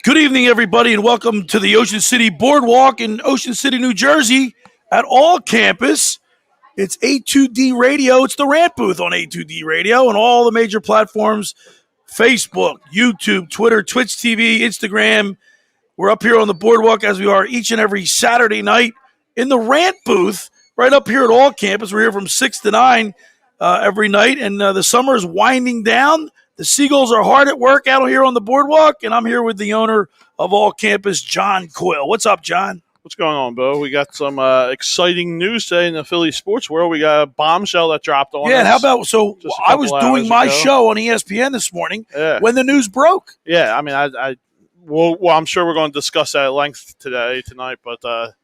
Good evening, everybody, and welcome to the Ocean City Boardwalk in Ocean City, New Jersey at all campus. It's A2D Radio. It's the rant booth on A2D Radio and all the major platforms, Facebook, YouTube, Twitter, Twitch TV, Instagram. We're up here on the boardwalk as we are each and every Saturday night in the rant booth right up here at all campus. We're here from 6 to 9 every night, and the summer is winding down. The Seagulls are hard at work out here on the boardwalk, and I'm here with the owner of all campus, John Coyle. What's up, John? What's going on, Bo? We got some exciting news today in the Phillies sports world. We got a bombshell that dropped on us. Yeah, how about, so I was doing my show on ESPN this morning when the news broke. Yeah, I mean, well, I'm sure we're going to discuss that at length tonight, but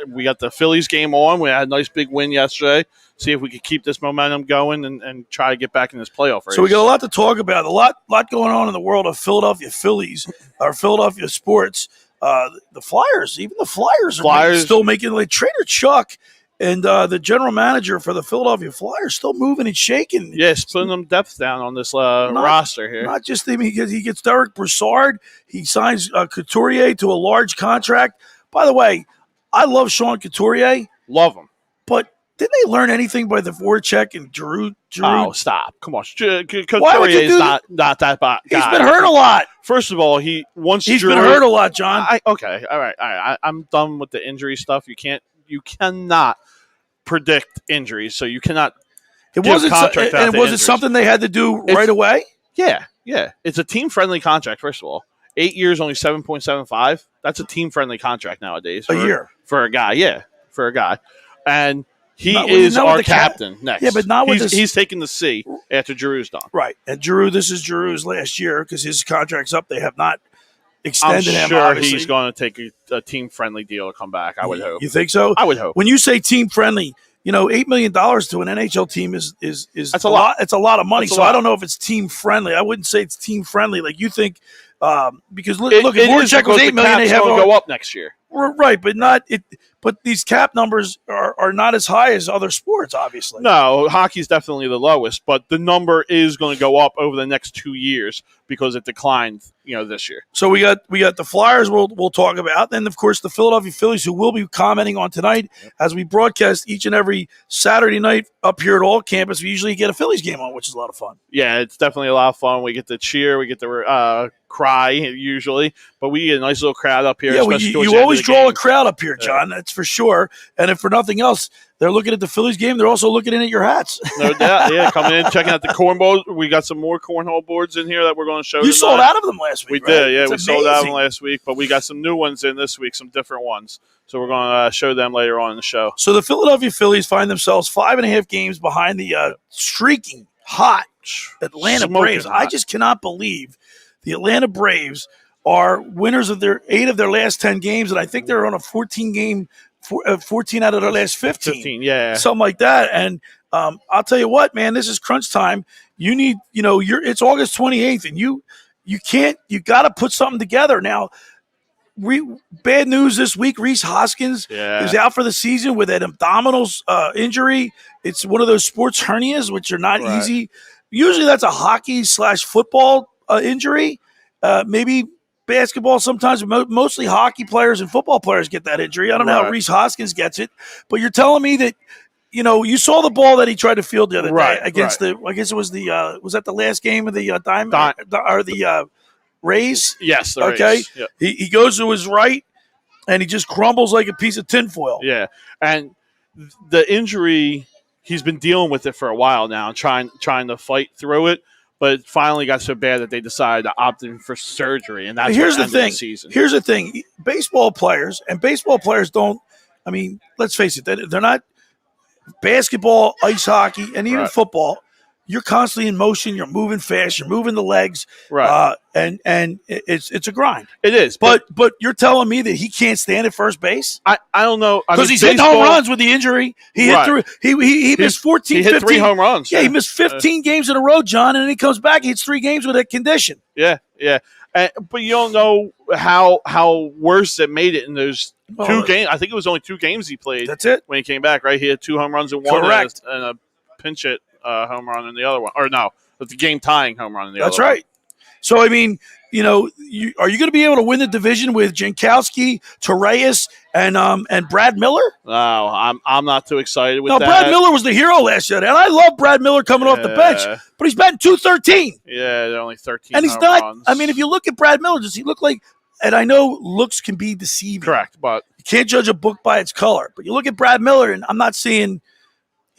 we got the Phillies game on. We had a nice big win yesterday. See if we could keep this momentum going and try to get back in this playoff race. So we got a lot to talk about, a lot going on in the world of Philadelphia Phillies, or Philadelphia sports. The Flyers, even the Flyers are still making, like Trader Chuck and the general manager for the Philadelphia Flyers still moving and shaking. Yes, putting them depth down on this roster here. Not just him, he gets Derek Brassard. He signs Couturier to a large contract. By the way, I love Sean Couturier. Love him. But didn't they learn anything by the Voracek and Giroux? Oh, stop. Come on. Couturier is not that bad. He's been hurt a lot. First of all, he's been hurt a lot, John. Okay. All right. I'm done with the injury stuff. You cannot predict injuries, so you cannot was it something they had to do right away? Yeah. It's a team-friendly contract, first of all. 8 years, only 7.75. That's a team-friendly contract nowadays. A year. For a guy, yeah. For a guy. And he is our captain next. Yeah, but not with this. He's taking the C after Giroux's done. Right. And this is Giroux's last year because his contract's up. They have not extended him. I'm sure obviously. He's going to take a team-friendly deal to come back, I would hope. You think so? I would hope. When you say team-friendly, $8 million to an NHL team is that's a lot. It's a lot of money. So I don't know if it's team-friendly. I wouldn't say it's team-friendly. Like you think, because look, if Voracek was $8 million, they have to go up next year. Right, but not it. But these cap numbers are not as high as other sports, obviously. No, hockey's definitely the lowest, but the number is going to go up over the next 2 years because it declined, this year. So we got the Flyers we'll talk about. Then, of course, the Philadelphia Phillies, who we'll be commenting on tonight as we broadcast each and every Saturday night up here at all campus. We usually get a Phillies game on, which is a lot of fun. Yeah, it's definitely a lot of fun. We get to cheer. We get to cry usually, but we get a nice little crowd up here. Yeah, you always draw a crowd up here, John. Yeah. That's for sure. And if for nothing else, they're looking at the Phillies game. They're also looking in at your hats. No doubt. Yeah, coming in, checking out the cornball. We got some more cornhole boards in here that we're going to show. You sold out of them last week. We did. Yeah, we sold out of them last week, but we got some new ones in this week, some different ones. So we're going to show them later on in the show. So the Philadelphia Phillies find themselves 5.5 games behind the streaking hot Atlanta Braves. Hot. I just cannot believe the Atlanta Braves are winners of 8 of their last 10 games, and I think they're on a 14 out of their last 15. Yeah. Something like that. And I'll tell you what, man, this is crunch time. You need, it's August 28th, and you got to put something together. Now, bad news this week, Rhys Hoskins is out for the season with an abdominal injury. It's one of those sports hernias, which are not easy. Usually that's a hockey/football injury. Maybe basketball sometimes, mostly hockey players and football players get that injury. I don't know how Rhys Hoskins gets it, but you're telling me that, you saw the ball that he tried to field the other day against I guess it was was that the last game of the or the Rays? Yes. The okay. Rays. Yep. He goes to his right and he just crumbles like a piece of tinfoil. Yeah. And the injury, he's been dealing with it for a while now, trying to fight through it. But it finally got so bad that they decided to opt in for surgery, and that's here's the thing. The season. Here's the thing: baseball players don't. I mean, let's face it; they're not basketball, ice hockey, and even football. You're constantly in motion. You're moving fast. You're moving the legs. Right. And it's a grind. It is. But you're telling me that he can't stand at first base? I don't know. Because he's hitting home runs with the injury. He hit through. He missed 14, he hit 15. 3 home runs. Yeah, he missed 15 games in a row, John, and then he comes back. He hits 3 games with that condition. Yeah. But you don't know how worse it made it in those 2 games. I think it was only 2 games he played. That's it. When he came back, right? He had 2 home runs in one. Correct. And a pinch hit home run in the other one. Or no, the game-tying home run in the other one. That's right. So, I mean, are you going to be able to win the division with Jankowski, Torreyes, and Brad Miller? No, I'm not too excited with no, that. Brad Miller was the hero last year, and I love Brad Miller coming off the bench, but he's batting .213. Yeah, they're only 13 and he's home not. runs. I mean, if you look at Brad Miller, does he look like? And I know looks can be deceiving. Correct, but you can't judge a book by its color. But you look at Brad Miller, and I'm not seeing.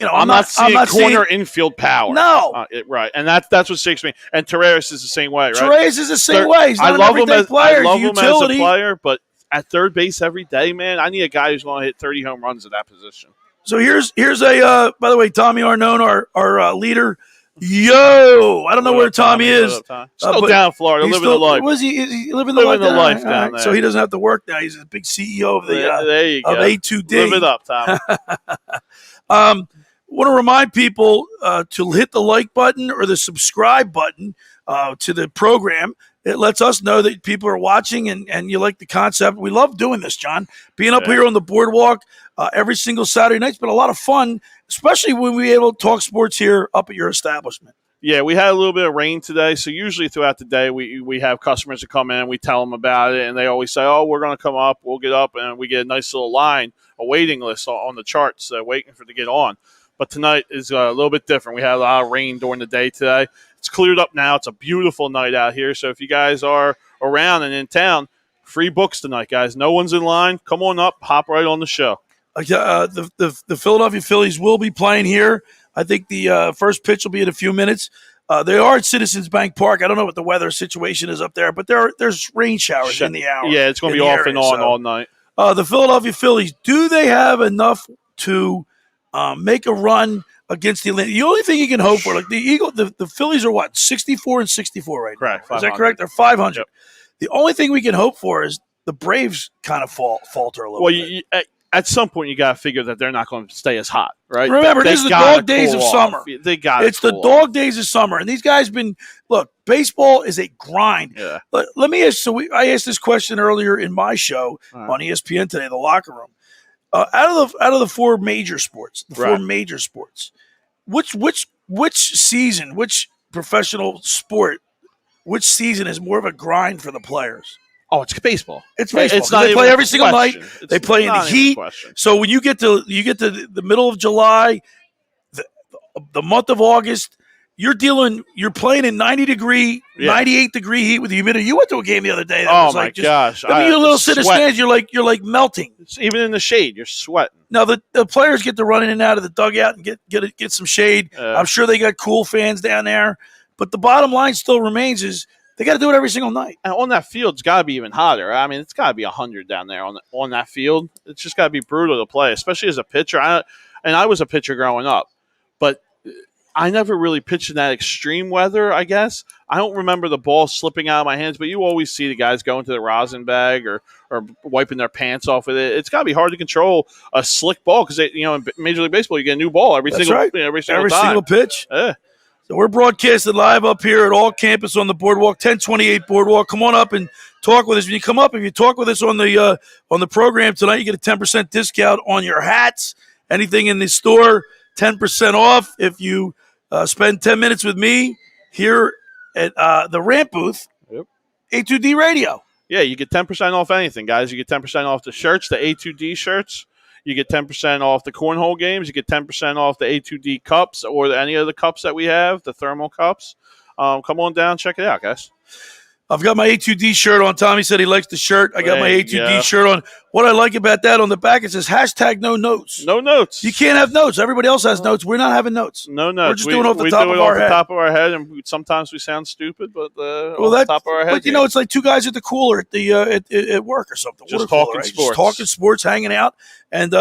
I'm not seeing corner infield power. No, right, and that's what sticks me. And Torreyes is the same way, right? Torreyes is the same way. He's not an everyday player. I love him as a player, but at third base every day, man, I need a guy who's going to hit 30 home runs at that position. So here's a by the way, Tommy Arnone, our leader. Yo, I don't know where Tommy is. Still down in Florida, living the life. Was he living the life down there? So he doesn't have to work now. He's a big CEO of there you go. A2D. Live it up, Tom. Want to remind people to hit the like button or the subscribe button to the program. It lets us know that people are watching and you like the concept. We love doing this, John. Being up here on the boardwalk every single Saturday night. It's been a lot of fun, especially when we're able to talk sports here up at your establishment. Yeah, we had a little bit of rain today, so usually throughout the day we have customers that come in, we tell them about it, and they always say, oh, we're going to come up, we'll get up, and we get a nice little line, a waiting list on the charts waiting for it to get on. But tonight is a little bit different. We had a lot of rain during the day today. It's cleared up now. It's a beautiful night out here. So if you guys are around and in town, free books tonight, guys. No one's in line. Come on up. Hop right on the show. The Philadelphia Phillies will be playing here. I think the first pitch will be in a few minutes. They are at Citizens Bank Park. I don't know what the weather situation is up there, but there's rain showers in the hour. Yeah, it's going to be off and on all night. The Philadelphia Phillies, do they have enough to make a run against the Atlanta? The only thing you can hope for, like the Phillies are what, 64-64 right correct, now. Is that correct? They're 500. Yep. The only thing we can hope for is the Braves kind of falter a little bit. At some point, you got to figure that they're not going to stay as hot, right? Remember, this is the dog days of summer. It's the dog days of summer, and these guys baseball is a grind. Yeah. Let me ask. I asked this question earlier in my show on ESPN today, The Locker Room. Out of the four major sports, which season, which professional sport, which season is more of a grind for the players? Oh, it's baseball. It's baseball. It's not they play every single night. It's they play in the heat. So when you get to the middle of July, the month of August, you're playing in 98 degree heat with the humidity. You went to a game the other day. That gosh! I mean, you little sit in stands. You're like melting. Even in the shade, you're sweating. Now the players get to run in and out of the dugout and get some shade. I'm sure they got cool fans down there. But the bottom line still remains is they got to do it every single night. And on that field, it's got to be even hotter. I mean, it's got to be 100 down there on that field. It's just got to be brutal to play, especially as a pitcher. I was a pitcher growing up, but I never really pitched in that extreme weather, I guess. I don't remember the ball slipping out of my hands, but you always see the guys going to the rosin bag or wiping their pants off with it. It's got to be hard to control a slick ball because, in Major League Baseball, you get a new ball every single pitch. Yeah. So we're broadcasting live up here at All Campus on the Boardwalk, 1028 Boardwalk. Come on up and talk with us. When you come up, if you talk with us on the program tonight, you get a 10% discount on your hats. Anything in the store, 10% off. If you spend 10 minutes with me here at the ramp booth, A2D Radio. Yeah, you get 10% off anything, guys. You get 10% off the shirts, the A2D shirts. You get 10% off the cornhole games. You get 10% off the A2D cups or any of the cups that we have, the thermal cups. Come on down, check it out, guys. I've got my A2D shirt on. Tommy said he likes the shirt. I got my A2D shirt on. What I like about that, on the back, it says hashtag no notes. No notes. You can't have notes. Everybody else has notes. We're not having notes. No notes. We're just doing it off the top of our head. And sometimes we sound stupid, but off the top of our head. But it's like two guys at the cooler at work or something. Just talking sports. Just talking sports, hanging out. And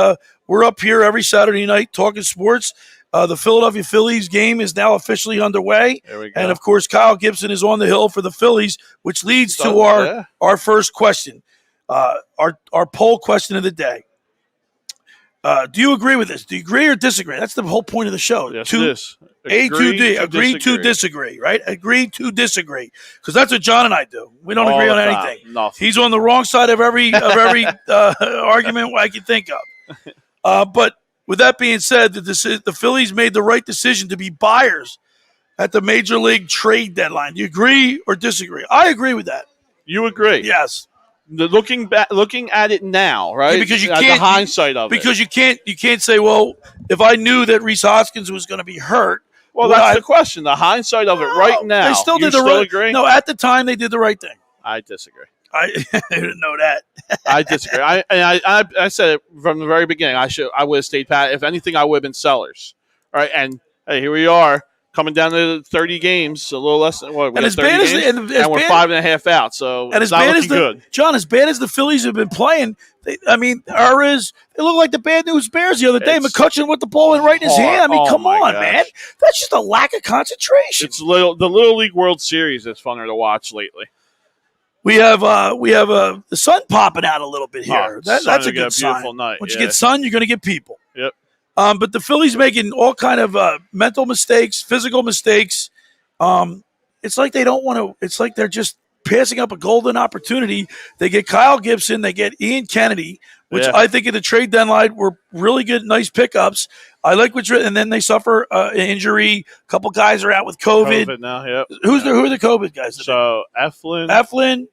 we're up here every Saturday night talking sports. The Philadelphia Phillies game is now officially underway. There we go. And, of course, Kyle Gibson is on the hill for the Phillies, which leads to our first question, our poll question of the day. Do you agree with this? Do you agree or disagree? That's the whole point of the show. Yes, it is. Agree to disagree, right? Agree to disagree. Because that's what John and I do. We don't agree on anything. Nothing. He's on the wrong side of every argument I can think of. But with that being said, the Phillies made the right decision to be buyers at the Major League trade deadline. Do you agree or disagree? I agree with that. You agree? Yes. Looking at it now, right? Yeah, because you At can't the hindsight of because it. you can't say, well, if I knew that Rhys Hoskins was going to be hurt. Well, that's the question. The hindsight of it right now. They still did agree? No, at the time they did the right thing. I disagree. I didn't know that. I disagree. I said it from the very beginning. I would have stayed pat. If anything, I would have been sellers. All right, and hey, here we are coming down to 30 games, a little less than what. And as bad as and we're 5.5 out, so and it's as bad not as good. John, as bad as the Phillies have been playing, they look like the bad news Bears the other day. McCutcheon with the ball right in his hand. I mean, come on, man. That's just a lack of concentration. It's the Little League World Series is funner to watch lately. We have the sun popping out a little bit here. That's a good beautiful sign. Night. Once you get sun, you're going to get people. Yep. But the Phillies making all kind of mental mistakes, physical mistakes. It's like they don't want to. It's like they're just passing up a golden opportunity. They get Kyle Gibson, they get Ian Kennedy, which I think at the trade deadline were really good, nice pickups. I like and then they suffer an injury. A couple guys are out with COVID. COVID now, yep. Who are the COVID guys? So Eflin.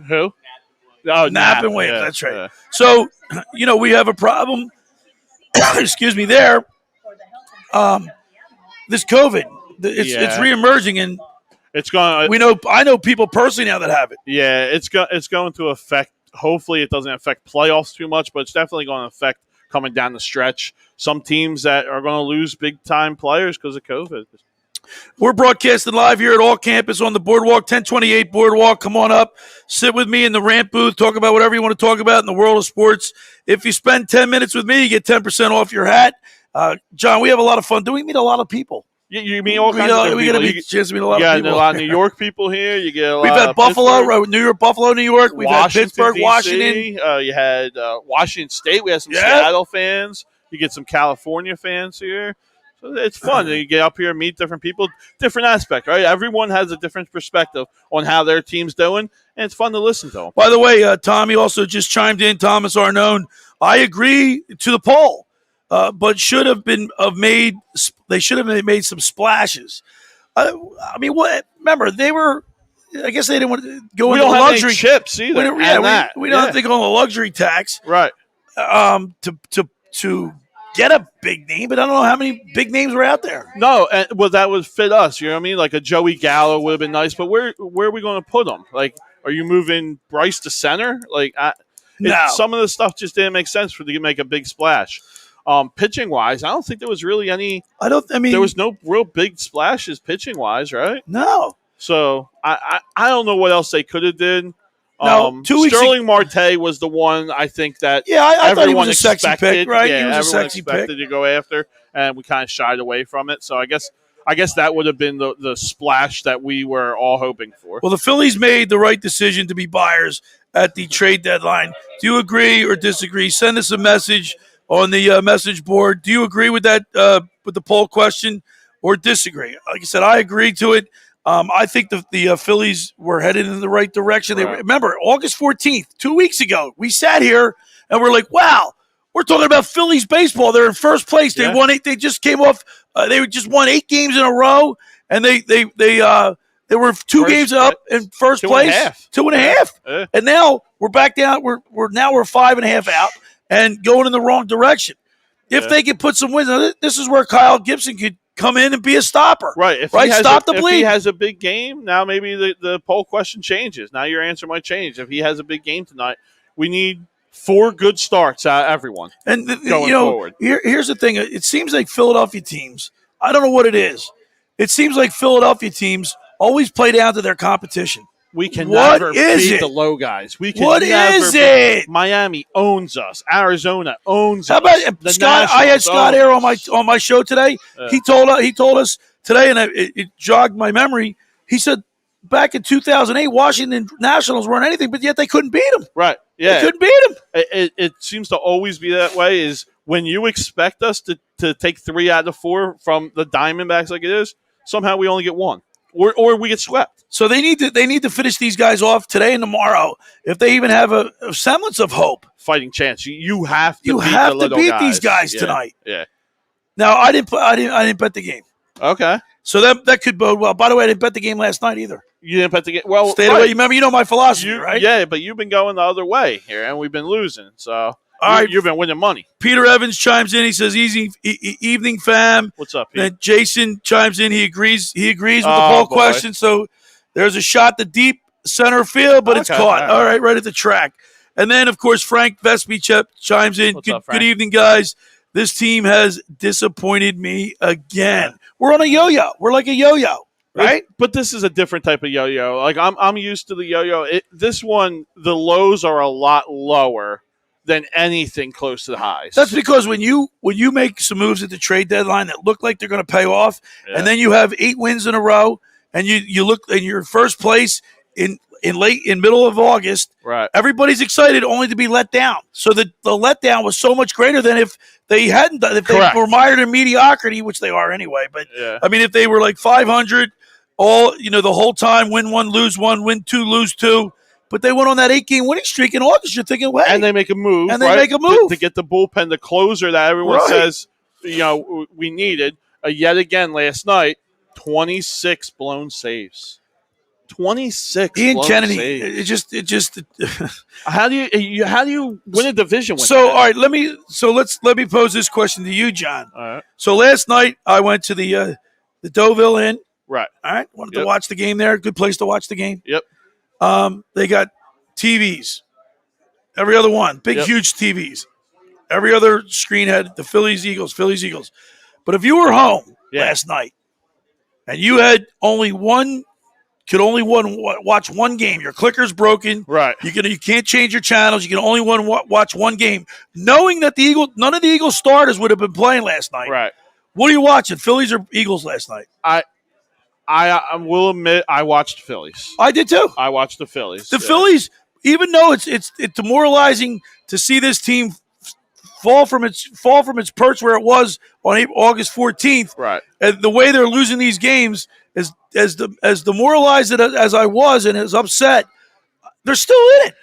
Who? Oh, Knapp and Williams. Yeah, That's right. Yeah. So we have a problem. Excuse me. There. This COVID, it's reemerging, and it's going. I know people personally now that have it. Yeah, it's going to affect. Hopefully, it doesn't affect playoffs too much, but it's definitely going to affect coming down the stretch. Some teams that are going to lose big time players because of COVID. We're broadcasting live here at All Campus on the Boardwalk, 1028 Boardwalk. Come on up, sit with me in the rant booth, talk about whatever you want to talk about in the world of sports. If you spend 10 minutes with me, you get 10% off your hat. John, we have a lot of fun. Do we meet a lot of people? You meet all kinds of people. We get a chance to meet a lot of people. You get a lot of New York people here. You get a lot. We've had Buffalo, New York. We've had Pittsburgh, DC. Washington. You had Washington State. We had some Seattle fans. You get some California fans here. So it's fun. You get up here and meet different people, different aspect, right? Everyone has a different perspective on how their team's doing, and it's fun to listen to them. By the way, Tommy also just chimed in, Thomas Arnone. I agree to the poll, but should have been made. They should have made some splashes. I mean, what? Remember, they were. I guess they didn't want to go into luxury chips either. We don't have to go on the luxury tax, right? To get a big name, but I don't know how many big names were out there. No, that would fit us. You know what I mean? Like a Joey Gallo would have been nice, but where are we going to put him? Like, are you moving Bryce to center? Like, no. Some of the stuff just didn't make sense for them to make a big splash. Pitching wise, I don't think there was really any. There was no real big splashes pitching wise, right? No. So I don't know what else they could have did. No, Sterling Marte was the one I think that I thought he was a expected, sexy pick, right? Yeah, he was a sexy expected pick to go after, and we kind of shied away from it. So I guess that would have been the splash that we were all hoping for. Well, the Phillies made the right decision to be buyers at the trade deadline. Do you agree or disagree? Send us a message on the message board. Do you agree with that, with the poll question, or disagree? Like I said, I agree to it. I think the Phillies were headed in the right direction. Right. Remember, August 14th, 2 weeks ago, we sat here and we're like, wow, we're talking about Phillies baseball. They're in first place. They won 8. They just came off. They just won 8 games in a row, and they were 2 games up in first place. 2.5. And now we're back down. We're 5.5 out and going in the wrong direction. If they could put some wins, this is where Kyle Gibson could come in and be a stopper. Right. If he has a big game, now maybe the poll question changes. Now your answer might change. If he has a big game tonight, we need 4 good starts out of everyone. And going forward. Here's the thing. It seems like Philadelphia teams, I don't know what it is. It seems like Philadelphia teams always play down to their competition. We can never beat the low guys. What is it? Miami owns us. Arizona owns us. How about Scott? I had Scott Air on my show today. He told us today, and it jogged my memory. He said back in 2008, Washington Nationals weren't anything, but yet they couldn't beat them. Right? Yeah, they couldn't beat them. It seems to always be that way. Is when you expect us to take 3 out of 4 from the Diamondbacks, like it is, somehow we only get 1. Or we get swept. So they need to finish these guys off today and tomorrow if they even have a semblance of hope. Fighting chance. You have to beat these guys tonight. Yeah. Now I didn't bet the game. Okay. So that could bode well. By the way, I didn't bet the game last night either. You didn't bet the game. Well, Stayed away. Remember, you know my philosophy, right? Yeah, but you've been going the other way here, and we've been losing. So you've been winning money. Peter Evans chimes in. He says, "Easy evening, fam." What's up, Pete? Then Jason chimes in. He agrees with the poll question. So there's a shot to deep center field, but it's caught. All right, right at the track. And then, of course, Frank Vespi chimes in. Good evening, guys. This team has disappointed me again. Yeah. We're on a yo-yo. We're like a yo-yo, right? But this is a different type of yo-yo. Like I'm used to the yo-yo. This one, the lows are a lot lower than anything close to the highs. That's because when you make some moves at the trade deadline that look like they're going to pay off, and then you have 8 wins in a row, and you look and you're first place in middle of August, right? Everybody's excited only to be let down. So the letdown was so much greater than if they hadn't done. If they were mired in mediocrity, which they are anyway. But I mean, if they were like 500, the whole time, win 1, lose 1, win 2, lose 2. But they went on that 8-game winning streak in August. You're thinking, wait. And they make a move. To get the bullpen, the closer that everyone says, we needed. Yet again, last night, 26 blown saves. 26 Ian blown Kennedy. saves. It just. How do you win a division with So, that? all right, let me pose this question to you, John. All right. So last night I went to the Deauville Inn. Right. All right. Wanted to watch the game there. Good place to watch the game. Yep. They got TVs. Every other one. Big, huge TVs. Every other screen had the Phillies, Eagles. But if you were home last night and you had could only watch one game, your clicker's broken. Right. You can't change your channels. You can only watch one game. Knowing that none of the Eagles starters would have been playing last night. Right. What are you watching, Phillies or Eagles last night? I will admit I watched Phillies. I did too. I watched the Phillies. The Phillies, even though it's demoralizing to see this team fall from its perch where it was on August 14th. Right. And the way they're losing these games, as demoralized as I was and as upset, they're still in it.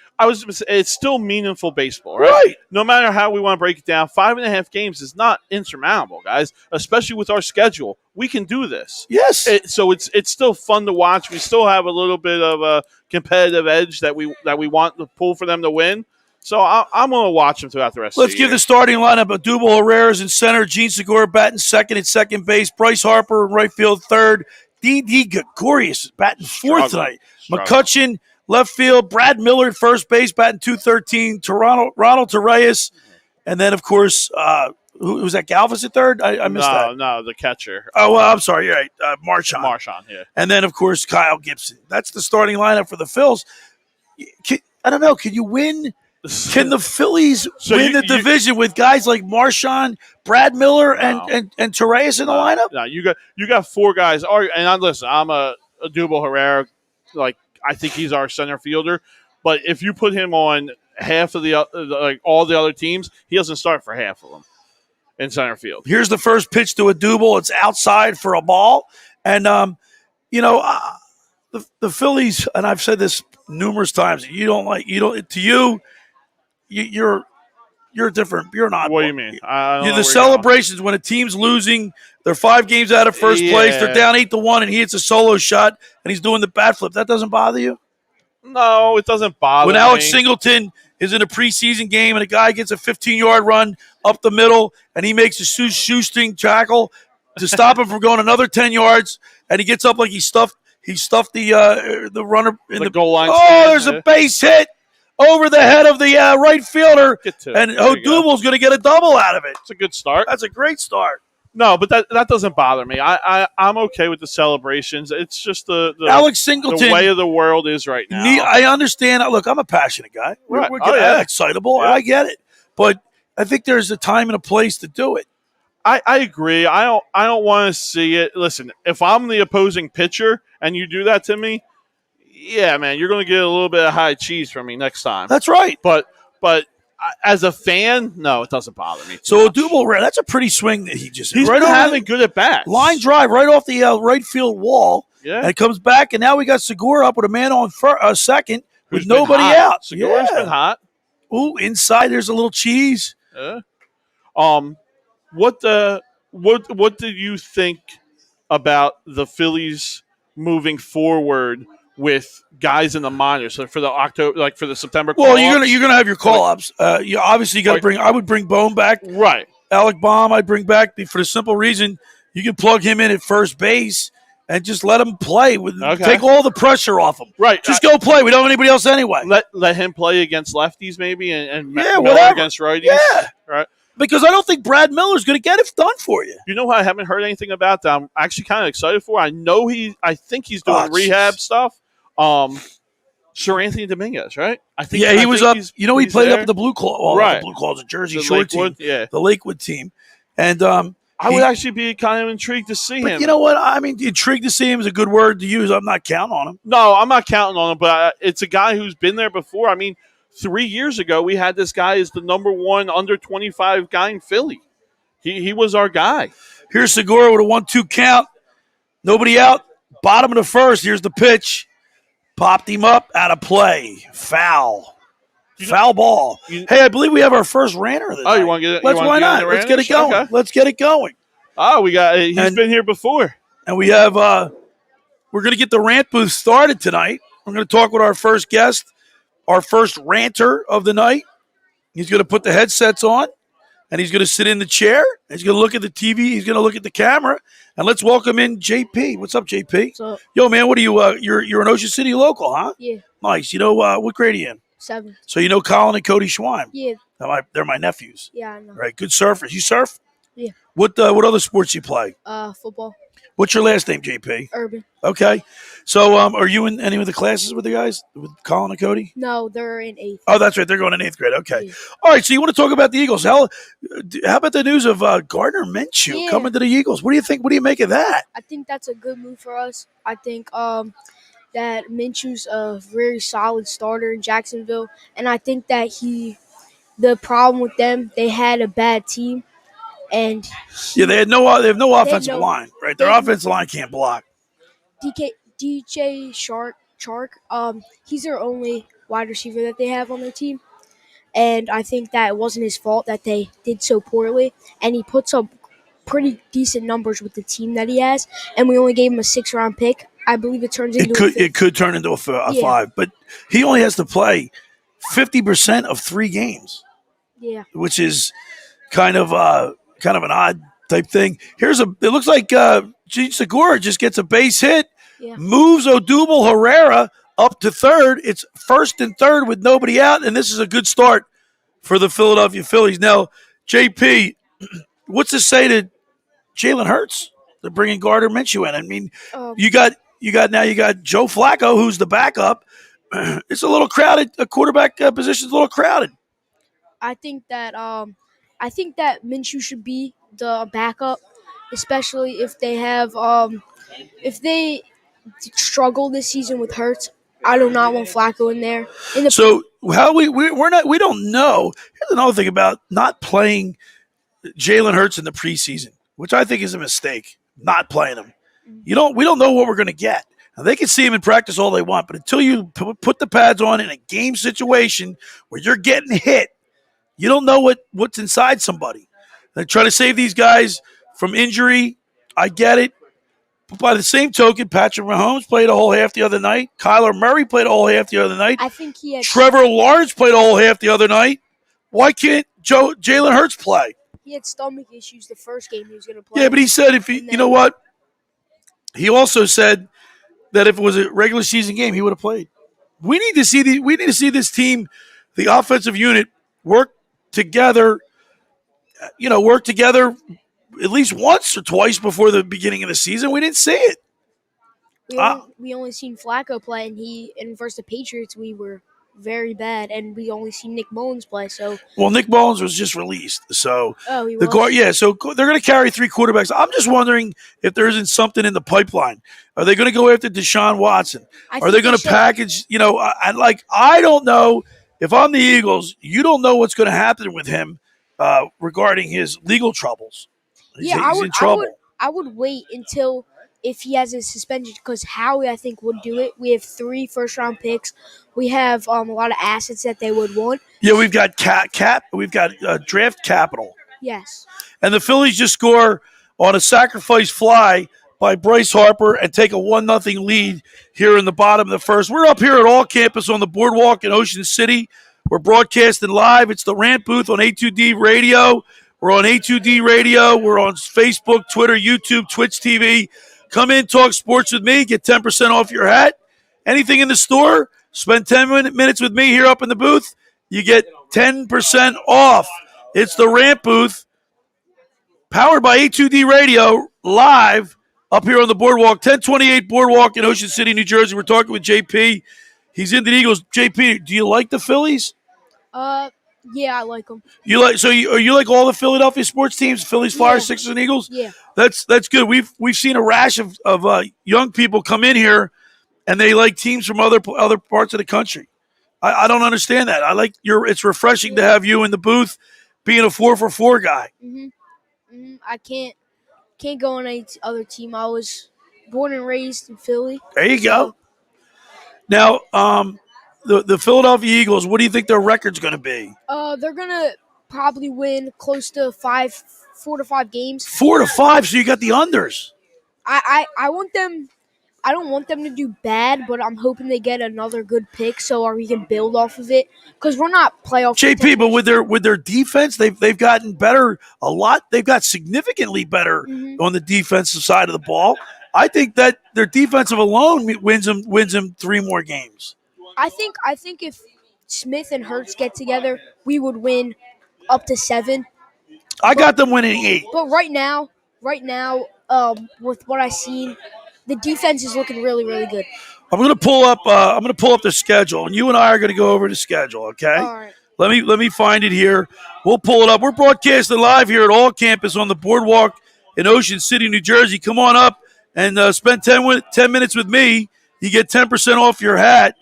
It's still meaningful baseball, right? No matter how we want to break it down, 5.5 games is not insurmountable, guys. Especially with our schedule, we can do this. Yes. So it's still fun to watch. We still have a little bit of a competitive edge that we want to pull for them to win. So I'm going to watch them throughout the rest of the year. Let's give the starting lineup. Odubel Herrera's in center. Gene Segura batting second at second base. Bryce Harper in right field third. D.D. Gregorius batting fourth tonight. McCutchen left field. Brad Miller at first base batting .213. Ronald Torreyes. And then, of course, who was that, Galvis at third? I missed that. No, the catcher. Oh, well, I'm sorry. You're right. Marchand. Yeah. And then, of course, Kyle Gibson. That's the starting lineup for the Phils. I don't know. Can you win? Can the Phillies win the division with guys like Marchand, Brad Miller, and Torreyes in the lineup? No, you got 4 guys. Listen, I'm a Odubel Herrera. Like, I think he's our center fielder. But if you put him on half of all the other teams, he doesn't start for half of them in center field. Here's the first pitch to Odubel. It's outside for a ball. And, the Phillies, and I've said this numerous times, you're different. You're not. What do you mean? The celebrations when a team's losing, they're 5 games out of first place, they're down 8-1, and he hits a solo shot, and he's doing the bat flip. That doesn't bother you? No, it doesn't bother me. When Alex Singleton is in a preseason game and a guy gets a 15-yard run up the middle, and he makes a shoestring tackle to stop him from going another 10 yards, and he gets up like he stuffed the runner in the goal line. Oh, there's a base hit over the head of the right fielder, and Odubel's going to get a double out of it. It's a good start. That's a great start. No, but that doesn't bother me. I'm okay with the celebrations. It's just the Alex Singleton, the way of the world is right now. I understand. Look, I'm a passionate guy. We're getting excitable. Yeah. I get it, but I think there's a time and a place to do it. I agree. I don't want to see it. Listen, if I'm the opposing pitcher and you do that to me, yeah, man, you're going to get a little bit of high cheese from me next time. That's right. But as a fan, no, it doesn't bother me. So Odubel, that's a pretty swing that he just he's right been having good at bats. Line drive right off the right field wall. Yeah, and it comes back, and now we got Segura up with a man on second with nobody out. Segura's been hot. Ooh, inside there's a little cheese. Yeah. What did you think about the Phillies moving forward with guys in the minors? So for the October, like for the September. Well, call-ups? you're gonna have your call ups. You obviously got to bring. I would bring Bone back. Right. Alec Baum, I'd bring back for the simple reason you can plug him in at first base and just let him play. Take all the pressure off him. Right. Just go play. We don't have anybody else anyway. Let him play against lefties maybe and whatever. against righties. Yeah. Right. Because I don't think Brad Miller's going to get it done for you. You know what I haven't heard anything about that I'm actually kind of excited for? I think he's doing rehab stuff. Sir Anthony Dominguez, right? He was up. He played up at the Blue Claw. Right. The Blue Claws, a Jersey the Shore Lakewood, team. Yeah. The Lakewood team. And I would actually be kind of intrigued to see him. You know what? I mean, intrigued to see him is a good word to use. I'm not counting on him. No, I'm not counting on him, but it's a guy who's been there before. I mean, 3 years ago, we had this guy as the number one under 25 guy in Philly. He was our guy. Here's Segura with a 1-2 count. Nobody out. Bottom of the first. Here's the pitch. Popped him up. Out of play. Foul. Foul ball. Hey, I believe we have our first ranter of the night. You want to get it? Why not? Let's get it going. Okay. Let's get it going. Oh, he's been here before. And we have, we're going to get the rant booth started tonight. We're going to talk with our first guest, our first ranter of the night. He's going to put the headsets on, and he's going to sit in the chair. He's going to look at the TV. He's going to look at the camera. And let's welcome in JP. What's up, JP? What's up? Yo, man, what are you, you're an Ocean City local, huh? Yeah. Nice. You know, what grade are you in? 7. So you know Colin and Cody Schwein? Yeah. They're my nephews. Yeah, I know. Right, good surfers. You surf? Yeah. What other sports you play? Football. What's your last name, JP? Urban. Okay. So are you in any of the classes with the guys, with Colin and Cody? No, they're in 8th. Oh, that's right. They're going in 8th grade. Okay. Yeah. All right, so you want to talk about the Eagles. How about the news of Garner Menchu coming to the Eagles? What do you think? What do you make of that? I think that's a good move for us. I think that Menchu's a very solid starter in Jacksonville, and I think that the problem with them, they had a bad team, and they have no offensive line, right? Their offensive line can't block. DJ Chark, he's their only wide receiver that they have on their team, and I think that it wasn't his fault that they did so poorly, and he puts up pretty decent numbers with the team that he has, and we only gave him a 6th-round pick. I believe it turns into it could turn into a 5, but he only has to play 50% of 3 games. Yeah, which is kind of an odd type thing. It looks like Segura just gets a base hit, moves Odubel Herrera up to 3rd. It's 1st and 3rd with nobody out, and this is a good start for the Philadelphia Phillies. Now, JP, what's to say to Jalen Hurts? They're bringing Garner Menchu in. I mean, you got Joe Flacco, who's the backup. It's a little crowded. A quarterback position's a little crowded. I think that Menchu should be the backup, especially if they have if they struggle this season with Hurts. I do not want Flacco in there. So how we don't know. Here's another thing about not playing Jalen Hurts in the preseason, which I think is a mistake. Not playing him. We don't know what we're going to get. Now, they can see him in practice all they want, but until you put the pads on in a game situation where you're getting hit, you don't know what's inside somebody. They try to save these guys from injury. I get it. But by the same token, Patrick Mahomes played a whole half the other night. Kyler Murray played a whole half the other night. I think Trevor Lawrence played a whole half the other night. Why can't Jalen Hurts play? He had stomach issues the first game he was going to play. Yeah, but he said you know what? He also said that if it was a regular season game, he would have played. We need to see this team, the offensive unit, work together at least once or twice before the beginning of the season. We didn't see it. We only seen Flacco play, and versus the Patriots, we were very bad, and we only seen Nick Mullins play. So Nick Mullins was just released. So he was? So they're going to carry 3 quarterbacks. I'm just wondering if there isn't something in the pipeline. Are they going to go after Deshaun Watson? Are they going to package? I don't know. If I'm the Eagles, you don't know what's going to happen with him regarding his legal troubles. He's in trouble. I would wait until if he has a suspension, because Howie, I think, would do it. We have 3 first-round picks. We have a lot of assets that they would want. Yeah, we've got we've got draft capital. Yes. And the Phillies just score on a sacrifice fly by Bryce Harper and take a 1-0 lead here in the bottom of the first. We're up here at All Campus on the boardwalk in Ocean City. We're broadcasting live. It's the Rant Booth on A2D Radio. We're on A2D Radio. We're on Facebook, Twitter, YouTube, Twitch TV. Come in, talk sports with me. Get 10% off your hat. Anything in the store, spend 10 minutes with me here up in the booth. You get 10% off. It's the Rant Booth, powered by A2D Radio, live up here on the boardwalk, 1028 Boardwalk in Ocean City, New Jersey. We're talking with JP. He's into the Eagles. JP, do you like the Phillies? Yeah, I like them. Are you like all the Philadelphia sports teams? Phillies, Flyers, Yeah. Sixers, and Eagles. Yeah. That's good. We've seen a rash of young people come in here, and they like teams from other parts of the country. I don't understand that. It's refreshing to have you in the booth, being a 4-for-4 guy. I can't go on any other team. I was born and raised in Philly. There you go. Now, the Philadelphia Eagles, what do you think their record's going to be? They're gonna probably win close to 4 to 5 games. 4 to 5, so you got the unders. I want them. I don't want them to do bad, but I'm hoping they get another good pick so we can build off of it. Because we're not playoff. JP, but with their defense, they've gotten better a lot. They've got significantly better on the defensive side of the ball. I think that their defensive alone wins them 3 more games. I think if Smith and Hurts get together, we would win up to 7. I got them winning 8. But right now, with what I've seen, the defense is looking really, really good. I'm gonna pull up the schedule, and you and I are gonna go over the schedule. Okay. All right. Let me find it here. We'll pull it up. We're broadcasting live here at All Campus on the boardwalk in Ocean City, New Jersey. Come on up and spend 10 minutes with me. You get 10% off your hat.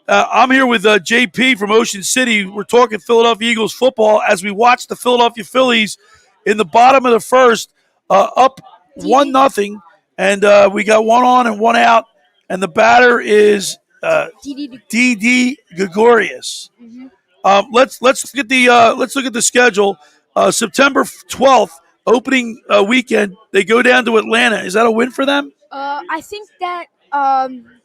I'm here with JP from Ocean City. We're talking Philadelphia Eagles football as we watch the Philadelphia Phillies in the bottom of the first, up 1-0, and we got 1 on and 1 out, and the batter is D.D. Gregorius. Let's look at the schedule. September 12th, opening weekend, they go down to Atlanta. Is that a win for them? I think that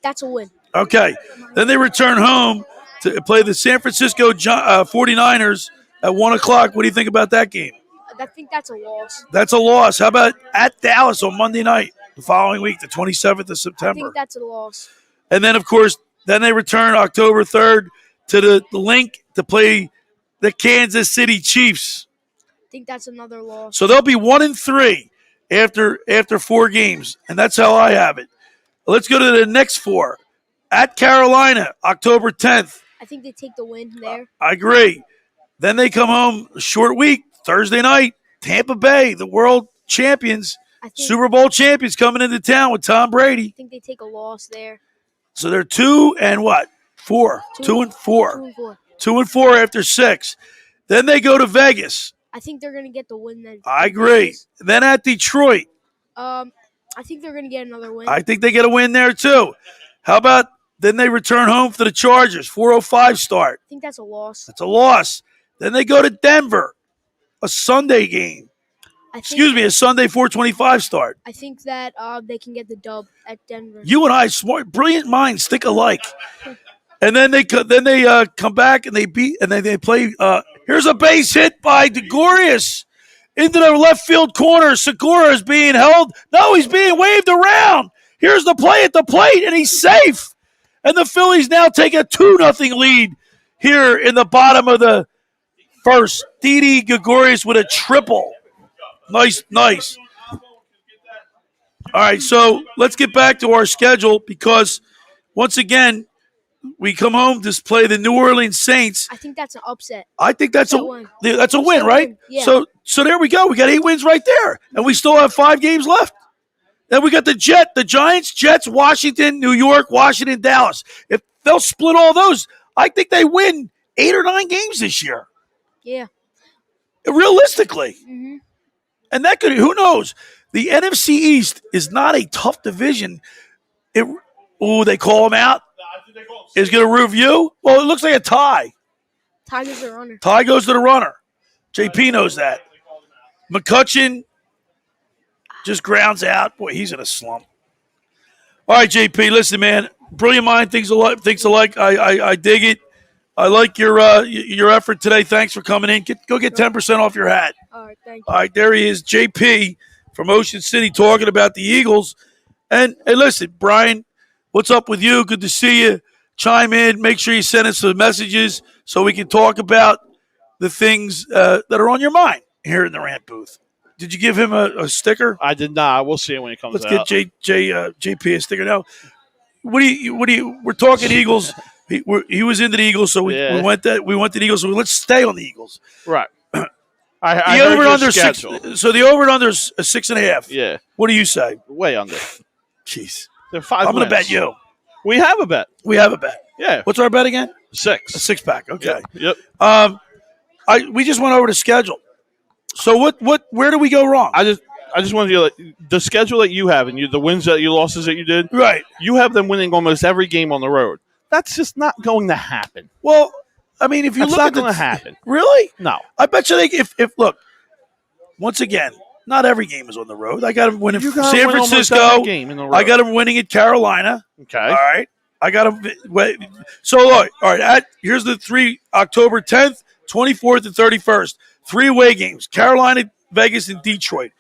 that's a win. Okay. Then they return home to play the San Francisco 49ers at 1 o'clock. What do you think about that game? I think that's a loss. That's a loss. How about at Dallas on Monday night the following week, the 27th of September? I think that's a loss. And then, of course, they return October 3rd to the link to play the Kansas City Chiefs. I think that's another loss. So they'll be 1-3 after 4 games, and that's how I have it. Let's go to the next 4. At Carolina, October 10th. I think they take the win there. I agree. Then they come home, short week, Thursday night, Tampa Bay, the world champions, Super Bowl champions coming into town with Tom Brady. I think they take a loss there. So they're 2 and what? 4. 2 and 4. 2 and 4. 2 and 4 after 6. Then they go to Vegas. I think they're going to get the win then. I agree. Then at Detroit. I think they're going to get another win. I think they get a win there too. How about then they return home for the Chargers, 4:05 start. I think that's a loss. That's a loss. Then they go to Denver, a Sunday game. A Sunday 4:25 start. I think that they can get the dub at Denver. You and I, smart, brilliant minds, think alike. And then they come back and they play. Here's a base hit by Gregorius into the left field corner. Segura is being held. No, he's being waved around. Here's the play at the plate, and he's safe. And the Phillies now take a 2-0 lead here in the bottom of the first. D.D. Gregorius with a triple. Nice. All right, so let's get back to our schedule because, once again, we come home to play the New Orleans Saints. I think that's an upset. I think that's a win, right? Yeah. So there we go. We got 8 wins right there, and we still have 5 games left. Then we got the Giants, Jets, Washington, New York, Washington, Dallas. If they'll split all those, I think they win 8 or 9 games this year. Yeah. Realistically. Mm-hmm. And that could, who knows? The NFC East is not a tough division. They call them out? Is going to review? Well, it looks like a tie. Tie goes to the runner. Tie goes to the runner. JP knows that. McCutcheon, Just grounds out. Boy, he's in a slump. All right, JP, listen, man. Brilliant mind thinks alike. I dig it. I like your effort today. Thanks for coming in. Go get 10% off your hat. All right, thank you. All right, there he is, JP from Ocean City, talking about the Eagles. And hey, listen, Brian, what's up with you? Good to see you. Chime in. Make sure you send us some messages so we can talk about the things that are on your mind here in the rant booth. Did you give him a sticker? I did not. We'll see it when it comes out. Let's get JP a sticker now. We're talking Eagles. He was into the Eagles, so we went to the Eagles. So let's stay on the Eagles. Right. The over and under six. So the over and under is 6.5. Yeah. What do you say? Way under. Jeez. They're 5 I'm going to wins. bet you. We have a bet. We have a bet. Yeah. What's our bet again? 6. A 6-pack. Okay. Yep. We just went over the schedule. So where do we go wrong? I just wanted to the schedule that you have and the wins that you losses that you did. Right. You have them winning almost every game on the road. That's just not going to happen. Well, I mean, if you That's look not at going to happen. Really? No. I bet you if look, once again, not every game is on the road. I got them winning San Francisco. Game in the road. I got them winning at Carolina. Okay. All right. I got them. So look, all right. Here's the 3 October 10th, 24th, and 31st. 3 away games: Carolina, Vegas, and Detroit.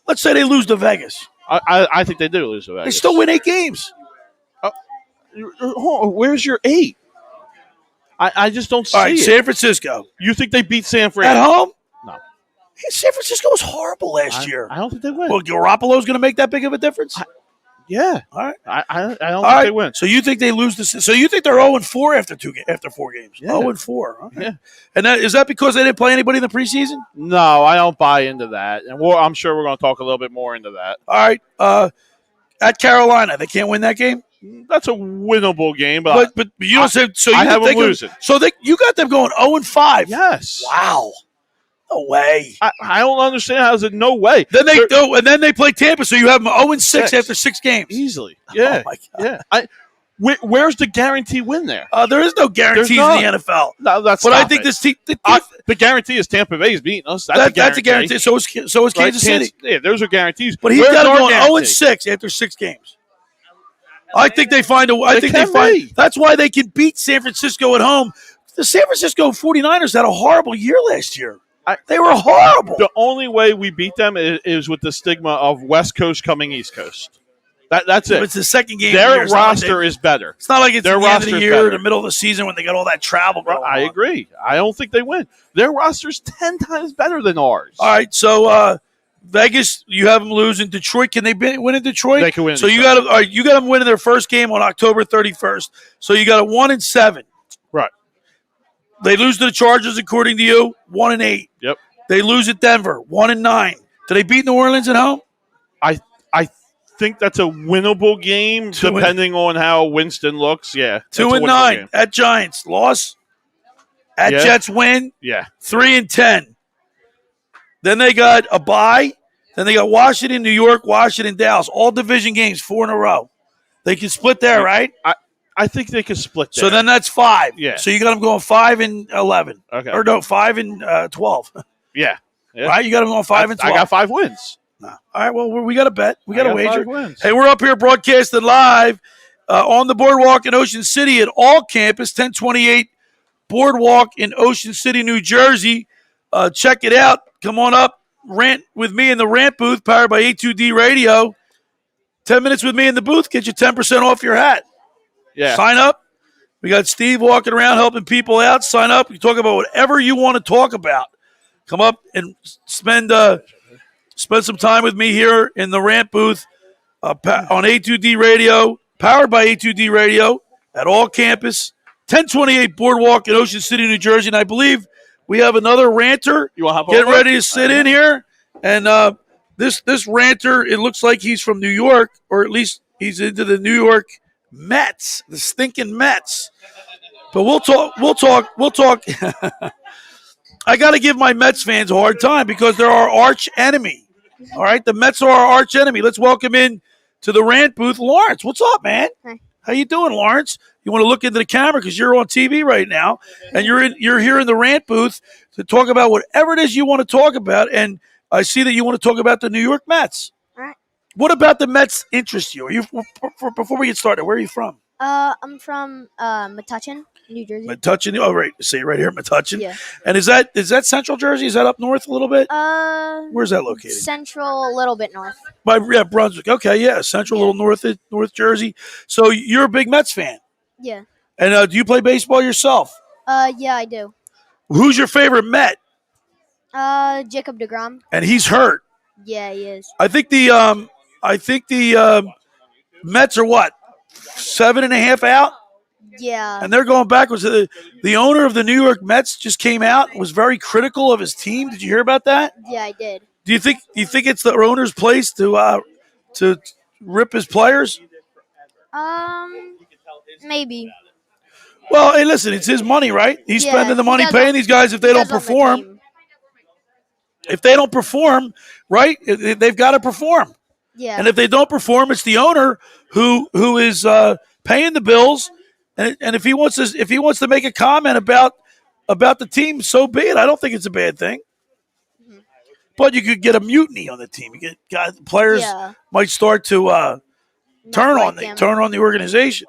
Let's say they lose to Vegas. I think they do lose to Vegas. They still win 8 games. Where's your 8? I just don't see All right, it. San Francisco. You think they beat San Fran? At home? No. Hey, San Francisco was horrible last year. I don't think they win. Well, Garoppolo's going to make that big of a difference? Yeah. All right. I don't think they win. So you think they lose this? So you think they're 0-4 after 4 games? Yeah. 0-4. Okay. Yeah. And is that because they didn't play anybody in the preseason? No, I don't buy into that. And I'm sure we're going to talk a little bit more into that. All right. At Carolina, they can't win that game? That's a winnable game, but you don't say so. I have them losing. So you got them going 0-5. Yes. Wow. No way. I don't understand how is it no way. Then they play Tampa, so you have them 0-6 after 6 games. Easily. Yeah. Oh my God. Yeah. Where's the guarantee win there? There is no guarantees in the NFL. No, that's. But I think this team. The guarantee is Tampa Bay's beating us. That's a guarantee. So is Kansas City. Yeah, those are guarantees. But he's got them going 0-6 after 6 games. I think they find a. I think they find. That's why they can beat San Francisco at home. The San Francisco 49ers had a horrible year last year. They were horrible. The only way we beat them is with the stigma of West Coast coming East Coast. That's it. It's the second game. Their roster is better. It's not like it's their the end of the year, better. or the middle of the season when they got all that travel going on. I agree. I don't think they win. Their roster's 10 times better than ours. All right, so Vegas, you have them losing. Detroit, can they win in Detroit? They can win. So you got them winning their first game on October 31st. So you got a 1-7. Right. They lose to the Chargers, according to you, 1-8. Yep. They lose at Denver, 1-9. Do they beat New Orleans at home? I think that's a winnable game, depending on how Winston looks. Yeah. 2-9 at Giants, loss. At Jets, win. Yeah. 3-10. Then they got a bye. Then they got Washington, New York, Washington, Dallas. All division games, 4 in a row. They can split there, right? I think they can split there. So then that's 5. Yeah. So you got them going 5-11. Okay. Or no, 5-12. Yeah. Right? You got them going 5-12. I got 5 wins. No. All right, well, we got a bet. We got a wager. 5 wins. Hey, we're up here broadcasting live on the Boardwalk in Ocean City at All Campus, 1028 Boardwalk in Ocean City, New Jersey. Check it out. Come on up. Rant with me in the rant booth, powered by A2D Radio. 10 minutes with me in the booth, get you 10% off your hat. Yeah. Sign up. We got Steve walking around helping people out. Sign up. You talk about whatever you want to talk about. Come up and spend some time with me here in the rant booth on A2D Radio, powered by A2D Radio at All Campus, 1028 Boardwalk in Ocean City, New Jersey. And I believe we have another ranter getting ready to sit in here. And this ranter, it looks like he's from New York, or at least he's into the New York Mets, the stinking Mets. But we'll talk. I got to give my Mets fans a hard time because they're our arch enemy. All right, the Mets are our arch enemy. Let's welcome in to the rant booth, Lawrence. What's up, man? Hi. How you doing, Lawrence? You want to look into the camera because you're on TV right now, and you're here in the rant booth to talk about whatever it is you want to talk about. And I see that you want to talk about the New York Mets. All right. What about the Mets interest you? Are you before we get started? Where are you from? I'm from Metuchen, New Jersey. Metuchen. Oh, right. See, right here, Metuchen. Yeah. And is that Central Jersey? Is that up north a little bit? Where's that located? Central, a little bit north. By Brunswick. Okay, yeah, Central, a little North Jersey. So you're a big Mets fan. Yeah. And do you play baseball yourself? Yeah, I do. Who's your favorite Met? Jacob deGrom. And he's hurt. Yeah, he is. I think the Mets are what, 7.5 out, Yeah. and they're going backwards. The owner of the New York Mets just came out and was very critical of his team. Did you hear about that? Yeah, I did. Do you think it's the owner's place to rip his players? Maybe. Well, hey, listen, it's his money, right? He's spending the money paying these guys if they don't perform. If they don't perform, right, they've got to perform. Yeah. And if they don't perform, it's the owner who is paying the bills. And if he wants to make a comment about the team, so be it. I don't think it's a bad thing. Mm-hmm. But you could get a mutiny on the team. You get players might start to turn on the organization.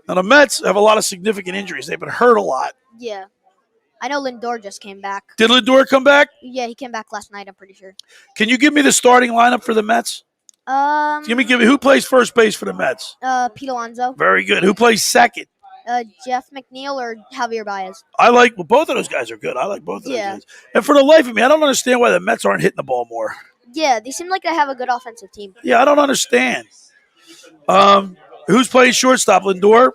Now the Mets have a lot of significant injuries. They've been hurt a lot. Yeah. I know Lindor just came back. Did Lindor come back? Yeah, he came back last night, I'm pretty sure. Can you give me the starting lineup for the Mets? Give me who plays first base for the Mets? Pete Alonso. Very good. Who plays second? Jeff McNeil or Javier Baez. Both of those guys are good. I like both of those guys. And for the life of me, I don't understand why the Mets aren't hitting the ball more. Yeah, they seem like they have a good offensive team. Yeah, I don't understand. Who's playing shortstop? Lindor?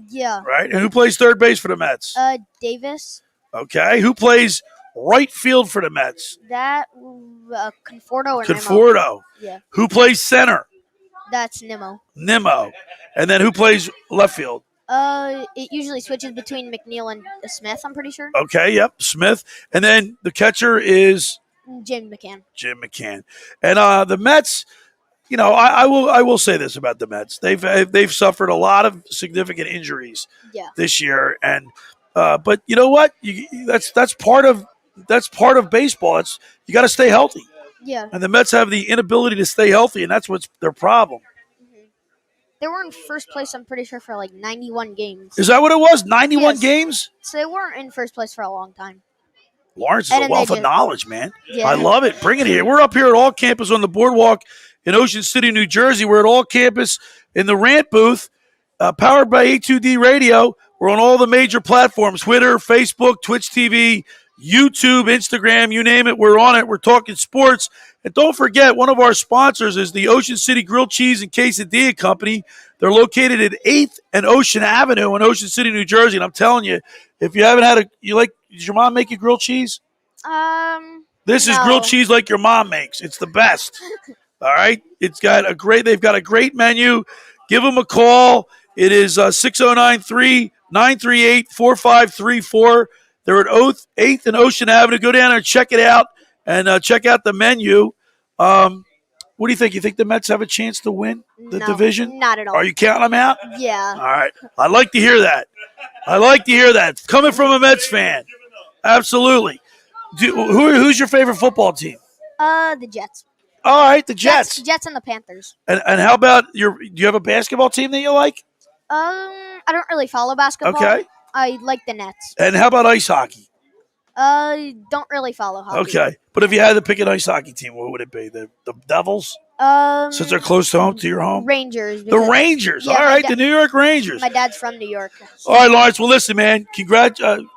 Yeah. Right. And who plays third base for the Mets? Davis. Okay. Who plays right field for the Mets? That Conforto or Conforto. Nimmo. Yeah. Who plays center? That's Nimmo. And then who plays left field? It usually switches between McNeil and Smith, I'm pretty sure. Okay, yep, Smith. And then the catcher is Jim McCann. And the Mets, I will say this about the Mets. They've suffered a lot of significant injuries this year, and but you know what? That's part of baseball. You got to stay healthy. Yeah. And the Mets have the inability to stay healthy, and that's what's their problem. They were in first place, I'm pretty sure, for like 91 games. Is that what it was? 91 games? So they weren't in first place for a long time. Lawrence is a wealth of knowledge, man. Yeah. I love it. Bring it here. We're up here at All Campus on the boardwalk in Ocean City, New Jersey. We're at All Campus in the Rant booth, powered by A2D Radio. We're on all the major platforms, Twitter, Facebook, Twitch TV, YouTube, Instagram, you name it. We're on it. We're talking sports. And don't forget, one of our sponsors is the Ocean City Grilled Cheese and Quesadilla Company. They're located at 8th and Ocean Avenue in Ocean City, New Jersey. And I'm telling you, if you haven't had did your mom make you grilled cheese? This is grilled cheese like your mom makes. It's the best. All right. They've got a great menu. Give them a call. It is 609-938-4534. They're at 8th and Ocean Avenue. Go down there and check it out and check out the menu. What do you think? You think the Mets have a chance to win the division? Not at all. Are you counting them out? Yeah. All right. I like to hear that. Coming from a Mets fan. Absolutely. Who's your favorite football team? The Jets. All right, the Jets. Jets and the Panthers. And how about do you have a basketball team that you like? I don't really follow basketball. Okay. I like the Nets. And how about ice hockey? Don't really follow hockey. Okay. But if you had to pick an ice hockey team, what would it be? The Devils? Since they're close to your home? Rangers. The Rangers. Yeah, all right, the New York Rangers. My dad's from New York. So. All right, Lawrence. Well, listen, man.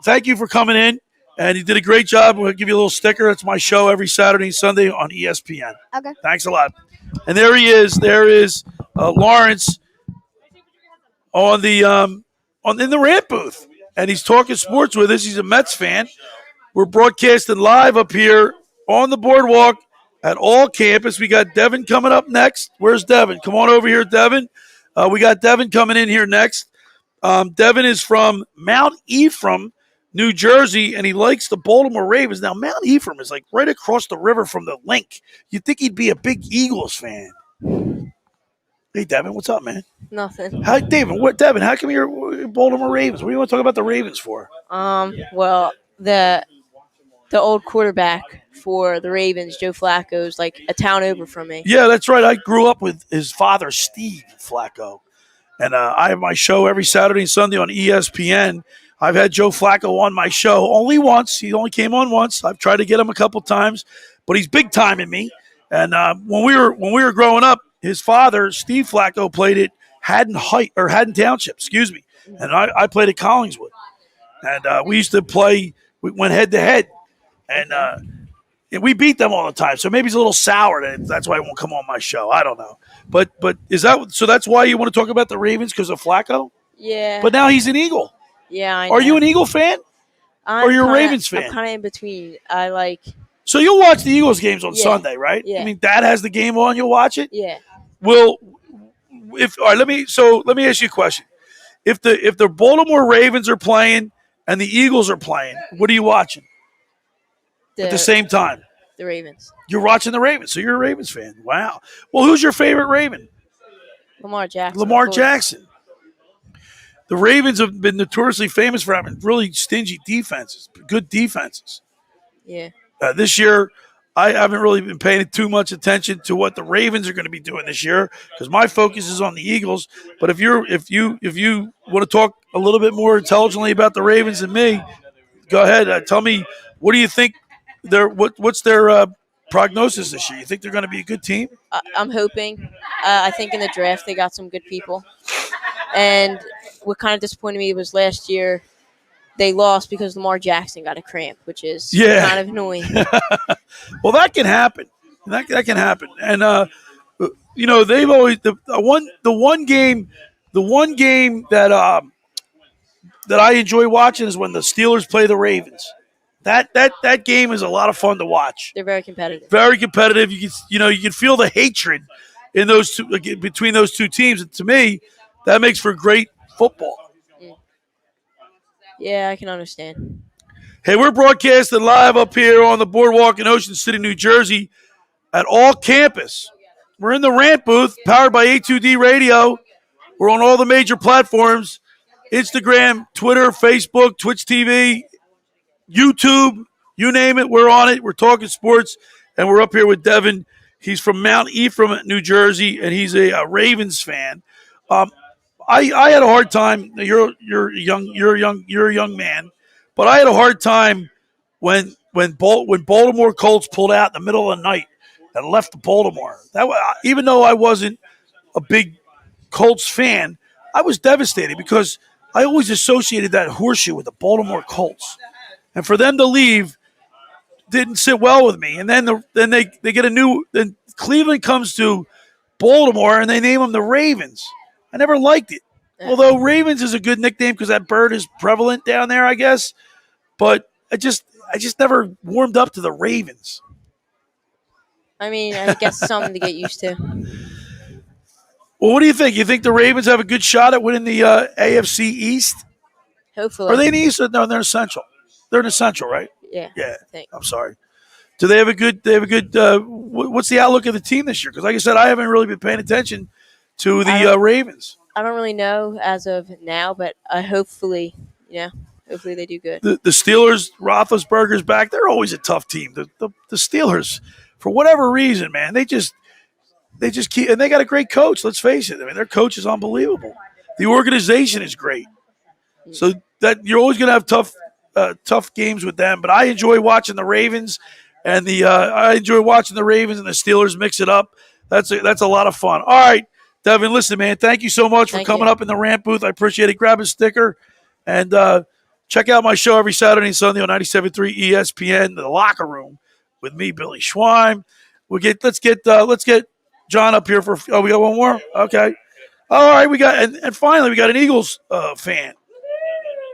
Thank you for coming in. And you did a great job. We'll give you a little sticker. It's my show every Saturday and Sunday on ESPN. Okay. Thanks a lot. And there he is. There is Lawrence on in the rant booth. And he's talking sports with us. He's a Mets fan. We're broadcasting live up here on the boardwalk at All Campus. We got Devin coming up next. Where's Devin? Come on over here, Devin. We got Devin coming in here next. Devin is from Mount Ephraim, New Jersey, and he likes the Baltimore Ravens. Now, Mount Ephraim is like right across the river from the link. You'd think he'd be a big Eagles fan. Hey, Devin, what's up, man? Nothing. Devin, how come you're Baltimore Ravens? What do you want to talk about the Ravens for? Well, the old quarterback for the Ravens. Joe Flacco's like a town over from me. Yeah, that's right. I grew up with his father, Steve Flacco. And I have my show every Saturday and Sunday on ESPN. I've had Joe Flacco on my show only once. He only came on once. I've tried to get him a couple times, but he's big time in me. And when we were growing up, his father, Steve Flacco, played at Haddon Township, excuse me. And I played at Collingswood. And we used to play. We went head to head, and we beat them all the time. So maybe he's a little sour. That's why he won't come on my show. I don't know. But is that so? That's why you want to talk about the Ravens because of Flacco? Yeah. But now he's an Eagle. Yeah, I know. Are you an Eagle fan? Or you're a Ravens fan? I'm kind of in between. I like. So you'll watch the Eagles games on Yeah. Sunday, right? Yeah. I mean, Dad has the game on. You'll watch it. Yeah. All right, let me ask you a question. If the Baltimore Ravens are playing and the Eagles are playing, what are you watching at the same time? The Ravens. You're watching the Ravens, so you're a Ravens fan. Wow. Well, who's your favorite Raven? Lamar Jackson. Lamar Jackson. The Ravens have been notoriously famous for having really stingy defenses, good defenses. Yeah. This year, I haven't really been paying too much attention to what the Ravens are going to be doing this year because my focus is on the Eagles. But if you want to talk a little bit more intelligently about the Ravens than me, go ahead. Tell me, what do you think? What's their prognosis this year? You think they're going to be a good team? I'm hoping. I think in the draft they got some good people. And what kind of disappointed me was last year they lost because Lamar Jackson got a cramp, which is kind of annoying. Well, that can happen. That can happen. And they've always the one game that I enjoy watching is when the Steelers play the Ravens. That game is a lot of fun to watch. They're very competitive. Very competitive. You can feel the hatred in those two between those two teams. And to me, that makes for great football. Yeah, I can understand. Hey, we're broadcasting live up here on the boardwalk in Ocean City, New Jersey, at All Campus. We're in the Rant booth, powered by A2D Radio. We're on all the major platforms: Instagram, Twitter, Facebook, Twitch TV, YouTube, you name it, we're on it. We're talking sports, and we're up here with Devin. He's from Mount Ephraim, New Jersey, and he's a Ravens fan. I had a hard time. You're a young man, but I had a hard time when Baltimore Colts pulled out in the middle of the night and left Baltimore. Even though I wasn't a big Colts fan, I was devastated because I always associated that horseshoe with the Baltimore Colts. And for them to leave didn't sit well with me. And then they get then Cleveland comes to Baltimore and they name them the Ravens. I never liked it. Although Ravens is a good nickname because that bird is prevalent down there, I guess. But I just never warmed up to the Ravens. I mean, I guess something to get used to. Well, what do you think? You think the Ravens have a good shot at winning the AFC East? Hopefully. Are they in the East? No, they're in Central. They're in the Central, right? Yeah. Yeah. I'm sorry. Do they have a good? What's the outlook of the team this year? Because, like I said, I haven't really been paying attention to the Ravens. I don't really know as of now, but hopefully they do good. The Steelers, Roethlisberger's back. They're always a tough team. The Steelers, for whatever reason, man, they just keep, and they got a great coach. Let's face it. I mean, their coach is unbelievable. The organization is great. So that you're always going to have tough games with them. But I enjoy watching the Ravens, and the Steelers mix it up. That's a lot of fun. All right, Devin, listen, man, thank you so much for coming up in the Rant booth. I appreciate it. Grab a sticker and check out my show every Saturday and Sunday on 97.3 ESPN, The Locker Room, with me, Billy Schweim. Let's get John up here we got one more? Okay. All right, and finally we got an Eagles fan.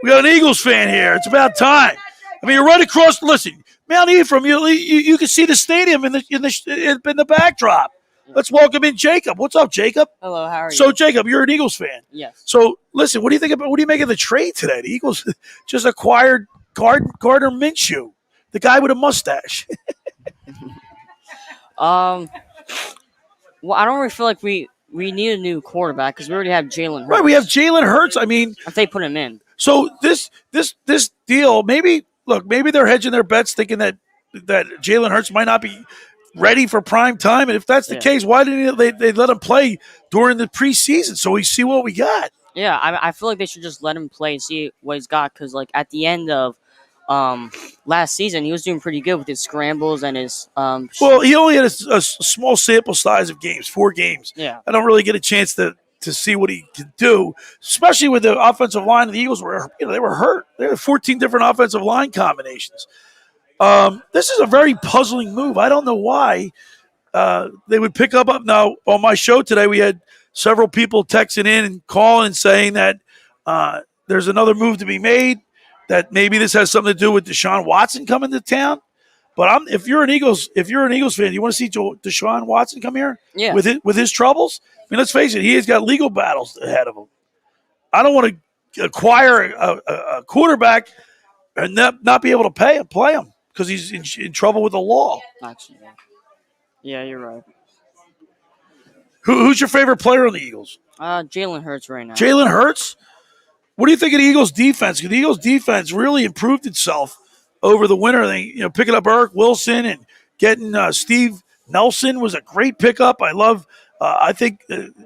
We got an Eagles fan here. It's about time. I mean, you're right across. Listen, Mount Ephraim. You can see the stadium in the backdrop. Let's welcome in Jacob. What's up, Jacob? Hello, how are you? So, Jacob, you're an Eagles fan. Yes. So, listen, what do you make of the trade today? The Eagles just acquired Garner Menchu, the guy with a mustache. Well, I don't really feel like we need a new quarterback because we already have Jalen Hurts. Right, we have Jalen Hurts. I mean, if they put him in. So this deal, maybe they're hedging their bets, thinking that that Jalen Hurts might not be ready for prime time. And if that's the case, why didn't they let him play during the preseason so we see what we got? Yeah, I feel like they should just let him play and see what he's got because, like, at the end of last season, he was doing pretty good with his scrambles and his. Well, he only had a small sample size of games, 4 games. Yeah. I don't really get a chance to see what he can do, especially with the offensive line. The Eagles were, they were hurt. They had 14 different offensive line combinations. This is a very puzzling move. I don't know why they would pick up. Now, on my show today, we had several people texting in and calling and saying that there's another move to be made, that maybe this has something to do with Deshaun Watson coming to town. But if you're an Eagles fan, you want to see Deshaun Watson come here with his troubles? I mean, let's face it, he has got legal battles ahead of him. I don't want to acquire a quarterback and not be able to play him because he's in trouble with the law. Actually, yeah, you're right. Who's your favorite player on the Eagles? Jalen Hurts right now. Jalen Hurts? What do you think of the Eagles' defense? Because the Eagles' defense really improved itself over the winter. They, picking up Eric Wilson and getting Steve Nelson was a great pickup. I think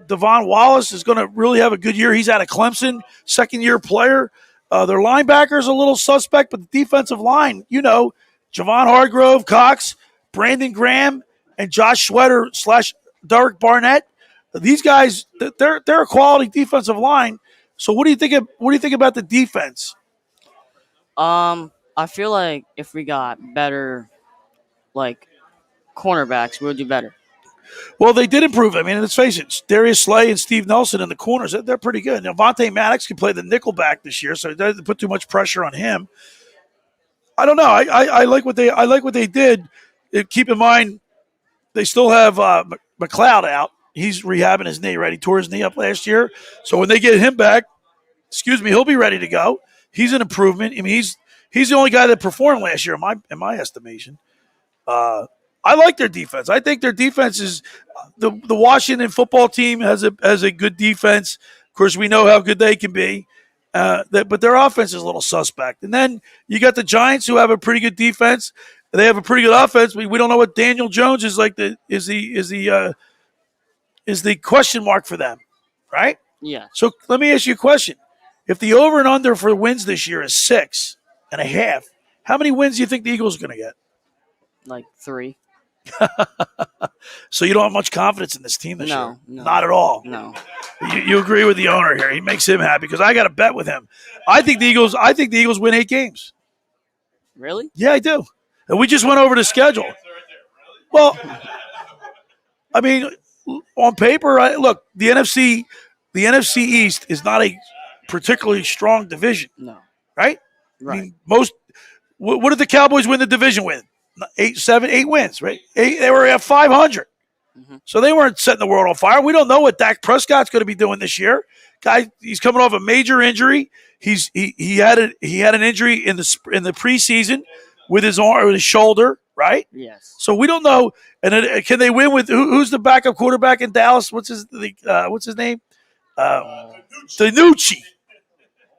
Devon Wallace is going to really have a good year. He's out of Clemson, second-year player. Their linebackers a little suspect, but the defensive line, Javon Hargrove, Cox, Brandon Graham, and Josh Sweater / Derek Barnett. These guys, they're a quality defensive line. So what do you think about the defense? I feel like if we got better, like, cornerbacks, we would do better. Well, they did improve. I mean, let's face it, Darius Slay and Steve Nelson in the corners, they're pretty good. Now, Vontae Maddox can play the nickelback this year, so it doesn't put too much pressure on him. I don't know. I like what they did. Keep in mind, they still have McLeod out. He's rehabbing his knee, right? He tore his knee up last year. So when they get him back, he'll be ready to go. He's an improvement. I mean, he's the only guy that performed last year in my estimation. I like their defense. I think their defense is the Washington football team has a good defense. Of course, we know how good they can be, but their offense is a little suspect. And then you got the Giants, who have a pretty good defense. They have a pretty good offense. We don't know what Daniel Jones is like. Is the question mark for them, right? Yeah. So let me ask you a question: if the over and under for wins this year is 6.5, how many wins do you think the Eagles are going to get? Like 3. So you don't have much confidence in this team this year? No. Not at all. No. You agree with the owner here. He makes him happy because I got to bet with him. I think the Eagles win 8 games. Really? Yeah, I do. And we just went over the schedule. Well, I mean, on paper, look, the NFC East is not a particularly strong division. No. Right? Right. I mean, what did the Cowboys win the division with? 8 wins, right? They were at 500. Mm-hmm. So they weren't setting the world on fire. We don't know what Dak Prescott's going to be doing this year. Guy, he's coming off a major injury. He had an injury in the preseason with his arm, with his shoulder, right? Yes. So we don't know. And then, can they win with who's the backup quarterback in Dallas? What's his name? DiNucci.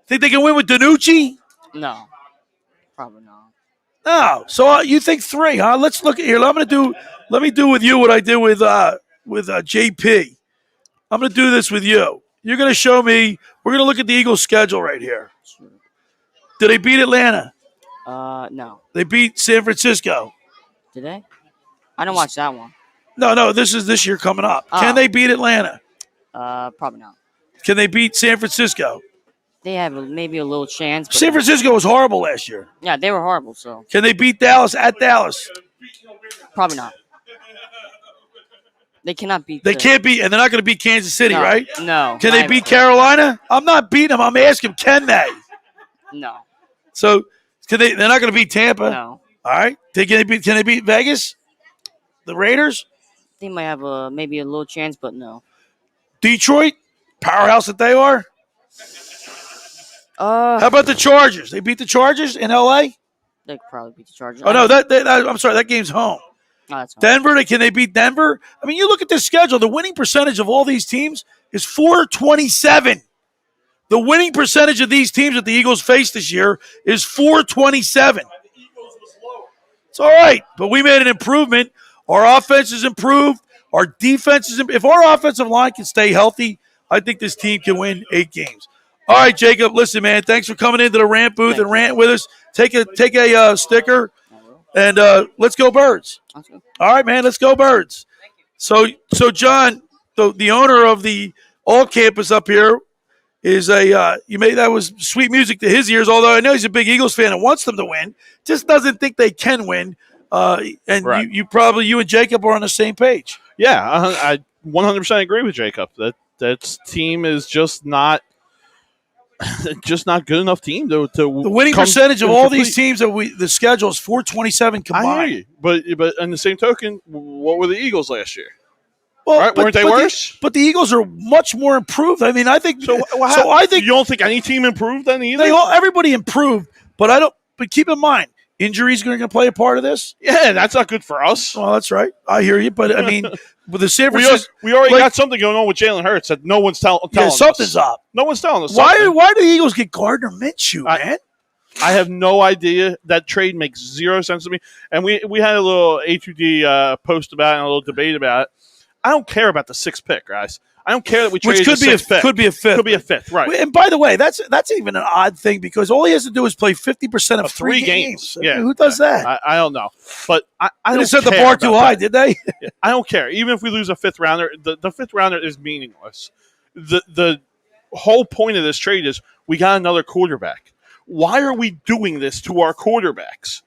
Think they can win with DiNucci? No. Probably not. No. So you think 3, huh? Let's look at here. Let me do with you what I did with JP. I'm going to do this with you. You're going to show me. We're going to look at the Eagles' schedule right here. Did they beat Atlanta? No. They beat San Francisco. Did they? I didn't watch that one. No. This is this year coming up. Oh. Can they beat Atlanta? Probably not. Can they beat San Francisco? They have maybe a little chance. But San Francisco was horrible last year. Yeah, they were horrible. So Can they beat Dallas at Dallas? probably not. They cannot beat. They can't beat, and they're not going to beat Kansas City, No, right? No. Can they beat Carolina? I'm not beating them. I'm asking, can they? No. So, they're not going to beat Tampa. No. All right. Can they beat Vegas? The Raiders? They might have maybe a little chance, but no. Detroit? Powerhouse that they are? How about the Chargers? They beat the Chargers in L.A.? They could probably beat the Chargers. Oh, no. I'm sorry. That game's home. Oh, that's fine. Denver, can they beat Denver? I mean, you look at this schedule. The winning percentage of all these teams is .427. The winning percentage of these teams that the Eagles face this year is .427. It's all right, but we made an improvement. Our offense is improved. Our defense is if our offensive line can stay healthy, I think this team can win 8 games. All right, Jacob, listen, man, thanks for coming into the rant booth and rant with us. Take a sticker, and let's go Birds. All right, man, let's go Birds. So John, the owner of the All Campus up here is that was sweet music to his ears, although I know he's a big Eagles fan and wants them to win, just doesn't think they can win. And right. you and Jacob are on the same page. Yeah, I 100% agree with Jacob. That team is just not good enough team to the winning percentage of all these teams that the schedule is .427 combined. I hear you, but on the same token, what were the Eagles last year? Well, right? Weren't they worse? But the Eagles are much more improved. I mean, I think so. I think you don't think any team improved then either. Everybody improved, but I don't. But keep in mind, injuries are going to play a part of this. Yeah, that's not good for us. Well, that's right. I hear you, but I mean, with the San Francisco, we already got something going on with Jalen Hurts that no one's telling us. Something's up. No one's telling us. Why do the Eagles get Garner Menchu, man? I have no idea. That trade makes zero sense to me. And we had a little A2D post about it and a little debate about it. I don't care about the 6th pick, guys. I don't care that we traded the 6th pick. Could be a fifth. Could be a fifth, right. And by the way, that's even an odd thing because all he has to do is play 50% of 3 games. Yeah. Who does that? I don't know. But I don't set the bar too high, did they? I don't care. Even if we lose a 5th rounder, the 5th rounder is meaningless. The whole point of this trade is we got another quarterback. Why are we doing this to our quarterbacks?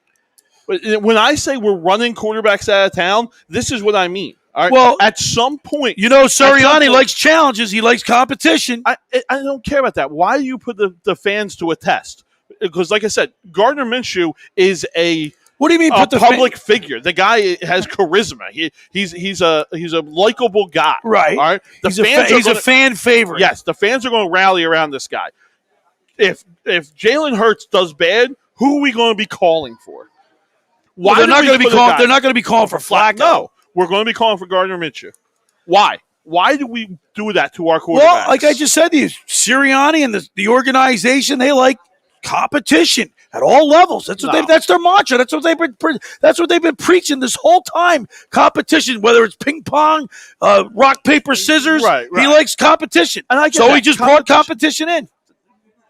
When I say we're running quarterbacks out of town, this is what I mean. All right. Well, at some point, Sirianni likes challenges. He likes competition. I don't care about that. Why do you put the fans to a test? Because, like I said, Gardner Minshew is a what do you mean? Public figure. The guy has charisma. He's a likable guy. Right. All right. He's a fan favorite. Yes, the fans are going to rally around this guy. If Jalen Hurts does bad, who are we going to be calling for? Why they're not going to be calling? They're not going to be calling for Flacco. No. We're going to be calling for Gardner Minshew. Why? Why do we do that to our quarterbacks? Well, like I just said to you, Sirianni and the organization, they like competition at all levels. That's their mantra. That's what they've been preaching this whole time. Competition, whether it's ping pong, rock paper scissors. Right. He likes competition, so he just brought competition in.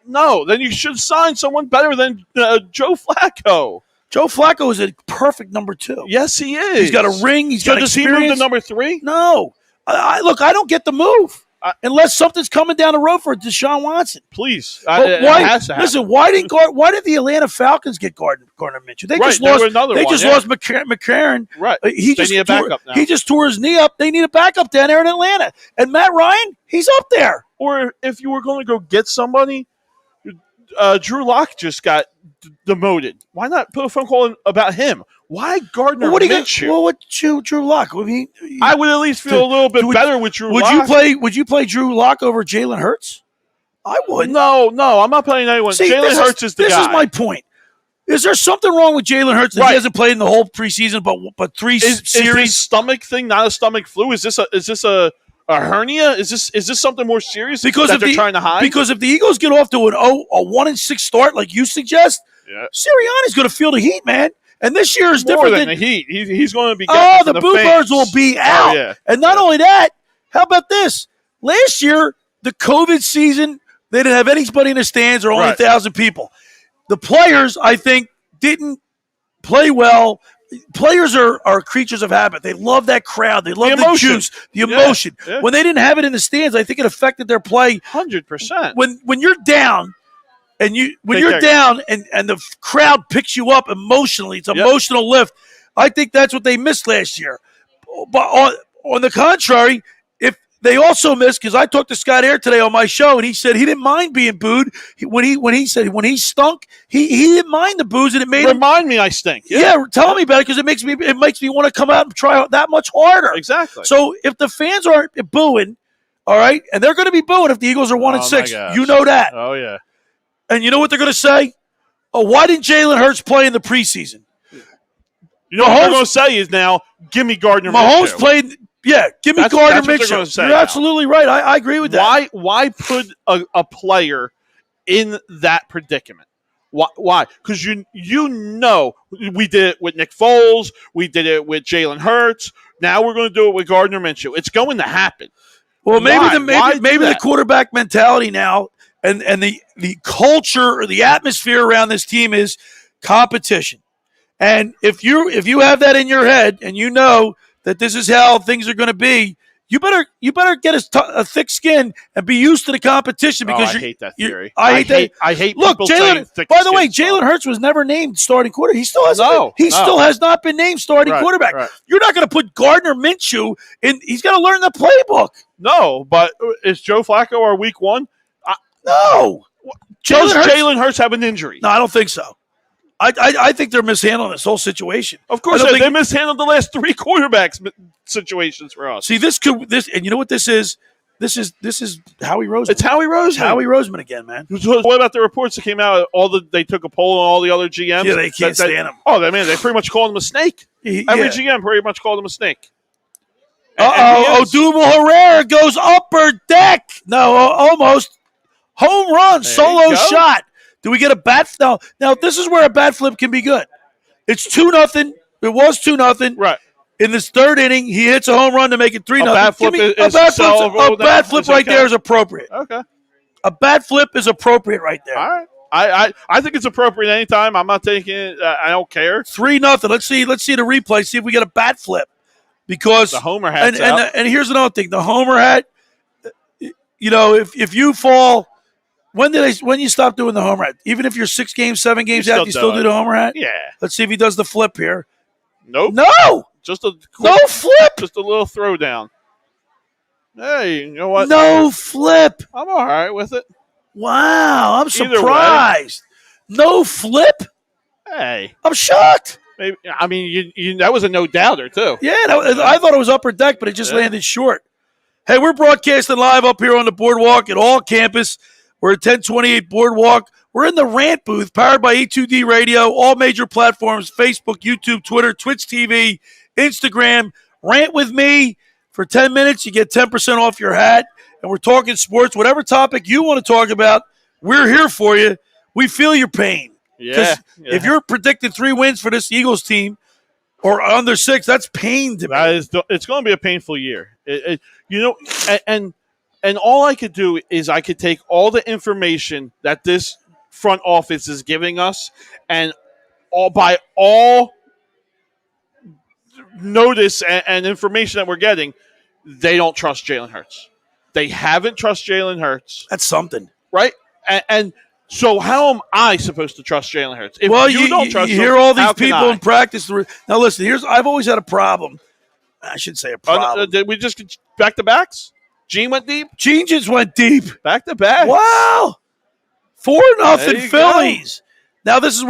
No, then you should sign someone better than Joe Flacco. Joe Flacco is a perfect number 2. Yes, he is. He's got a ring. He's got experience. Does he move to number 3? No. Look, I don't get the move unless something's coming down the road for Deshaun Watson. Please. Why did the Atlanta Falcons get Gardner Minshew? They just lost McCarron. Right. They need a backup now. He just tore his knee up. They need a backup down there in Atlanta. And Matt Ryan, he's up there. Or if you were going to go get somebody, Drew Lock just got demoted. Why not put a phone call in about him? Why Gardner Minshew? Well, what Drew Lock? I mean, I would at least feel a little bit better with Drew Lock. Would you play Drew Lock over Jalen Hurts? I would. No, I'm not playing anyone. Jalen Hurts is the guy. This is my point. Is there something wrong with Jalen Hurts that he hasn't played in the whole preseason, but 3 series? Is this stomach thing not a stomach flu? Is this a hernia? Is this something more serious that they're trying to hide? Because if the Eagles get off to a 1-6 start like you suggest, Sirianni's going to feel the heat, man. And this year is more different than the heat. He's going to be. The Boo Birds will be out. Oh, yeah. And not only that, how about this? Last year, the COVID season, they didn't have anybody in the stands or only 1,000 people. The players, I think, didn't play well. Players are creatures of habit. They love that crowd. They love the juice, the emotion. Yeah. When they didn't have it in the stands, I think it affected their play 100%. When you're down, and the crowd picks you up emotionally, it's an emotional lift. I think that's what they missed last year. But on the contrary, if they also missed, because I talked to Scott Air today on my show, and he said he didn't mind being booed. When he stunk, he didn't mind the boos, and it made me I stink. Yeah, tell me about it because it makes me want to come out and try out that much harder. Exactly. So if the fans aren't booing, all right, and they're going to be booing if the Eagles are 1-6, you know that. Oh yeah. And you know what they're going to say? Oh, why didn't Jalen Hurts play in the preseason? You know what they're going to say is now, give me Gardner Minshew. Mahomes played, give me Gardner Minshew. You're absolutely right. I agree with that. Why put a player in that predicament? Why? Because you know we did it with Nick Foles. We did it with Jalen Hurts. Now we're going to do it with Gardner Minshew. It's going to happen. Well, maybe Why the quarterback mentality now and the culture or the atmosphere around this team is competition. And if you have that in your head and you know that this is how things are going to be, you better get a thick skin and be used to the competition because I hate that theory. I hate. Look, Jalen. By the way, Jalen Hurts was never named starting quarterback. He still has. Still has not been named starting quarterback. Right. You're not going to put Gardner Minshew in. He's got to learn the playbook. No, but is Joe Flacco our week one? No. Does Jalen Hurts have an injury? No, I don't think so. I think they're mishandling this whole situation. Of course, they mishandled the last three quarterbacks situations for us. See, and you know what this is? This is Howie Roseman. It's Howie Roseman. It's Howie Roseman again, man. What about the reports that came out? They took a poll on all the other GMs. Yeah, they can't stand him. Oh, man, they pretty much called him a snake. Every GM pretty much called him a snake. Odubel Herrera goes upper deck. No, almost home run, solo shot. Do we get a bat? Now this is where a bat flip can be good. It's 2-0. It was 2-0. Right. In this third inning, he hits a home run to make it 3-0. A bat flip right there is appropriate. Okay. A bat flip is appropriate right there. All right. I think it's appropriate anytime. I'm not taking it. I don't care. 3-0. Let's see the replay. See if we get a bat flip. Because the homer hat's out. And here's another thing. The homer hat, if you fall, when you stop doing the homer hat? Even if you're 6 games, 7 games out, you still do the homer hat? Yeah. Let's see if he does the flip here. Nope. No. Just a no flip. Just a little throwdown. Hey, you know what? No flip. I'm all right with it. Wow, I'm surprised. No flip? Hey. I'm shocked. Maybe, I mean, that was a no-doubter, too. Yeah, I thought it was upper deck, but it just landed short. Hey, we're broadcasting live up here on the Boardwalk at all campus. We're at 1028 Boardwalk. We're in the Rant booth, powered by E2D Radio, all major platforms, Facebook, YouTube, Twitter, Twitch TV, Instagram. Rant with me. For 10 minutes, you get 10% off your hat. And we're talking sports. Whatever topic you want to talk about, we're here for you. We feel your pain. Yeah. If you're predicting 3 wins for this Eagles team or under 6, that's pain to me. It's going to be a painful year. And all I could do is I could take all the information that this front office is giving us and by all notice and information that we're getting, they don't trust Jalen Hurts. They haven't trusted Jalen Hurts. That's something. Right? And so how am I supposed to trust Jalen Hurts? If you don't trust him, hear all these people in practice. Now, listen, I've always had a problem. I should say a problem. Did we just get back-to-backs? Gene went deep? Gene just went deep. Back-to-back. Wow. 4-0 Phillies. Now this is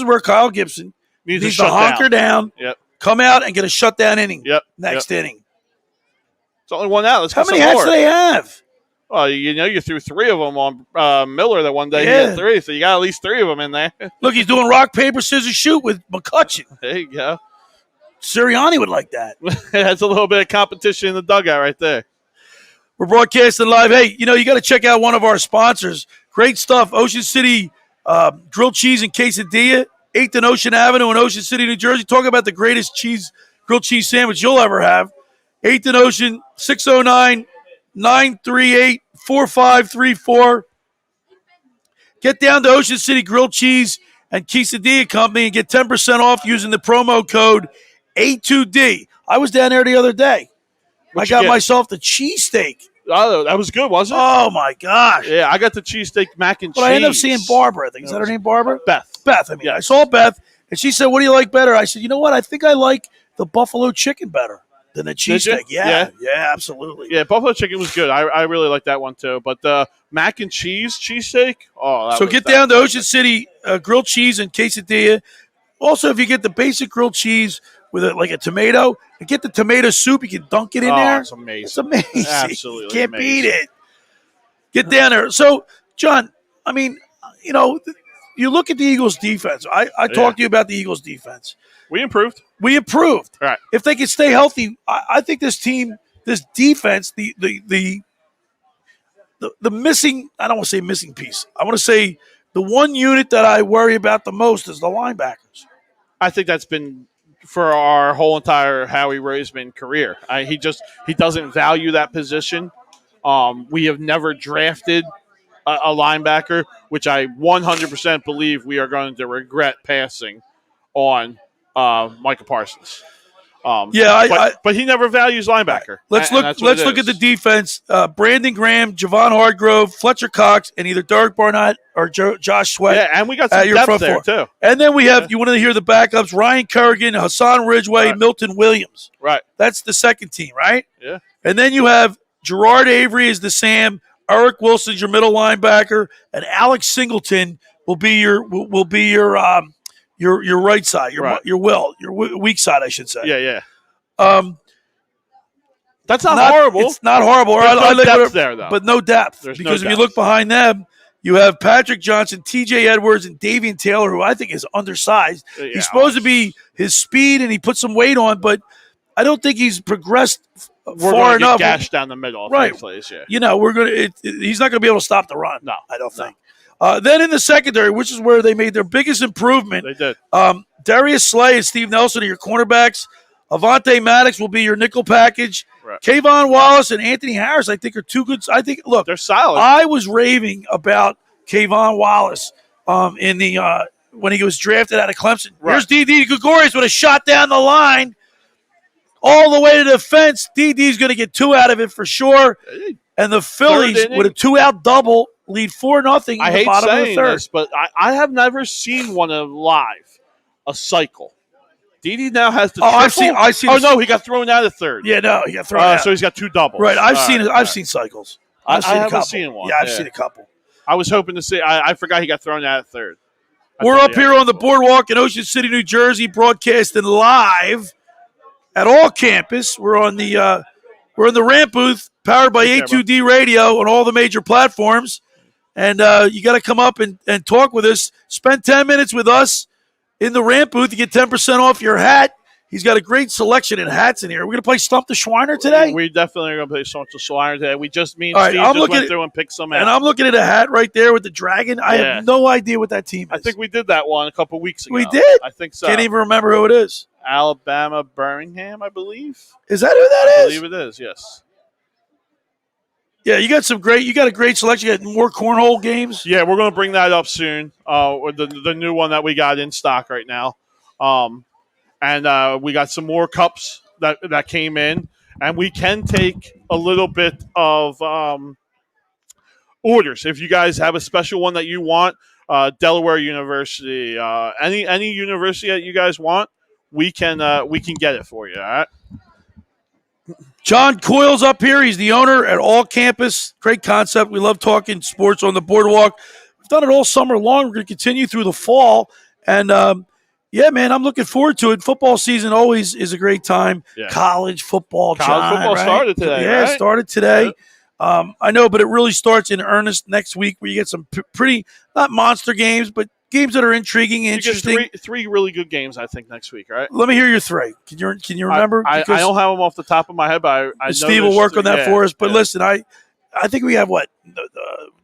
where Kyle Gibson needs to hunker down, come out and get a shutdown inning. Next inning. It's only one out. Let's How many hats do they have? Well, you threw 3 of them on Miller that one day. He had 3, so you got at least 3 of them in there. Look, he's doing rock, paper, scissors, shoot with McCutcheon. There you go. Sirianni would like that. That's a little bit of competition in the dugout right there. We're broadcasting live. Hey, you got to check out one of our sponsors. Great stuff. Ocean City Grilled Cheese and Quesadilla, 8th and Ocean Avenue in Ocean City, New Jersey. Talk about the greatest grilled cheese sandwich you'll ever have. 8th and Ocean, 609-938-4534. Get down to Ocean City Grilled Cheese and Quesadilla Company and get 10% off using the promo code A2D. I was down there the other day. I got myself the cheesesteak. Oh, that was good, wasn't it? Oh, my gosh. Yeah, I got the cheesesteak mac and cheese. But I ended up seeing Barbara, I think. Is that her name, Barbara? Beth. I saw Beth, and she said, what do you like better? I said, you know what? I think I like the buffalo chicken better than the cheesesteak. Yeah, absolutely. Yeah, buffalo chicken was good. I really like that one, too. But the mac and cheesesteak, get down to Ocean City Grilled Cheese and Quesadilla. Also, if you get the basic grilled cheese with a tomato, and get the tomato soup, you can dunk it in there. It's amazing. It's amazing. Absolutely Can't beat it. Get down there. So, John, I mean, you look at the Eagles' defense. I talked to you about the Eagles' defense. We improved. All right. If they can stay healthy, I think this team, this defense, the missing, I don't want to say missing piece. I want to say The one unit that I worry about the most is the linebackers. I think that's been for our whole entire Howie Roseman career. He doesn't value that position. We have never drafted a linebacker, which I 100% believe we are going to regret passing on Micah Parsons. But he never values linebacker. Let's look at the defense. Brandon Graham, Javon Hargrove, Fletcher Cox, and either Derek Barnett or Josh Sweat. Yeah, and we got some depth there too. And then we have, you want to hear the backups, Ryan Kerrigan, Hassan Ridgeway, Milton Williams. Right. That's the second team, right? Yeah. And then you have Gerard Avery as the Sam, Eric Wilson's your middle linebacker, and Alex Singleton will be your right side, your weak side, I should say. Yeah. That's not horrible. It's not horrible. There's no depth there, though. But no depth. Because if you look behind them, you have Patrick Johnson, T.J. Edwards, and Davian Taylor, who I think is undersized. Yeah, he's supposed to be his speed, and he put some weight on, but I don't think he's progressed far enough. Gashed down the middle. Right. Place, yeah. You know, he's not going to be able to stop the run. No. I don't think. Then in the secondary, which is where they made their biggest improvement. They did. Darius Slay and Steve Nelson are your cornerbacks. Avante Maddox will be your nickel package. Right. Kayvon Wallace and Anthony Harris, I think, are two good. I think, look, they're solid. I was raving about Kayvon Wallace in the when he was drafted out of Clemson. Right. Here's D.D. Gregorius with a shot down the line all the way to the fence. D.D.'s going to get 2 out of it for sure. And the Phillies, with a 2-out double, lead 4-0 in the bottom of the third. This, but I have never seen one live, a cycle. Dede now has the triple. I've seen. Oh, no, he got thrown out of third. Yeah, no, he got thrown out. So he's got 2 doubles. Right, I've seen cycles. I haven't seen one. Yeah, I've seen a couple. I was hoping to see. I forgot he got thrown out of third. We're up here on the boardwalk in Ocean City, New Jersey, broadcasting live at all campus. We're in the ramp booth, powered by A2D Radio on all the major platforms. And you got to come up and talk with us. Spend 10 minutes with us in the ramp booth. You get 10% off your hat. He's got a great selection in hats in here. We're going to play Stump the Schweiner today? We definitely are going to play Stump the Schweiner today. We just Steve went through and picked some out. And I'm looking at a hat right there with the dragon. I have no idea what that team is. I think we did that one a couple weeks ago. We did? I think so. Can't even remember who it is. Alabama Birmingham, I believe. Is that who that is? I believe it is, yes. Yeah, you got a great selection. You got more cornhole games. Yeah, we're going to bring that up soon. The new one that we got in stock right now. And we got some more cups that came in, and we can take a little bit of orders. If you guys have a special one that you want, Delaware University, any university that you guys want, we can get it for you. All right. John Coyle's up here. He's the owner at All Campus. Great concept. We love talking sports on the boardwalk. We've done it all summer long. We're going to continue through the fall. And, yeah, man, I'm looking forward to it. Football season always is a great time. Yeah. College football, right? Started today, right? Started today. Yeah. I know, but it really starts in earnest next week where you get some pretty, not monster games, but games that are intriguing and interesting. Three really good games, I think, next week, right? Let me hear your 3. Can you remember? I don't have them off the top of my head, but I know Steve will work on that for us. But listen, I think we have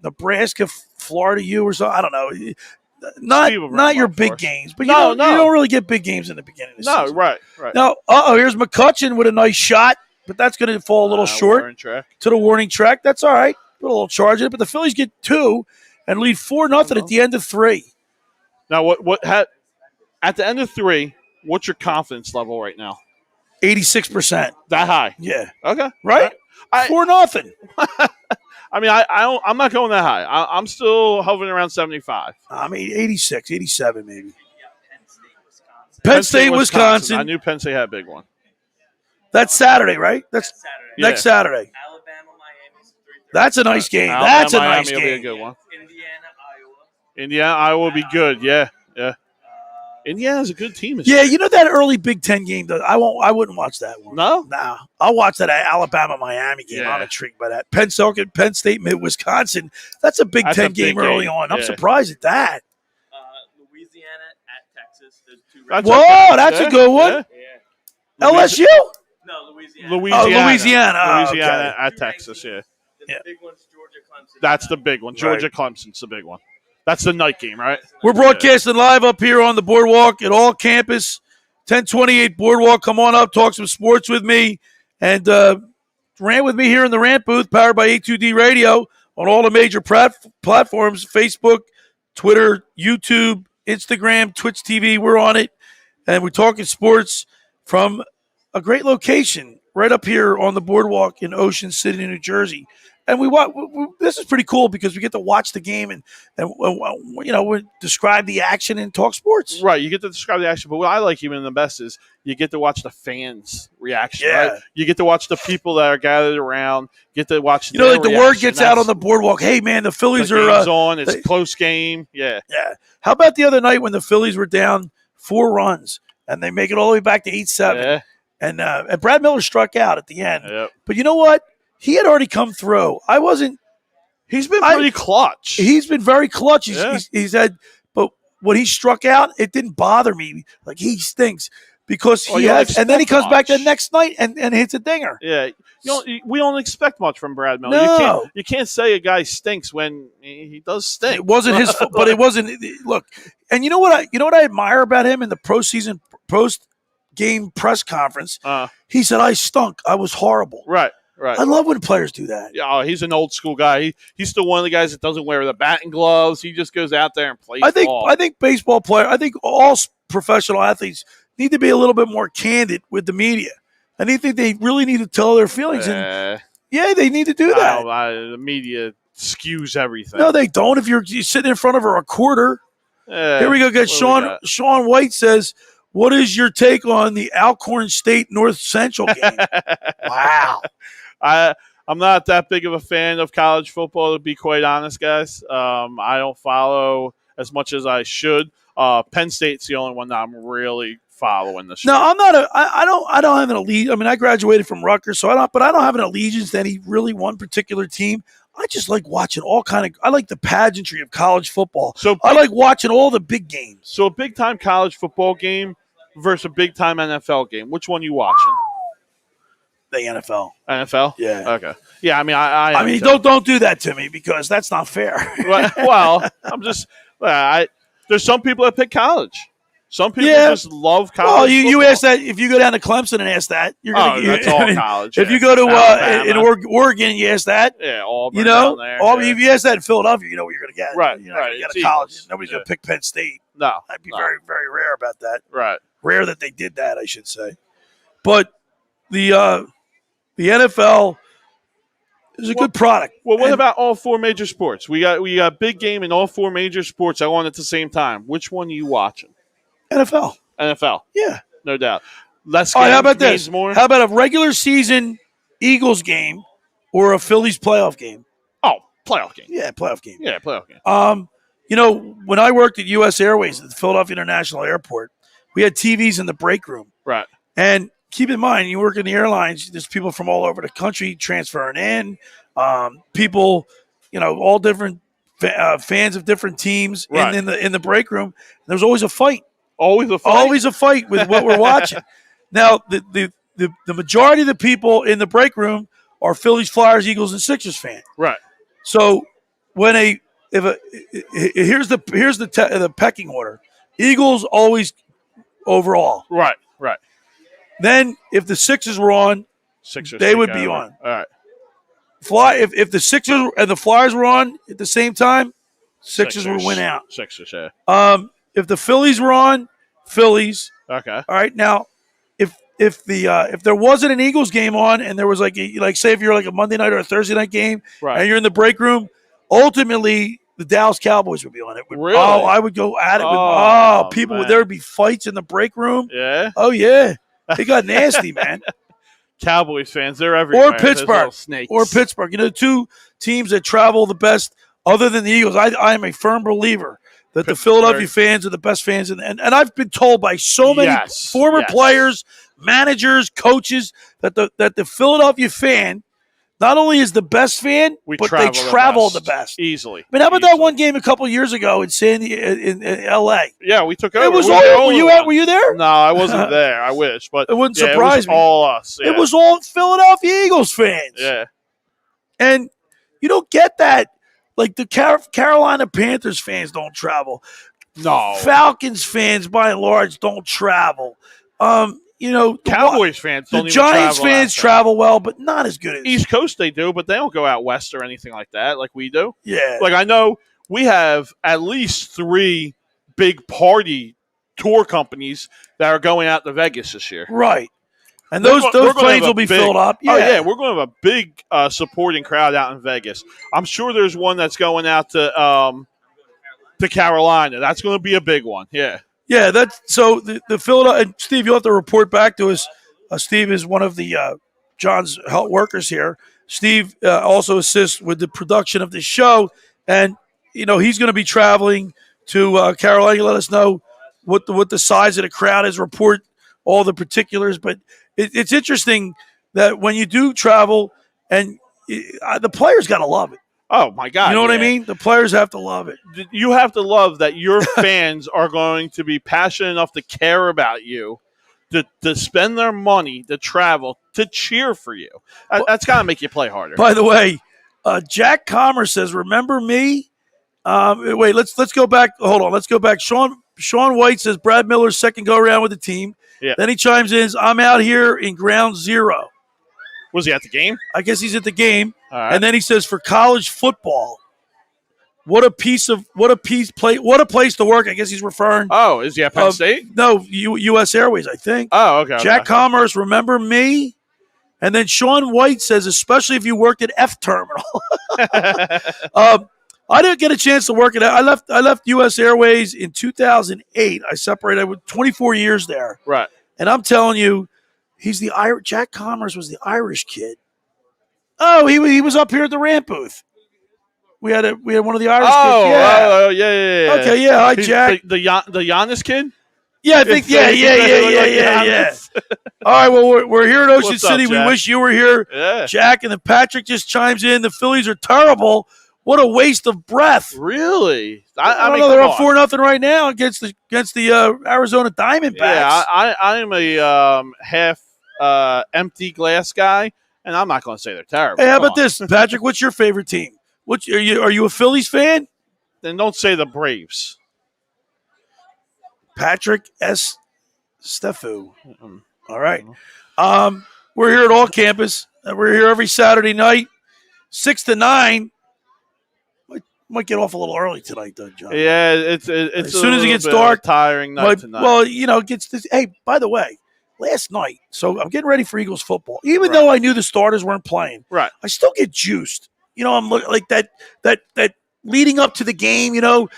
Nebraska, Florida U or something. I don't know. Not your big games, but you don't really get big games in the beginning of the season. Right. Now, here's McCutcheon with a nice shot, but that's going to fall a little short to the warning track. That's all right. Put a little charge in it, but the Phillies get 2 and lead 4-0 at the end of 3. Now, at the end of 3, what's your confidence level right now? 86%. That high? Yeah. Okay. Right? 4-0. I mean, I'm not going that high. I'm still hovering around 75. I mean, 86, 87 maybe. Penn State, Wisconsin. I knew Penn State had a big one. That's Saturday, right? That's next Saturday. Alabama, Miami. That's a nice game. That's a nice game. Will be a good one. Indiana, Iowa will be good. Yeah. Indiana's a good team. Yeah, you know that early Big Ten game. I wouldn't watch that one. No, I'll watch that Alabama Miami game. Yeah. I'm intrigued by that. Penn State, Wisconsin. That's a Big Ten game early on. I'm surprised at that. Louisiana at Texas. There's 2. That's a good one. Yeah. LSU? No, Louisiana. Louisiana at Texas. Yeah. The big one's Georgia, Clemson. That's the big one. Georgia, Clemson's the big one. That's the night game, right? We're broadcasting live up here on the boardwalk at all campus, 1028 Boardwalk. Come on up, talk some sports with me, and rant with me here in the rant booth, powered by A2D Radio on all the major platforms, Facebook, Twitter, YouTube, Instagram, Twitch TV. We're on it, and we're talking sports from a great location right up here on the boardwalk in Ocean City, New Jersey. And this is pretty cool because we get to watch the game and we describe the action and talk sports. Right, you get to describe the action, but what I like even the best is you get to watch the fans' reaction. Yeah. Right? You get to watch the people that are gathered around. Get to watch. The word gets out on the boardwalk. Hey, man, the Phillies the are game's on. It's a close game. Yeah. How about the other night when the Phillies were down 4 runs and they make it all the way back to 8-7? Yeah. And Brad Miller struck out at the end. Yep. But you know what? He had already come through. He's been pretty clutch. He's been very clutch. Yeah. He's had, but when he struck out, it didn't bother me. Like, he stinks because he has, and then he comes back the next night and hits a dinger. Yeah. We don't expect much from Brad Miller. No. You can't say a guy stinks when he does stink. It wasn't his fault, but it wasn't. Look, and you know what I admire about him in the post-game press conference? He said, "I stunk. I was horrible." Right. I love when players do that. Yeah, he's an old school guy. He's still one of the guys that doesn't wear the batting gloves. He just goes out there and plays ball. I think baseball players, I think all professional athletes need to be a little bit more candid with the media. And I think they really need to tell their feelings. And they need to do that. The media skews everything. No, they don't. If you're sitting in front of a recorder. Here we go. Sean White says, "What is your take on the Alcorn State North Central game?" Wow. I'm not that big of a fan of college football, to be quite honest, guys. I don't follow as much as I should. Penn State's the only one that I'm really following this year. No, I'm not. I don't have an allegiance. I mean, I graduated from Rutgers, so I don't have an allegiance to any really one particular team. I just like watching I like the pageantry of college football. So I like watching all the big games. So a big time college football game versus a big time NFL game. Which one you watching? The NFL. NFL? Yeah. Okay. Yeah, I mean, I mean, don't do that to me because that's not fair. Well, I'm just there's some people that pick college. Some people just love college. Well, you ask that if you go down to Clemson and ask that. You're gonna, that's all college. If you go to in Oregon, you ask that. Yeah, Auburn. You know, down there, if you ask that in Philadelphia, you know what you're gonna get. Right. You're not gonna get a college. Nobody's gonna pick Penn State. No, I'd be very, very rare about that. Right. Rare that they did that, I should say. But the NFL is a good product. Well, what about all 4 major sports? We got big game in all 4 major sports. I want at the same time. Which one are you watching? NFL. Yeah, no doubt. Less. All right, how about this? More? How about a regular season Eagles game or a Phillies playoff game? Oh, playoff game. Yeah, playoff game. Yeah, playoff game. When I worked at U.S. Airways at the Philadelphia International Airport, we had TVs in the break room. Right. And keep in mind, you work in the airlines, there's people from all over the country transferring in, people, all different fans of different teams in the break room. There's always a fight. Always a fight with what we're watching. Now, the majority of the people in the break room are Phillies, Flyers, Eagles, and Sixers fans. Right. So here's the pecking order. Eagles always overall. Right. Then if the Sixers were on, they would be on. All right. If the Sixers and the Flyers were on at the same time, Sixers would win out. Sixers, yeah. If the Phillies were on, Phillies. Okay. All right. Now, if there wasn't an Eagles game on, and there was say if you're like a Monday night or a Thursday night game, and you're in the break room, ultimately the Dallas Cowboys would be on it. Really? Oh, I would go at it with people. There would be fights in the break room. Yeah. Oh yeah, they got nasty, man. Cowboys fans, they're everywhere. Or Pittsburgh. The 2 teams that travel the best, other than the Eagles. I am a firm believer that the Philadelphia fans are the best fans. And I've been told by so many former players, managers, coaches, that the Philadelphia fan not only is the best fan, but they travel the best. Easily. I mean, how about that one game a couple years ago in L.A.? Yeah, we took over. It was all. Were you there? No, I wasn't there. I wish, but it wouldn't surprise me. All us. Yeah. It was all Philadelphia Eagles fans. Yeah. And you don't get that Like the Carolina Panthers fans don't travel. No. Falcons fans, by and large, don't travel. Cowboys fans the don't even Giants travel fans travel well, but not as good as East Coast. They do, but they don't go out west or anything like that, like we do. Yeah. Like I know we have at least 3 big party tour companies that are going out to Vegas this year. Right. And We're those gonna planes have will be big- filled up. Yeah. Oh yeah, we're going to have a big supporting crowd out in Vegas. I'm sure there's one that's going out to Carolina. That's going to be a big one. Yeah. Yeah, that's so the Philadelphia. And Steve, you'll have to report back to us. Steve is one of the John's help workers here. Steve also assists with the production of this show, and he's going to be traveling to Carolina. Let us know what the size of the crowd is. Report all the particulars, but it's interesting that when you do travel, and the players got to love it. Oh my God! You know what I mean? The players have to love it. You have to love that your fans are going to be passionate enough to care about you, to spend their money to travel to cheer for you. That's got to make you play harder. By the way, Jack Comer says, "Remember me?" Wait, let's go back. Hold on, let's go back. Sean White says Brad Miller's second go around with the team. Yeah. Then he chimes in, "I'm out here in ground zero." Was he at the game? I guess he's at the game. All right. And then he says, "For college football, what a place to work." I guess he's referring. Oh, is he at Penn State? No, U.S. Airways, I think. Oh, okay. Jack Commerce, remember me? And then Sean White says, especially if you worked at F Terminal. I didn't get a chance to work at it. I left U.S. Airways in 2008. I separated with 24 years there. Right. And I'm telling you, Jack Commerce was the Irish kid. Oh, he was up here at the ramp booth. We had one of the Irish kids. Yeah. Yeah. Okay, yeah. Hi, Jack. The Giannis kid? Yeah, I think. Yeah. All right. Well, we're here in Ocean What's up, City. We Jack? wish you were here, Yeah. Jack. And then Patrick just chimes in. The Phillies are terrible. What a waste of breath. Really? I mean, don't know. They're come up on. 4-0 right now against the Arizona Diamondbacks. Yeah, I am a half empty glass guy, and I'm not going to say they're terrible. Hey, how Come about on. this, Patrick? What's your favorite team? Are you a Phillies fan? Then don't say the Braves. Patrick S. Stefu. All right. We're here at All Campus. We're here every Saturday night, 6 to 9. Might get off a little early tonight, though, John. Yeah, it's as soon as it gets dark, tiring night tonight. Well, it gets this. Hey, by the way, last night, so I'm getting ready for Eagles football. Even though I knew the starters weren't playing, right? I still get juiced. I'm like that leading up to the game. You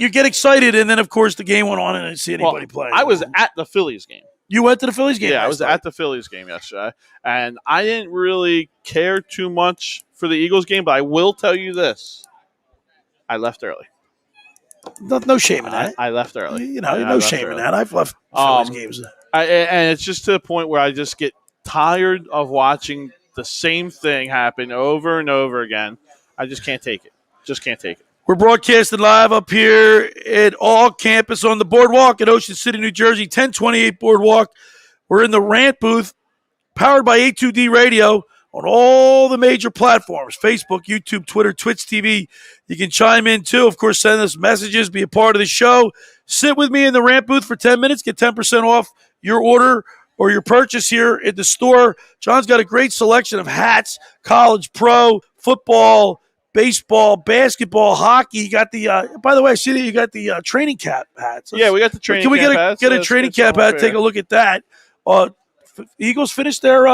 get excited, and then of course the game went on, and I didn't see anybody playing. I was at the Phillies game. You went to the Phillies game? Yeah, I was at the Phillies game yesterday, and I didn't really care too much for the Eagles game, but I will tell you this. I left early. No shame in that. I left early. No shame in that. I've left Phillies games. And it's just to the point where I just get tired of watching the same thing happen over and over again. I just can't take it. Just can't take it. We're broadcasting live up here at All Campus on the Boardwalk at Ocean City, New Jersey, 1028 Boardwalk. We're in the rant booth, powered by A2D Radio on all the major platforms, Facebook, YouTube, Twitter, Twitch TV. You can chime in, too. Of course, send us messages, be a part of the show. Sit with me in the rant booth for 10 minutes. Get 10% off your order or your purchase here at the store. John's got a great selection of hats, college, pro, football, baseball, basketball, hockey. You got the, by the way, I see that you got the training cap hats. Yeah, we got the training cap hats. Can we get a training cap hat? Take a look at that. Eagles finished their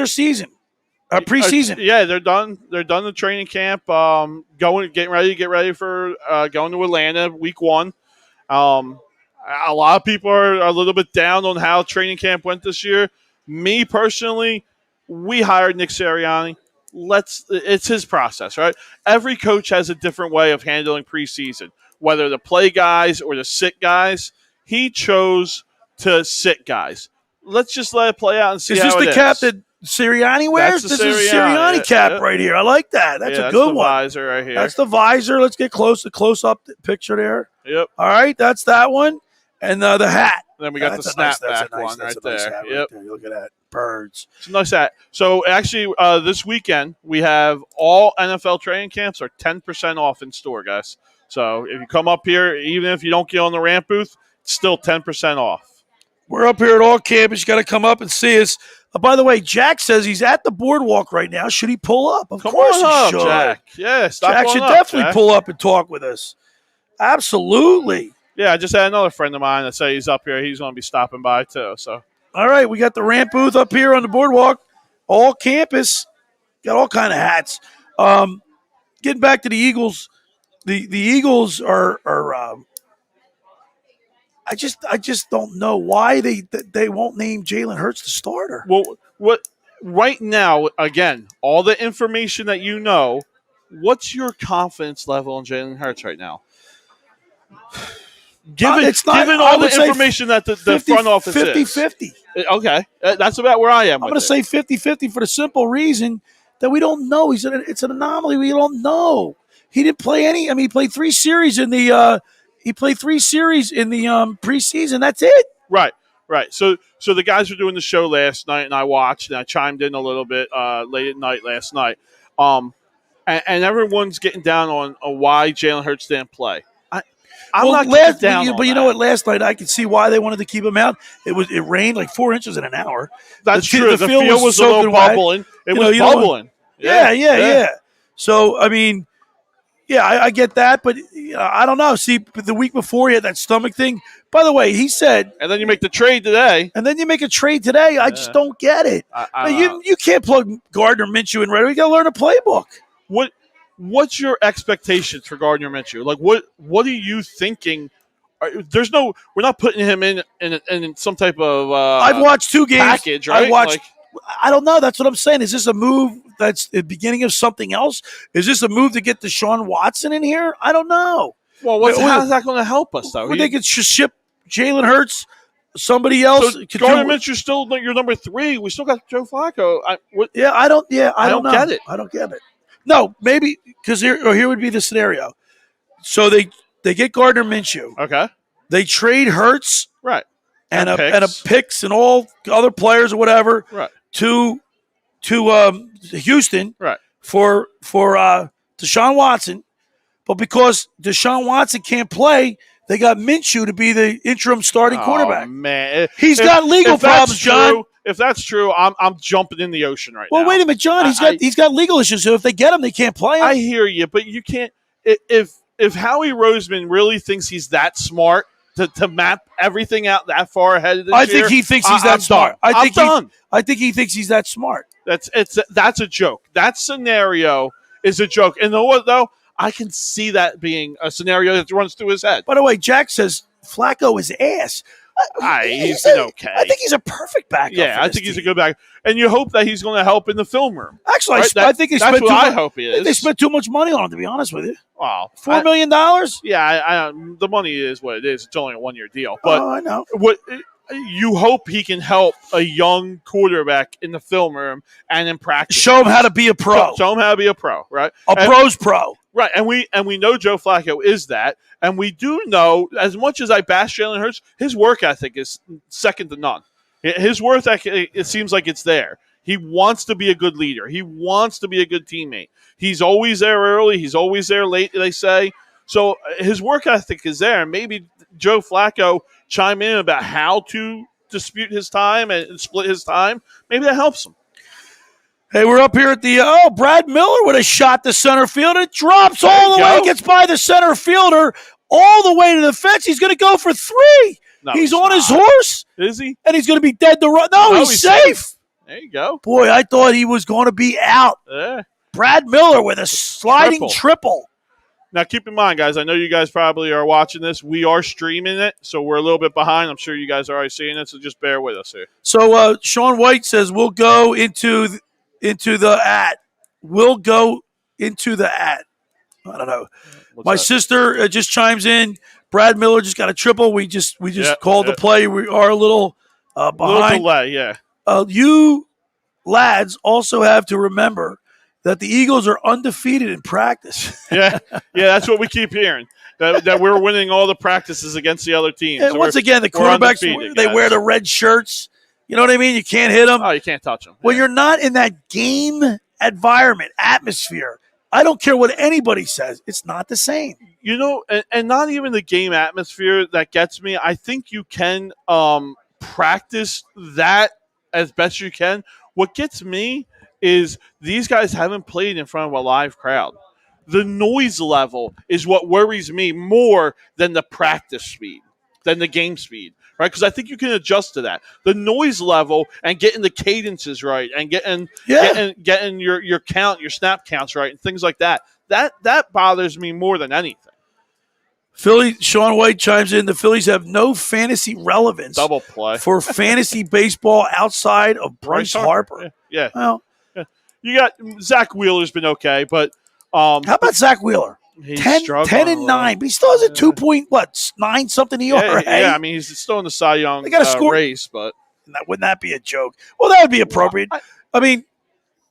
season, preseason. Yeah, they're done. They're done the training camp. Getting ready for going to Atlanta week 1. A lot of people are a little bit down on how training camp went this year. Me personally, we hired Nick Sirianni. It's his process, right? Every coach has a different way of handling preseason, whether to play guys or to sit guys. He chose to sit guys. Let's just let it play out and see how it is. Is this the cap that Sirianni wears? This is a Sirianni cap right here. I like that. That's a good one. That's the visor right here. That's the visor. Let's get close up picture there. Yep. All right, that's that one. And the hat. Then we got the snapback one right there. Yep. Look at that. birds. It's a nice hat. So actually, this weekend we have all NFL training camps are 10% off in store, guys. So if you come up here, even if you don't get on the ramp booth, it's still 10% off. We're up here at all campus. You got to come up and see us. By the way, Jack says he's at the boardwalk right now. Should he pull up? Of course he should. Jack. Yeah, Jack should definitely pull up and talk with us. Absolutely. Yeah, I just had another friend of mine that said he's up here. He's going to be stopping by too. So, all right, we got the ramp booth up here on the boardwalk, all campus. Got all kind of hats. Getting back to the Eagles, the Eagles are I just don't know why they won't name Jalen Hurts the starter. Well, what right now? Again, all the information that you know. What's your confidence level on Jalen Hurts right now? Given all the information that the front office 50-50. is. Okay, that's about where I am. I'm going to say 50-50 for the simple reason that we don't know. It's an anomaly. We don't know. He didn't play any. I mean, he played 3 series in the. He played 3 series in the preseason. That's it. Right. So the guys were doing the show last night, and I watched, and I chimed in a little bit late at night last night. And everyone's getting down on why Jalen Hurts didn't play. I'm not getting down on but you know what? Last night I could see why they wanted to keep him out. It rained like 4 inches in an hour. That's true. The field was a little bubbling. It was bubbling. Yeah. So I mean, yeah, I get that, but I don't know. See, the week before he had that stomach thing. By the way, he said, and then you make the trade today. I just don't get it. You can't plug Gardner Minshew in right away. You got to learn a playbook. What's your expectations for Gardner Menchu? Like, what are you thinking? We're not putting him in some type of I've watched 2 games. Package, right? I don't know. That's what I'm saying. Is this a move that's the beginning of something else? Is this a move to get Deshaun Watson in here? I don't know. Well, how's that going to help us, though? They could just ship Jalen Hurts, somebody else. So Gardner Minshew's still your number 3. We still got Joe Flacco. I don't know. Get it. I don't get it. No, maybe because here would be the scenario. So they get Gardner Minshew. Okay. They trade Hurts. Right. And a picks and all other players or whatever. Right. To Houston. Right. For Deshaun Watson. But because Deshaun Watson can't play, they got Minshew to be the interim starting quarterback. Man. He's got legal problems, John. If that's true, I'm jumping in the ocean right now. Well, wait a minute, John. He's got legal issues. So if they get him, they can't play him. I hear you, but you can't. If Howie Roseman really thinks he's that smart to map everything out that far ahead of this year, I think he thinks he's that smart. I think he thinks he's that smart. That's a joke. That scenario is a joke. And you know what though? I can see that being a scenario that runs through his head. By the way, Jack says Flacco is ass. He's okay. I think he's a perfect backup. Yeah, I think he's a good backup, and you hope that he's going to help in the film room. Actually, right? I think I hope he is. They spent too much money on him, to be honest with you. Wow, $4 million? Yeah, the money is what it is. It's only a 1-year deal, but I know what you hope he can help a young quarterback in the film room and in practice. Show him how to be a pro. Show him how to be a pro, right? Pro's pro. Right, and we know Joe Flacco is that, and we do know, as much as I bash Jalen Hurts, his work ethic is second to none. His work ethic, it seems like it's there. He wants to be a good leader. He wants to be a good teammate. He's always there early. He's always there late, they say. So his work ethic is there. Maybe Joe Flacco chime in about how to dispute his time and split his time. Maybe that helps him. Hey, we're up here at the Brad Miller with a shot to center field. It drops all the way, gets by the center fielder all the way to the fence. He's going to go for 3. No, he's on his horse. Is he? And he's going to be dead to run. No, he's safe. There you go. Boy, I thought he was going to be out. Yeah. Brad Miller with a sliding triple. Now, keep in mind, guys, I know you guys probably are watching this. We are streaming it, so we're a little bit behind. I'm sure you guys are already seeing it, so just bear with us here. So Sean White says we'll go into the at. We'll go into the at. I don't know. My sister just chimes in. Brad Miller just got a triple. We just called the play. We are a little behind. A little delay, yeah. You lads also have to remember that the Eagles are undefeated in practice. yeah, that's what we keep hearing. That we're winning all the practices against the other teams. And once again, the quarterbacks, they wear the red shirts. You know what I mean? You can't hit them. Oh, you can't touch them. Well, you're not in that game environment, atmosphere. I don't care what anybody says. It's not the same. You know, and not even the game atmosphere that gets me. I think you can practice that as best you can. What gets me is these guys haven't played in front of a live crowd. The noise level is what worries me more than the practice speed, than the game speed, right? Because I think you can adjust to that. The noise level and getting the cadences right and getting your count, your snap counts right, and things like that. That bothers me more than anything. Sean White chimes in. The Phillies have no fantasy relevance. Double play for fantasy baseball outside of Bryce Harper. Yeah. Well, you got Zach Wheeler's been okay, but how about Zach Wheeler? 10 and 9, but he still has a 2.9 something ERA. Yeah, I mean he's still in the Cy Young race, but wouldn't that be a joke? Well, that would be appropriate. I mean,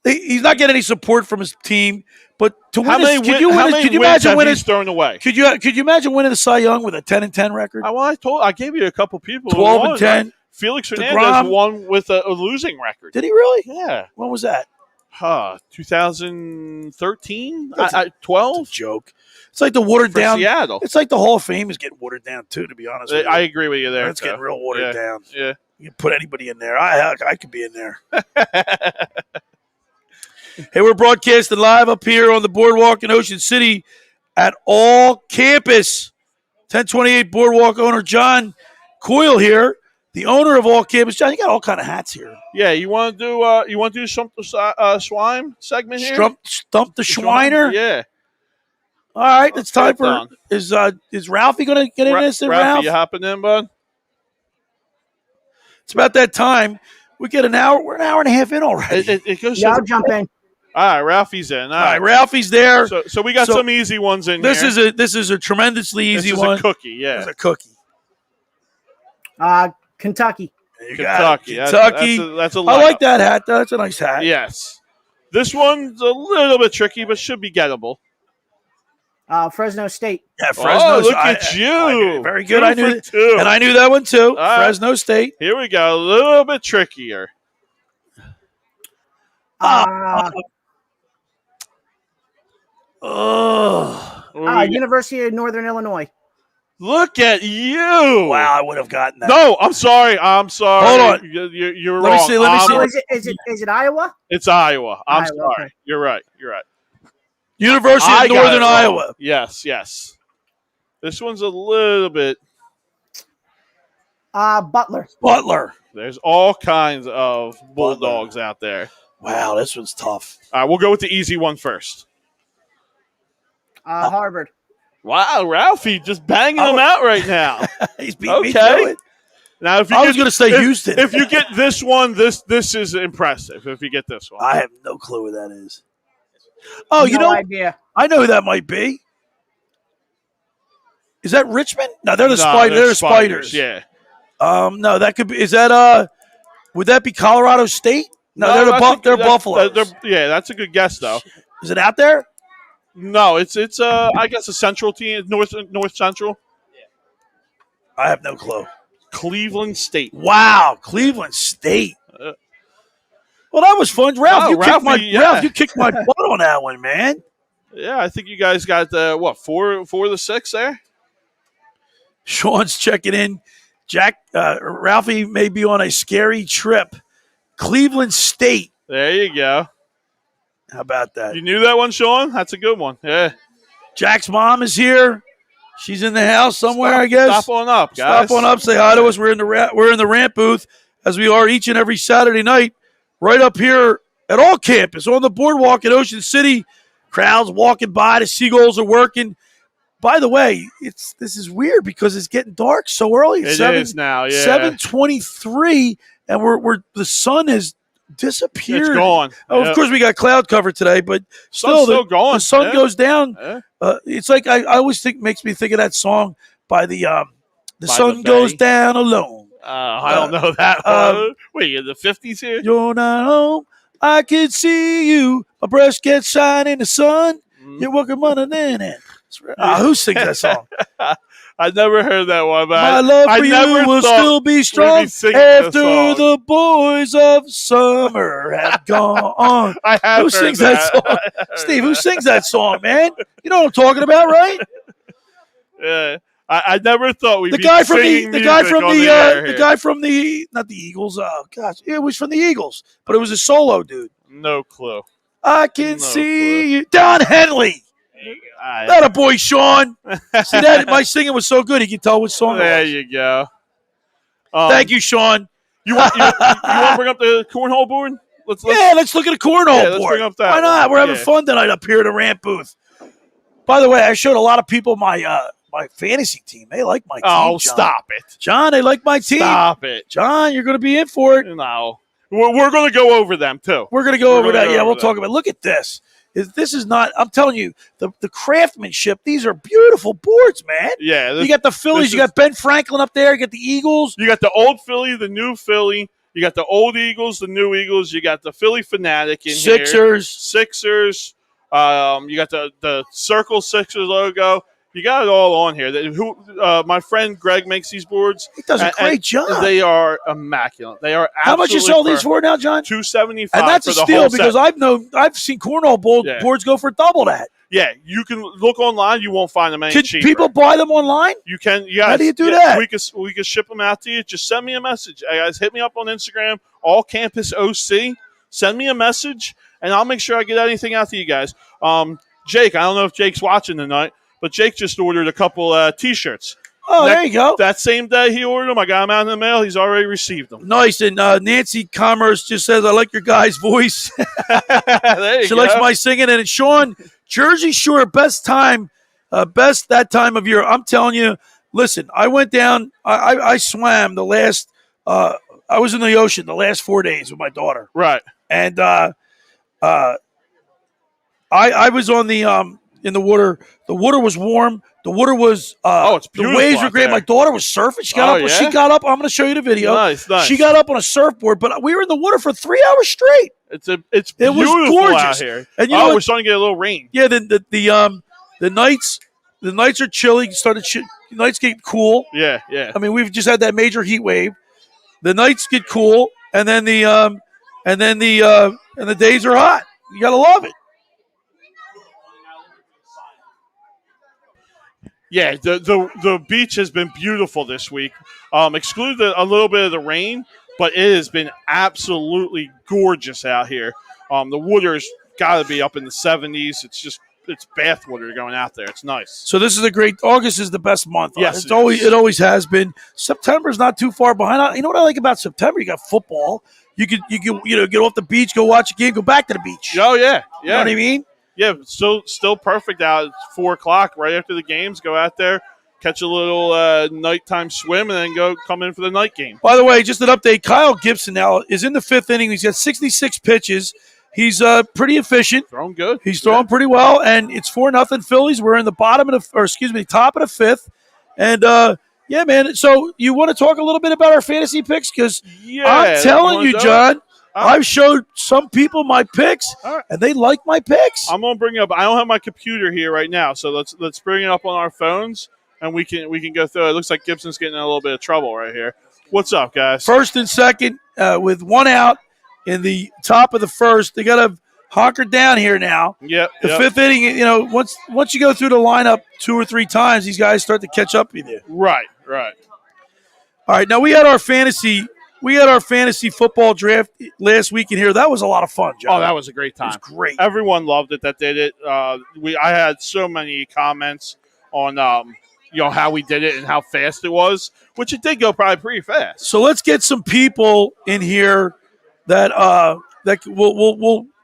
he's not getting any support from his team. But to win, could you imagine winning? Thrown away. Could you imagine winning the Cy Young with a 10-10 record? I gave you a couple people. 12-10. Felix Hernandez won with a losing record. Did he really? Yeah. When was that? 2013? 12? Joke. It's like the watered down. Seattle. It's like the Hall of Fame is getting watered down too. To be honest with you, I agree with you there. It's getting real watered down. Yeah. You can put anybody in there. I could be in there. Hey, we're broadcasting live up here on the boardwalk in Ocean City at All Campus. 1028 Boardwalk owner John Coyle here, the owner of All Campus. John, you got all kind of hats here. Yeah, you want to do Stump the Swine segment here? Stump the Schweiner? Yeah. All right, it's time for is Ralphie going to get in this? Ralphie, you hopping in, bud? It's about that time. We get an hour. We're an hour and a half in already. It goes. Yeah, I'll jump in. All right, Ralphie's in. All right, Ralphie's there. So we got some easy ones in this here. This is a tremendously easy one. A cookie, yeah. It's a cookie. Kentucky. Kentucky. That's a I like that hat. That's a nice hat. Yes. This one's a little bit tricky, but should be gettable. Fresno State. Yeah, Fresno. Oh, look at you. Very good. I knew that one too. Fresno State. Here we go. A little bit trickier. University of Northern Illinois. Look at you! Wow, I would have gotten that. No, I'm sorry. Hold on. You're wrong. Let me see. Is it Iowa? It's Iowa. I'm sorry. Okay. You're right. University of Northern Iowa. Yes. This one's a little bit. Butler. There's all kinds of Bulldogs out there. Wow, this one's tough. All right, we'll go with the easy one first. Harvard. Wow, Ralphie just banging them out right now. He's beating me to it. Now, if I was going to say Houston. If you get this one, this is impressive. If you get this one, I have no clue who that is. Oh, no idea. I know who that might be. Is that Richmond? No, they're the Spiders. They're the Spiders. Yeah. No, that could be. Is that would that be Colorado State? No, they're Buffalo. That's a good guess though. Is it out there? No, it's I guess a central team, North Central. I have no clue. Cleveland State. Wow, Cleveland State. Well, that was fun, Ralph. You kicked my butt on that one, man. Yeah, I think you guys got 4 of the 6 there. Sean's checking in. Ralphie may be on a scary trip. Cleveland State. There you go. How about that? You knew that one, Sean? That's a good one. Yeah. Jack's mom is here. She's in the house somewhere, I guess. Stop on up, guys. Stop on up. Say hi to us. We're in the ramp booth, as we are each and every Saturday night, right up here at All Campus on the boardwalk in Ocean City. Crowds walking by. The seagulls are working. By the way, this is weird because it's getting dark so early. It is now. Yeah. 7:23, and we're the sun has disappeared. It's gone. Of course, we got cloud cover today, but still going. The sun goes down. Yeah. It's like I always makes me think of that song by the sun goes down alone. I don't know that one. Wait, in the 50s here? You're not home. I can see you. My breast gets shine in the sun. You're working money in it. Who sings that song? I never heard that one, but My love I for never you will thought still be we'd strong singing this after song. the boys of summer have gone. I have Who heard sings that song? I heard Steve, who that. sings that song, man? You know what I'm talking about, right? Yeah, I never thought we'd The be guy from singing the guy music from on the air the here. guy from the not the Eagles. Oh gosh, it was from the Eagles, but it was a solo dude. No clue. I can No see you, Don Henley. Not a boy, Sean. See that my singing was so good, he could tell which song There it was. you go. Thank you, Sean. You want to bring up the cornhole board? Let's Let's look at a cornhole let's board. bring up that Why not? one. We're having Yeah. fun tonight up here at the Rant booth. By the way, I showed a lot of people my my fantasy team. They like my team. Oh, John. stop it! John, they like my team. Stop it! John, you're going to be in for it. No, we're going to go over them too. We're going to go over that. Go Yeah, over we'll that. talk about it. Look at this. This is not, I'm telling you, the craftsmanship, these are beautiful boards, man. Yeah, You got the Phillies, you got Ben Franklin up there, you got the Eagles. You got the old Philly, the new Philly. You got the old Eagles, the new Eagles. You got the Philly Fanatic in here. Sixers. You got the Circle Sixers logo. You got it all on here. My friend Greg makes these boards. He does a great job. They are immaculate. They are How much you absolutely sell these for now, John? $275. And that's for a the steal whole because set. I've seen cornhole boards go for double that. Yeah, you can look online. You won't find them any Can cheaper. people buy them online? You can. Yes, How do you do that? We can ship them out to you. Just send me a message. Hey guys, hit me up on Instagram, All Campus OC. Send me a message, and I'll make sure I get anything out to you guys. Jake, I don't know if Jake's watching tonight, but Jake just ordered a couple T-shirts. Oh, there you go. That same day he ordered them, I got them out in the mail. He's already received them. Nice. And Nancy Commerce just says, I like your guy's voice. There you She go. likes my singing. And Sean, Jersey Shore, best that time of year. I'm telling you, listen, I went down, I swam the last, I was in the ocean the last 4 days with my daughter. Right. And I was on the in the water. The water was warm. The water was it's beautiful the waves were out great. there. My daughter was surfing. She got Oh, up. yeah? She got up. I'm going to show you the video. Nice. She got up on a surfboard, but we were in the water for 3 hours straight. It's It beautiful was gorgeous. out here. And you know we're what? starting to get a little rain. Yeah, the nights are chilly. Nights get cool. Yeah. I mean, we've just had that major heat wave. The nights get cool, and then the days are hot. You gotta love it. Yeah, the beach has been beautiful this week. Excluded a little bit of the rain, but it has been absolutely gorgeous out here. The water's got to be up in the 70s. It's bath water going out there. It's nice. So this is a great. August is the best month. Yes, it always has been. September's not too far behind. You know what I like about September? You got football. You could get off the beach, go watch a game, go back to the beach. Oh yeah. You know what I mean? Yeah, still perfect out. It's 4 o'clock right after the games. Go out there, catch a little nighttime swim, and then come in for the night game. By the way, just an update. Kyle Gibson now is in the 5th inning. He's got 66 pitches. He's pretty efficient. Throwing good. He's throwing pretty well, and it's 4-0 Phillies. We're in the top of the 5th, and yeah, man. So you want to talk a little bit about our fantasy picks? Because I'm telling you, John, I've showed some people my picks, and they like my picks. I'm gonna bring it up. I don't have my computer here right now, so let's bring it up on our phones, and we can go through it. It looks like Gibson's getting in a little bit of trouble right here. What's up, guys? First and second with 1 out in the top of the 1st. They got to hunker down here now. Yep. The 5th inning, once you go through the lineup 2 or 3 times, these guys start to catch up with you. Right. All right, now we had our fantasy football draft last week in here. That was a lot of fun, John. Oh, that was a great time. It was great. Everyone loved it that did it. I had so many comments on how we did it and how fast it was, which it did go probably pretty fast. So let's get some people in here that will.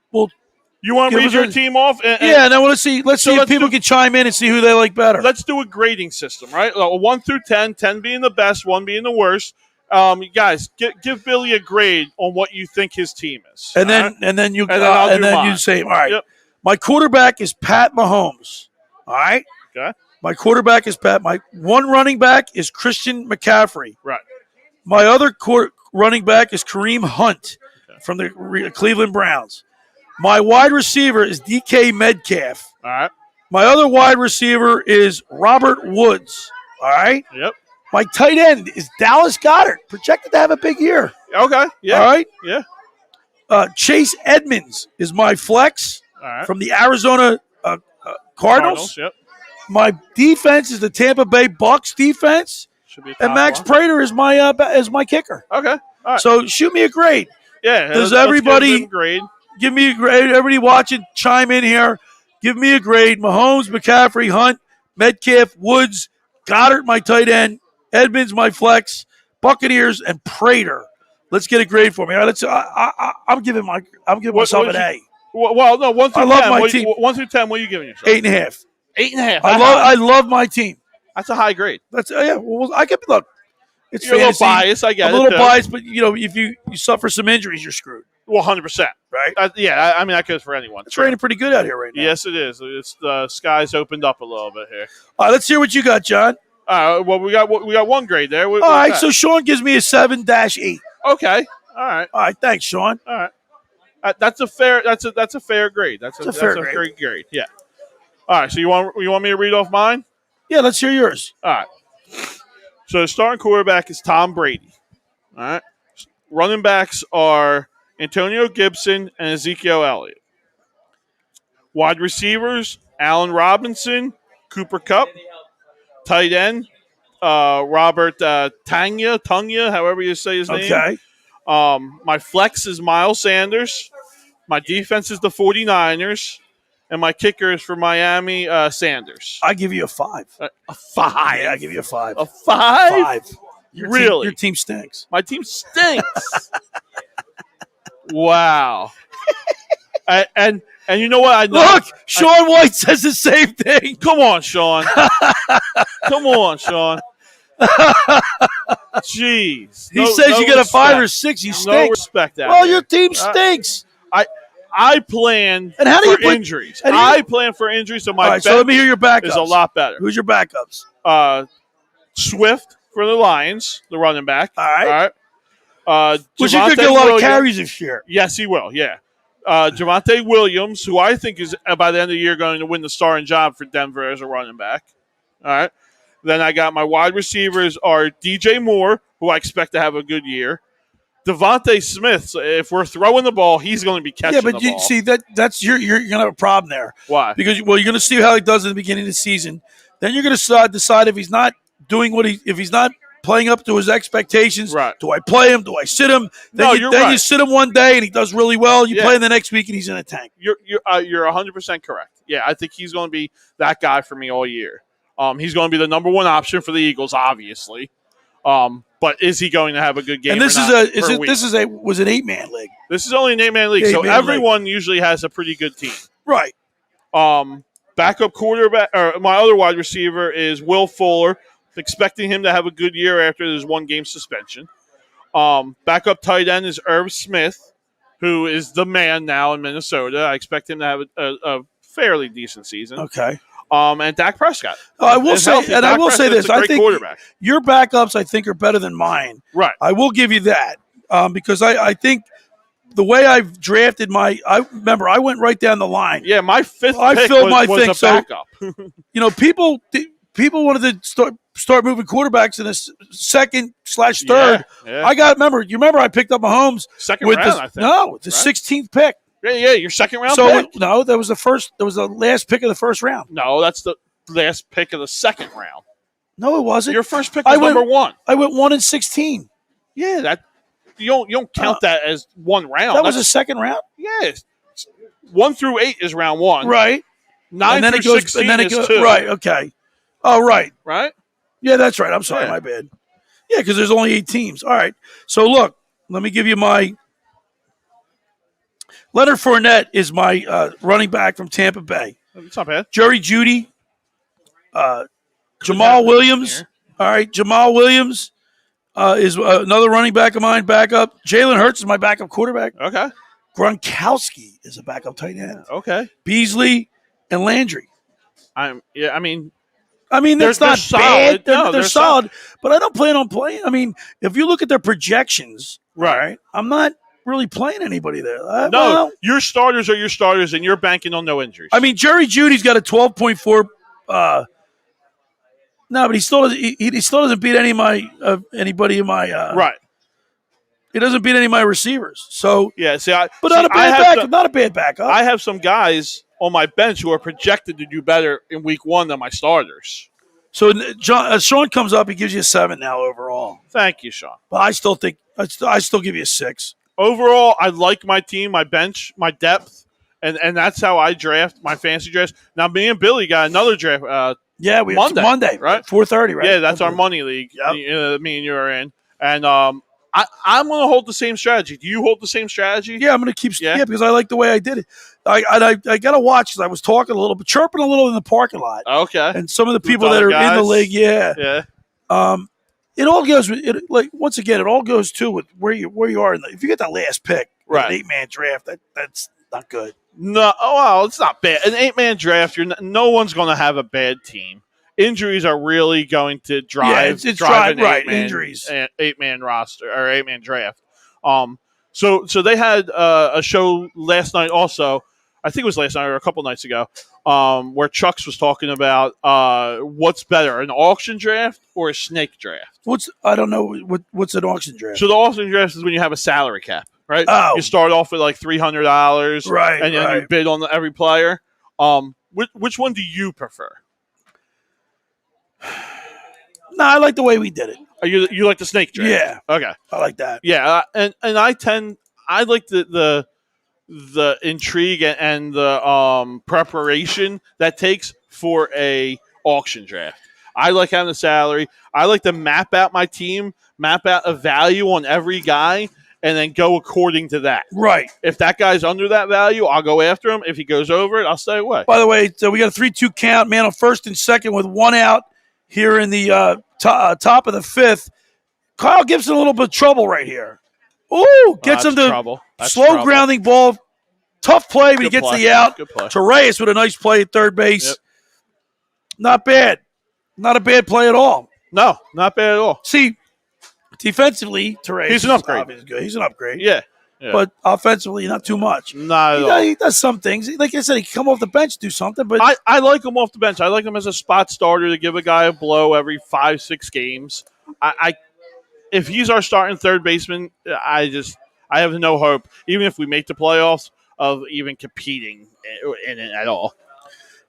You want to Give read us your a- team off? Yeah, and then let's see if people can chime in and see who they like better. Let's do a grading system, right? 1 through 10, 10 being the best, 1 being the worst. Guys, give Billy a grade on what you think his team is. And then you say, all right, Yep. my quarterback is Pat Mahomes. All right? Okay. My quarterback is Pat. My one running back is Christian McCaffrey. Right. My other running back is Kareem Hunt from the Cleveland Browns. My wide receiver is DK Metcalf. All right. My other wide receiver is Robert Woods. All right. Yep. My tight end is Dallas Goedert, projected to have a big year. Okay. Yeah. All right. Yeah. Chase Edmonds is my flex All right. from the Arizona Cardinals. Yep. My defense is the Tampa Bay Bucks defense, Should be a and top Max one. Prater is my kicker. Okay. All right. So shoot me a grade. Yeah. Does let's everybody give them a grade? give me a grade? Everybody watching, chime in here. Give me a grade. Mahomes, McCaffrey, Hunt, Metcalf, Woods, Goddard, my tight end, Edmonds, my flex, Buccaneers, and Prater. Let's get a grade for me. All right, I'm giving myself an A. Well, no, 1 through 10. I love my team. 1 through 10. What are you giving yourself? 8.5. 8.5. I love my team. That's a high grade. That's yeah. Well, I can look. It's You're fantasy. a little biased. I get I'm it. a little though. biased, but if you suffer some injuries, you're screwed. Well, 100%. Right? Yeah. I mean, that goes for anyone. It's raining pretty good out here right now. Yes, it is. It's the skies opened up a little bit here. All right, let's hear what you got, John. Well, we got 1 grade there. All right, so Sean gives me a 7-8. Okay. All right. All right, thanks, Sean. All right. That's a fair. That's a fair grade. That's a fair great grade. Yeah. All right. So you want me to read off mine? Yeah, let's hear yours. All right. So the starting quarterback is Tom Brady. All right. Running backs are Antonio Gibson and Ezekiel Elliott. Wide receivers, Allen Robinson, Cooper Kupp. Tight end, Robert Tanya, however you say his name. Okay. My flex is Miles Sanders. My defense is the 49ers. And my kicker is for Miami, Sanders. I give you a 5. A 5? Yeah, I give you a 5. A 5? 5. Really? Your team stinks. My team stinks. Wow. And you know what? I know. Look, Sean White says the same thing. Come on, Sean. Come on, Sean. Jeez. He says you get a 5 or 6. You No stink. respect out Well, there. your team stinks. I plan And how do you for put- injuries. how do you- I plan for injuries, so my All right, so let me hear your backups. is a lot better. Who's your backups? Swift for the Lions, the running back. All right. Which you Javonte could get a lot of Williams. carries this year. Yes, he will. Yeah. Javonte Williams, who I think is by the end of the year going to win the starting job for Denver as a running back. All right. Then I got my wide receivers are DJ Moore, who I expect to have a good year. Devontae Smith. So if we're throwing the ball, he's going to be catching Yeah, but the ball. see that's you're gonna have a problem there. Why? Because you're gonna see how he does in the beginning of the season. Then you're gonna decide if he's not doing if he's not playing up to his expectations. Right. Do I play him? Do I sit him? Then you're then right. you sit him one day and he does really well. You Yeah. play him the next week and he's in a tank. You're 100% correct. Yeah, I think he's going to be that guy for me all year. He's going to be the number 1 option for the Eagles, obviously. But is he going to have a good game? And this was an 8-man league. This is only an 8-man league, so 8-man everyone usually has a pretty good team. Right. Backup quarterback, or my other wide receiver is Will Fuller. Expecting him to have a good year after his 1-game suspension. Backup tight end is Irv Smith, who is the man now in Minnesota. I expect him to have a fairly decent season. Okay. And Dak Prescott. I will say this. I think quarterback. your backups, I think, are better than mine. Right. I will give you that because I think the way I've drafted I went right down the line. Yeah, my 5th I pick filled was my a thing. backup. People wanted to start moving quarterbacks in the second/third. Yeah. You remember I picked up Mahomes Second with round, the, I think. No, the 16th pick. Yeah, your second round So pick? no, that was the last pick of the first round. No, that's the last pick of the second round. No, it wasn't. Your first pick was number 1. I went 1 and 16. Yeah, that you don't count that as one round. That was a second round? Yes. 1 through 8 is round 1. Right. 9 and then through it goes, 16 and then it is goes, 2. right, okay. Oh, right. Right? Yeah, that's right. I'm sorry, Yeah. my bad. Yeah, because there's only 8 teams. All right. So, look, let me give you my – Leonard Fournette is my running back from Tampa Bay. It's not bad. Jerry Jeudy, Jamal Williams. All right, Jamal Williams is another running back of mine, backup. Jalen Hurts is my backup quarterback. Okay. Gronkowski is a backup tight end. Okay. Beasley and Landry. I mean, that's they're not solid. bad. No, They're they're solid, but I don't plan on playing. I mean, if you look at their projections, right, I'm not really playing anybody there. no, your starters are your starters, and you're banking on no injuries. I mean, Jerry Judy's got a 12.4 No, but he still doesn't. He still doesn't beat anybody in my Right. He doesn't beat any of my receivers. So Yeah. but not a bad backup. Not a bad backup. I have some guys on my bench who are projected to do better in week 1 than my starters. So Sean comes up. He gives you a 7 now overall. Thank you, Sean. But I still think I still give you a 6. Overall, I like my team, my bench, my depth, and that's how I draft my fantasy drafts. Now, me and Billy got another draft. Yeah, we Monday, right? 4:30, right? Yeah, that's our money league. Yep. Me and you are in, and I'm going to hold the same strategy. Do you hold the same strategy? Yeah, I'm going to keep. Yeah, because I like the way I did it. I got to watch because I was talking a little bit, chirping a little in the parking lot. Okay. And some of the people that are in the league, yeah. It all goes with it. Like once again, it all goes too with where you are. If you get that last pick, right, an 8-man draft, that's not good. No, well, it's not bad. An 8-man draft, no one's going to have a bad team. Injuries are really going to drive an injuries. 8-man roster or 8-man draft. So they had a show last night also. I think it was last night or a couple nights ago, where Chucks was talking about what's better, an auction draft or a snake draft. I don't know what's an auction draft. So the auction draft is when you have a salary cap, right? Oh. You start off with like $300, right, and then you bid on every player. Which one do you prefer? No, I like the way we did it. You like the snake draft? Yeah. Okay. I like that. Yeah, and I like the intrigue and the preparation that takes for a auction draft. I like having a salary. I like to map out my team, map out a value on every guy, and then go according to that. Right. If that guy's under that value, I'll go after him. If he goes over it, I'll stay away. By the way, so we got a 3-2 count, man on first and second with 1 out here in the top of the 5th. Kyle Gibson a little bit of trouble right here. Ooh, gets him to slow grounding ball. Tough play, but he gets the out. Good play. To Reyes with a nice play at third base. Yep. Not bad. Not a bad play at all. No, not bad at all. See, defensively, Reyes he's an upgrade. He's an upgrade. Yeah. But offensively, not too much. Not at all. He does some things. Like I said, he can come off the bench, do something. But I like him off the bench. I like him as a spot starter to give a guy a blow every 5-6 games. If he's our starting third baseman, I have no hope, even if we make the playoffs, of even competing in it at all.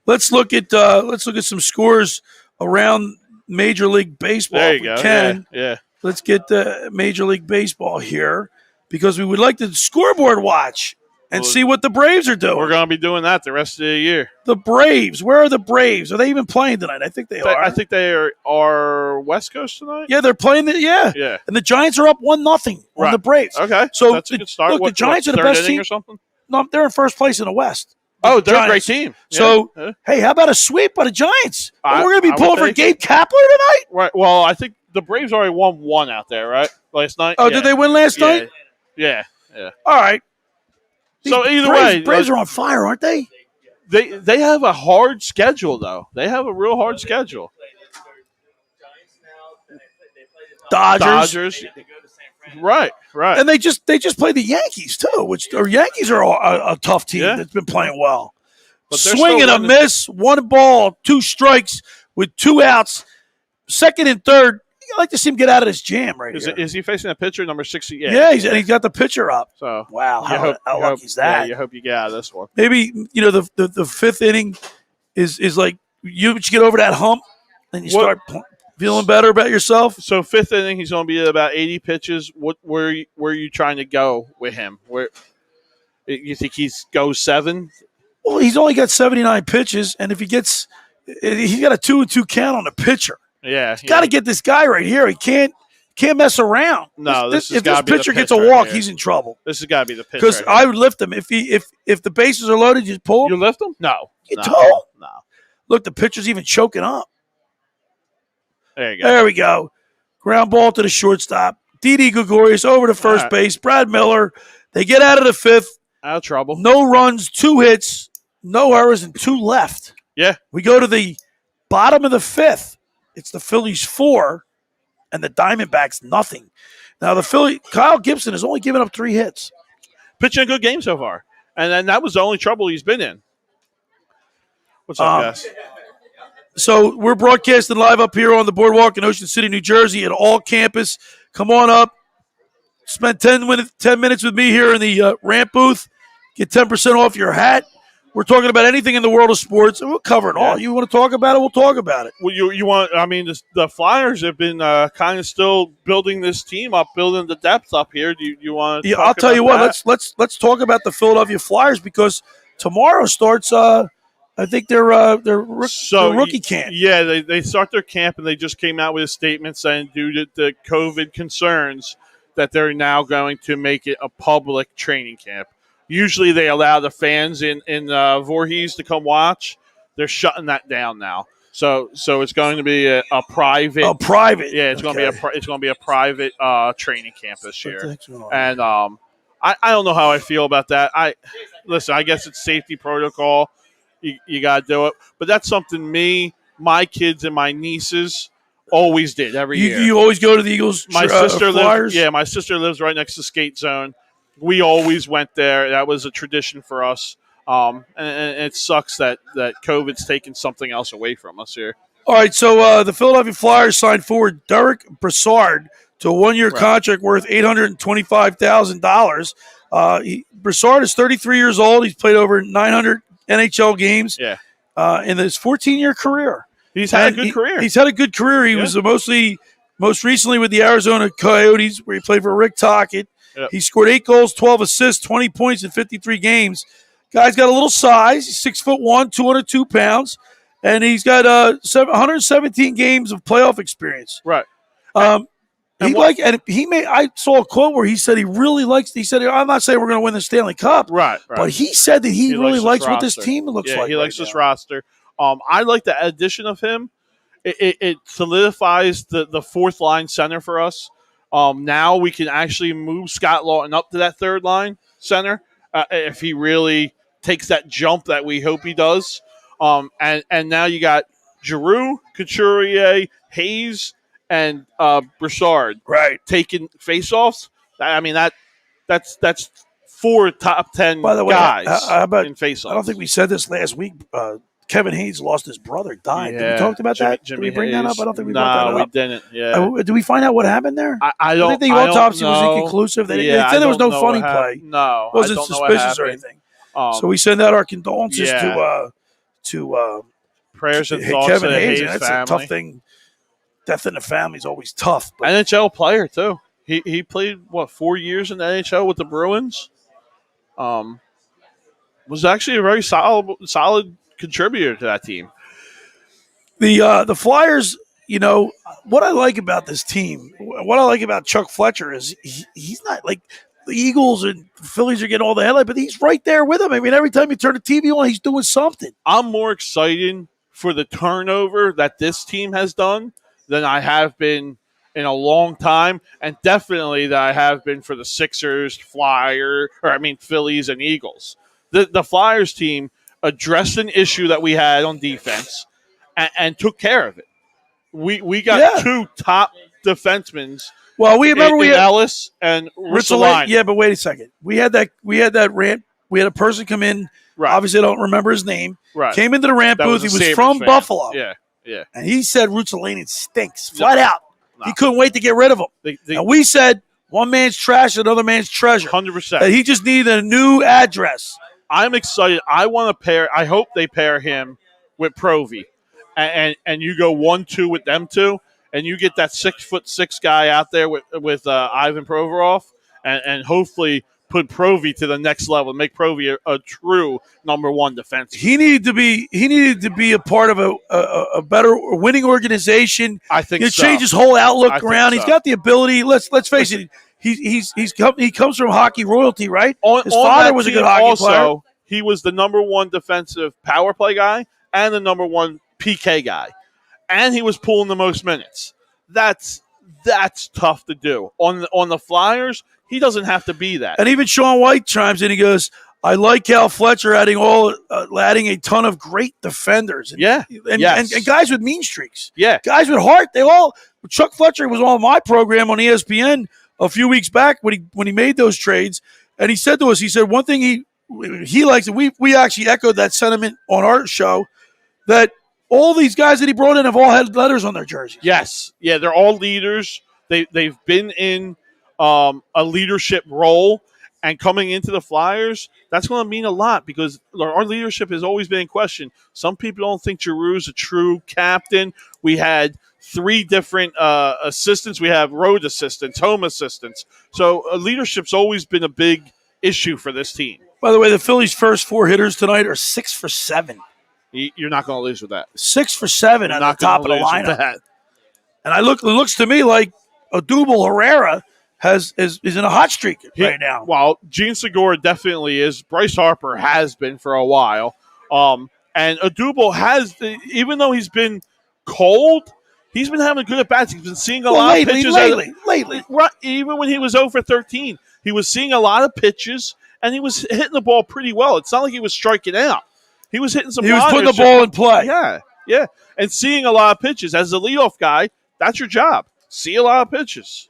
Let's look at some scores around Major League Baseball. There you go. Yeah. Let's get Major League Baseball here because we would like to scoreboard watch and see what the Braves are doing. We're going to be doing that the rest of the year. The Braves. Where are the Braves? Are they even playing tonight? I think they are. I think they are West Coast tonight. Yeah, they're playing. Yeah. And the Giants are up 1-0 on the Braves. Okay. So that's a good start. The Giants are the best team or something? No, they're in first place in the West. Oh, they're a great team. So, hey, how about a sweep by the Giants? We're going to be pulling for Gabe Kapler tonight? Right. Well, I think the Braves already won 1 out there, right? Last night. Oh, did they win last night? Yeah. All right. So either way, Braves are on fire, aren't they? They have a hard schedule, though. They have a real hard schedule. Dodgers. Right. And they just played the Yankees too, Yankees are a tough team that's been playing well. But swing and a miss, 1 ball, 2 strikes with 2 outs, second and third. I like to see him get out of this jam right here. Is he facing a pitcher number 60? Yeah, he's got the pitcher up. So wow, how lucky is that? Yeah, you hope you get out of this one. Maybe the 5th inning is like you get over that hump, and you start feeling better about yourself. So 5th inning, he's going to be at about 80 pitches. Where are you trying to go with him? Where you think goes 7? Well, he's only got 79 pitches, and if he's got a 2-2 count on the pitcher. Yeah, he's got to get this guy right here. He can't mess around. No, if this pitcher gets a walk, he's in trouble. This has got to be the pitch. Because I would lift him if the bases are loaded. You pull him. You lift him? No, you tow him. No. Look, the pitcher's even choking up. There you go. There we go. Ground ball to the shortstop. Didi Gregorius over to first base. Brad Miller. They get out of the 5th. Out of trouble. No runs, 2 hits, no errors, and 2 left. Yeah. We go to the bottom of the 5th. It's the Phillies 4 and the Diamondbacks nothing. Now Kyle Gibson has only given up 3 hits. Pitching a good game so far. And then that was the only trouble he's been in. What's up, guys? So we're broadcasting live up here on the boardwalk in Ocean City, New Jersey at all campus. Come on up. Spend 10 minutes with me here in the ramp booth. Get 10% off your hat. We're talking about anything in the world of sports. We'll cover it all. You want to talk about it? We'll talk about it. Well, you want? I mean, the Flyers have been kind of still building this team up, building the depth up here. Do you want? To I'll tell you what. Let's talk about the Philadelphia Flyers because tomorrow starts. I think their rookie camp. Yeah, they start their camp, and they just came out with a statement saying due to the COVID concerns that they're now going to make it a public training camp. Usually they allow the fans in Voorhees to come watch. They're shutting that down now. So it's going to be a private. A private. Yeah, it's going to be a private training camp this year. And I don't know how I feel about that. I guess it's safety protocol. You got to do it. But that's something me, my kids, and my nieces always did every year. You always go to the Eagles. My sister Flyers? My sister lives right next to Skate Zone. We always went there. That was a tradition for us. And it sucks that COVID's taken something else away from us here. All right, so the Philadelphia Flyers signed forward Derek Brassard to a one-year contract worth $825,000. Brassard is 33 years old. He's played over 900 NHL games in his 14-year career. He's had a good career. He's had a good career. He was most recently with the Arizona Coyotes, where he played for Rick Tocchet. Yep. He scored 8 goals, 12 assists, 20 points in 53 games. Guy's got a little size. He's 6'1", 202 pounds, and he's got 117 games of playoff experience. Right. I saw a quote where he said he really likes. He said, "I'm not saying we're going to win the Stanley Cup, right. But he said that he really likes what this team looks like. He likes this roster. I like the addition of him. It solidifies the fourth line center for us. Now we can actually move Scott Lawton up to that third line center if he really takes that jump that we hope he does. And now you got Giroux, Couturier, Hayes, and Brassard taking faceoffs. I mean that's 4 top 10 guys in faceoffs. I don't think we said this last week. Kevin Hayes lost his brother, died. Did we talk about that? Did we bring that up? I don't think we brought that up. No, we didn't. Yeah. Did we find out what happened there? I don't. I think the autopsy was inconclusive. They said there was no funny play. No, it wasn't suspicious or anything. So we send out our condolences to prayers and thoughts Kevin to the Hayes. Hayes That's family. a tough thing. Death in the family is always tough. But NHL player too. He played 4 years in the NHL with the Bruins. Was actually a very solid contributor to that team. The Flyers, what I like about this team, what I like about Chuck Fletcher is he's not like the Eagles and Phillies are getting all the headline, but he's right there with them. I mean, every time you turn the TV on, he's doing something. I'm more excited for the turnover that this team has done than I have been in a long time, and definitely that I have been for the Sixers, Phillies, and Eagles. The Flyers team addressed an issue that we had on defense and took care of it. We got 2 top defensemen. Well, we remember we had Ellis and Russellini. Yeah, but wait a second. We had that rant. We had a person come in. Right. Obviously, I don't remember his name. Right. Came into the rant booth. He was from Buffalo. Yeah. And he said Russellini stinks flat out. No. He couldn't wait to get rid of him. And we said one man's trash, another man's treasure. 100%. That he just needed a new address. I'm excited. I want to pair. I hope they pair him with Provy, and you go 1-2 with them two, and you get that 6'6" guy out there with Ivan Provorov, and hopefully put Provy to the next level, make Provy a true number 1 defenseman. He needed to be a part of a better winning organization. I think so. Change his whole outlook around. So. He's got the ability. Let's face it. He comes from hockey royalty, right? His father was a good hockey player. He was the number 1 defensive power play guy and the number 1 PK guy, and he was pulling the most minutes. That's tough to do on the Flyers. He doesn't have to be that. And even Sean White chimes in. He goes, "I like Cal Fletcher adding a ton of great defenders." And guys with mean streaks. Yeah, guys with heart. Chuck Fletcher was on my program on ESPN a few weeks back when he made those trades, and he said to us, one thing he likes, and we actually echoed that sentiment on our show, that All these guys that he brought in have all had letters on their jerseys. Yes. Yeah, they're all leaders. They've been in a leadership role. And coming into the Flyers, that's going to mean a lot because our leadership has always been in question. Some people don't think Giroux's a true captain. We had 3 different assistants. We have road assistants, home assistants. So leadership's always been a big issue for this team. By the way, the Phillies' first 4 hitters tonight are 6 for 7. You're not going to lose with that. 6 for 7 at the top of the lineup. And it looks to me like Odubel Herrera is in a hot streak right now. Well, Gene Segura definitely is. Bryce Harper has been for a while. And Odubel has, even though he's been cold, he's been having good at-bats. He's been seeing a lot of pitches. Lately. Right, even when he was 0 for 13, he was seeing a lot of pitches, and he was hitting the ball pretty well. It's not like he was striking out. He was hitting some. He was putting the ball in play. Yeah. And seeing a lot of pitches. As a leadoff guy, that's your job. See a lot of pitches.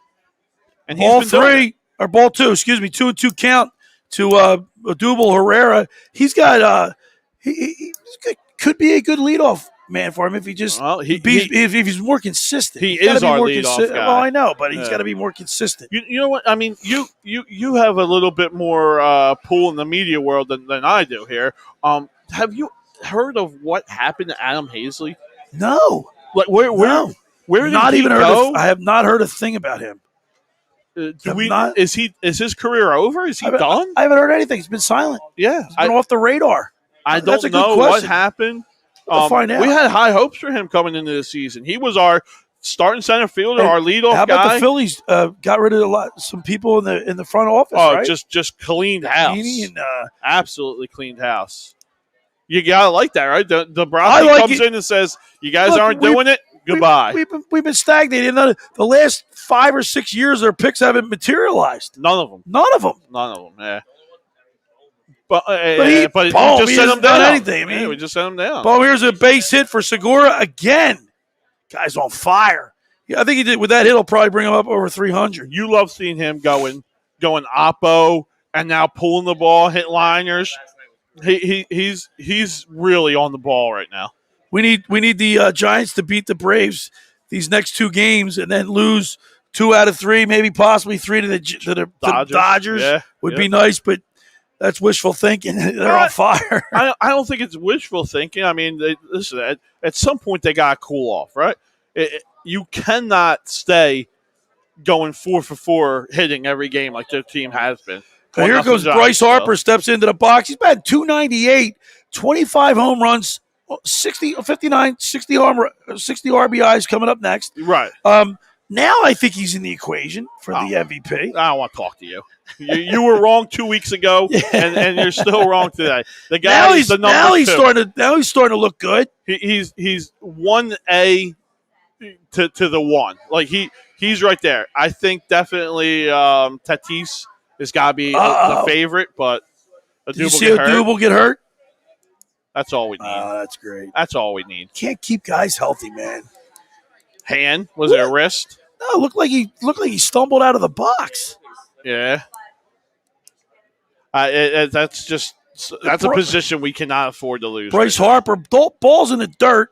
And ball 3, or ball 2, 2-2 count to Odubel Herrera. He's got he could be a good leadoff man for him if he just if he's more consistent. He is our leadoff guy. Well, I know, but he's got to be more consistent. You know what? I mean, you have a little bit more pull in the media world than I do here. Have you heard of what happened to Adam Hazley? No. Like where did not he even go? I have not heard a thing about him. Is his career over? Is he done? I haven't heard anything. He's been silent. Yeah, he's been off the radar. I don't know what happened. We'll find out. We had high hopes for him coming into the season. He was our starting center fielder, our leadoff guy. How about the Phillies got rid of some people in the front office? Oh, right? just cleaned house. And, absolutely cleaned house. You gotta like that, right? The Brownie comes in and says, "You guys aren't doing it. Goodbye." We've been stagnating. The last 5 or 6 years, their picks haven't materialized. None of them. Yeah. But we just sent him down. Anything. We just sent him down. Well, here's a base hit for Segura again. Guy's on fire. Yeah, I think he did with that hit. He'll probably bring him up over 300. You love seeing him going oppo and now pulling the ball, hit liners. He's really on the ball right now. We need the Giants to beat the Braves these next 2 games and then lose 2 out of 3, maybe possibly 3 to the Dodgers. Yeah, would be nice, but that's wishful thinking. They're on fire. I don't think it's wishful thinking. I mean, listen, at some point they got to cool off, right? You cannot stay going 4 for 4 hitting every game like their team has been. Here goes Bryce Harper, steps into the box. He's batting .298, 25 home runs, 60 RBIs coming up next. Right. Now I think he's in the equation for the MVP. I don't want to talk to you. You were wrong 2 weeks ago, and you're still wrong today. The guy is the number 2. Now he's starting to look good. He's 1A to the 1. Like he's right there. I think definitely Tatis has got to be the favorite, but Did you see Odubel get hurt? That's all we need. That's great. That's all we need. Can't keep guys healthy, man. Hand? Was it a wrist? No, it looked like he stumbled out of the box. Yeah. That's a position we cannot afford to lose. Bryce Harper, balls in the dirt,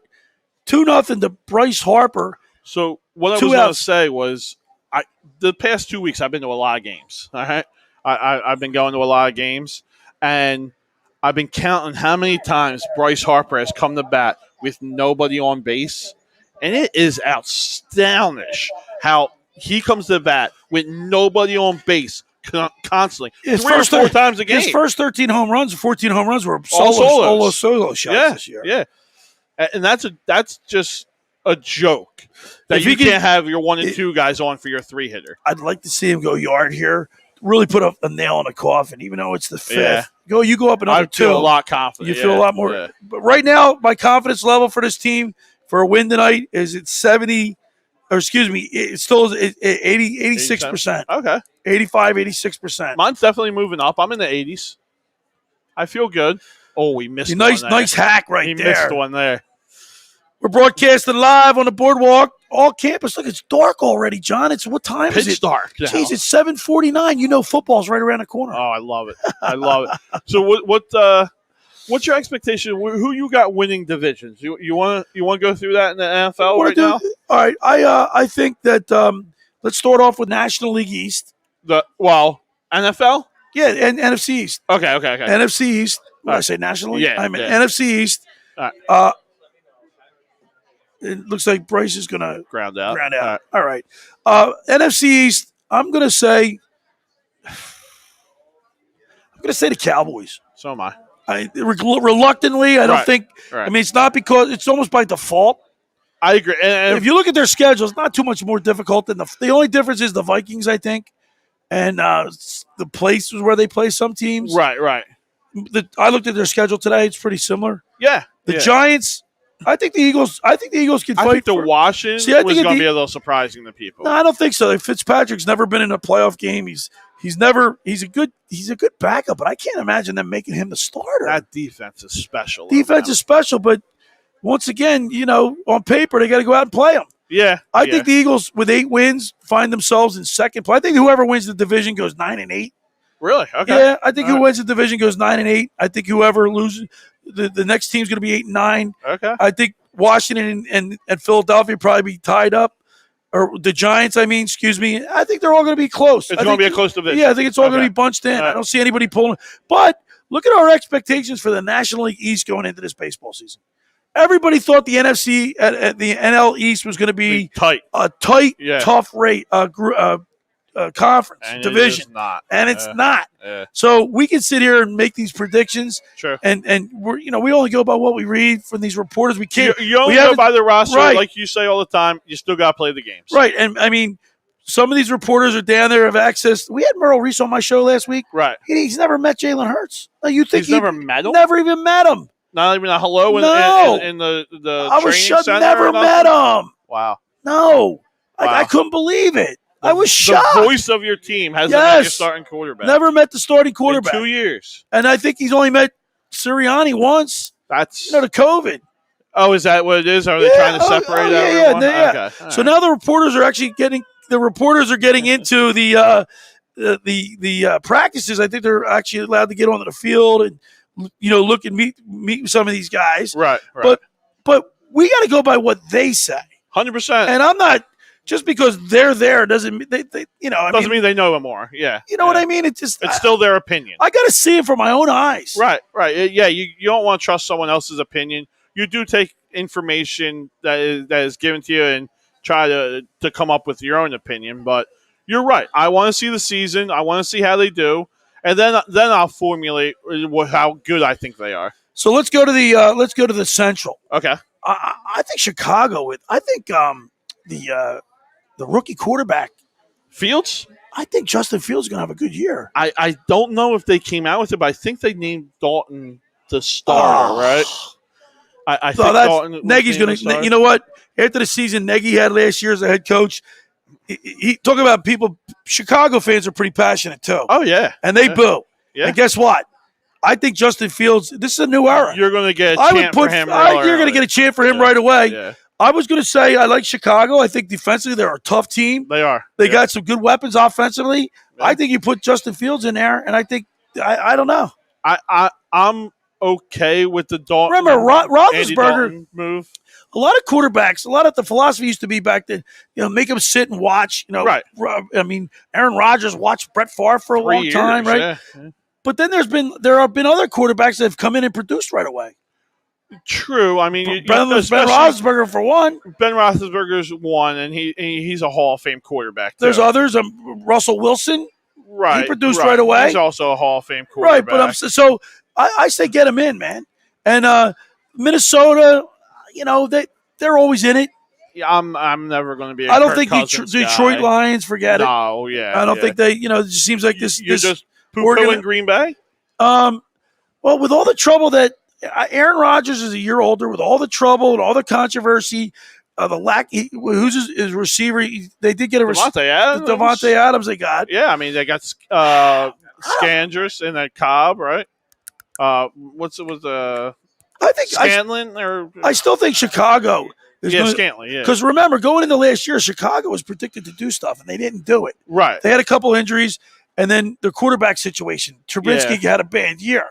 2-0 to Bryce Harper. So what I was going to say was, the past 2 weeks I've been to a lot of games. All right, I've been going to a lot of games, and I've been counting how many times Bryce Harper has come to bat with nobody on base, and it is outstanding how he comes to bat with nobody on base constantly. His 3 or 4 times a game. His first 13 home runs, 14 home runs were solo shots this year. Yeah, and that's just a joke that you can't have your 1 and 2 guys on for your 3 hitter. I'd like to see him go yard here. Really put a nail in a coffin, even though it's the 5th. Yeah. You go up another 2. I feel a lot confident. You feel a lot more. Yeah. But right now, my confidence level for this team for a win tonight is at 70, or excuse me, it's still 86%. Okay. 85, 86%. Mine's definitely moving up. I'm in the 80s. I feel good. Oh, we missed one there. Nice hack right there. He missed one there. We're broadcasting live on the boardwalk, all campus. Look, it's dark already, John. What time is it? Pitch dark. Jeez, it's 7:49. You know football's right around the corner. Oh, I love it. I love it. So what What's your expectation? Who you got winning divisions? You want to go through that in the NFL right now? All right. I think that let's start off with National League East. NFL? Yeah, and NFC East. Okay. NFC East. What did I say? National League? Yeah, I mean, yeah. NFC East. All right. It looks like Bryce is going to ground out. All right. NFC East, I'm going to say the Cowboys. So am I. Reluctantly, I don't think. Right. I mean, it's not because it's almost by default. I agree. And if you look at their schedule, it's not too much more difficult than the only difference is the Vikings, I think, and the places where they play some teams. Right. I looked at their schedule today; it's pretty similar. Yeah. The Giants. I think the Eagles can fight. I think the Washington was going to be a little surprising to people. No, I don't think so. Fitzpatrick's never been in a playoff game. He's a good backup, but I can't imagine them making him the starter. That defense is special. But once again, on paper they got to go out and play them. Yeah. I think the Eagles with 8 wins find themselves in second place. I think whoever wins the division goes 9-8. Really? Okay. Yeah, I think who wins the division goes 9-8. I think whoever loses the next team's going to be 8-9. Okay. I think Washington and Philadelphia probably be tied up, or the Giants. Excuse me. I think they're all going to be close. It's going to be a close division. Yeah, I think it's all going to be bunched in. I don't see anybody pulling. But look at our expectations for the National League East going into this baseball season. Everybody thought the NFC at the NL East was going to be a tight, tough rate conference and division, it's not. Yeah. So we can sit here and make these predictions. Sure. And we only go by what we read from these reporters. We can't. You only go by the roster, like you say all the time. You still got to play the games, right? And I mean, some of these reporters are down there, have access. We had Merle Reese on my show last week. Right. He's never met Jalen Hurts. You think he's never met him? Never even met him. Not even a hello in the training center? Never met him. Wow. No. Wow. I couldn't believe it. I was shocked. The voice of your team hasn't met your starting quarterback. Never met the starting quarterback. In 2 years. And I think he's only met Sirianni once. That's the COVID. Oh, is that what it is? Are they trying to separate everyone? Yeah. Okay. So now the reporters are actually getting into the practices. I think they're actually allowed to get onto the field and look and meet some of these guys. Right. But we got to go by what they say. 100%. And I'm not. Just because they're there doesn't mean doesn't mean they know more. Yeah, you know what I mean. It's still their opinion. I got to see it from my own eyes. Right. Yeah, you don't want to trust someone else's opinion. You do take information that is given to you and try to come up with your own opinion. But you're right. I want to see the season. I want to see how they do, and then I'll formulate how good I think they are. So let's go to the Central. Okay. I think Chicago. I think the rookie quarterback, Fields? I think Justin Fields is going to have a good year. I don't know if they came out with it, but I think they named Dalton the starter, right? I think Dalton Nagy's going to – you know what? After the season Nagy had last year as a head coach, he talking about people – Chicago fans are pretty passionate too. Oh, yeah. And they boo. Yeah. And guess what? I think Justin Fields – this is a new era. You're going to get a chant for him You're going to get a chant for him right away. Yeah. I was going to say I like Chicago. I think defensively they're a tough team. They are. They got some good weapons offensively. Yeah. I think you put Justin Fields in there, and I think I don't know. I'm okay with the Dalton. Remember Roethlisberger move. A lot of quarterbacks. A lot of the philosophy used to be back then. Make them sit and watch. Right. I mean, Aaron Rodgers watched Brett Favre for a long time, right? Yeah. But then there have been other quarterbacks that have come in and produced right away. True. I mean, Ben Roethlisberger for one. Ben Roethlisberger's one, and he's a Hall of Fame quarterback. There's others. Russell Wilson. Right. He produced right away. He's also a Hall of Fame quarterback. Right, but I say get him in, man. And Minnesota, they're always in it. Yeah, I'm never going to be. I don't think Detroit Lions forget it. No, yeah. I don't think they. It just seems like this. You're just poo-pooing Green Bay. Well, with all the trouble that. Aaron Rodgers is a year older with all the trouble and all the controversy, the lack. Who's his receiver? They did get a Devontae Adams. They got. Yeah, I mean they got Scandrus and that Cobb, right? What's it was I think Scantlin I still think Chicago. Scantlin. Yeah. Because remember, going into last year, Chicago was predicted to do stuff and they didn't do it. Right. They had a couple injuries, and then the quarterback situation. Trubisky had a bad year.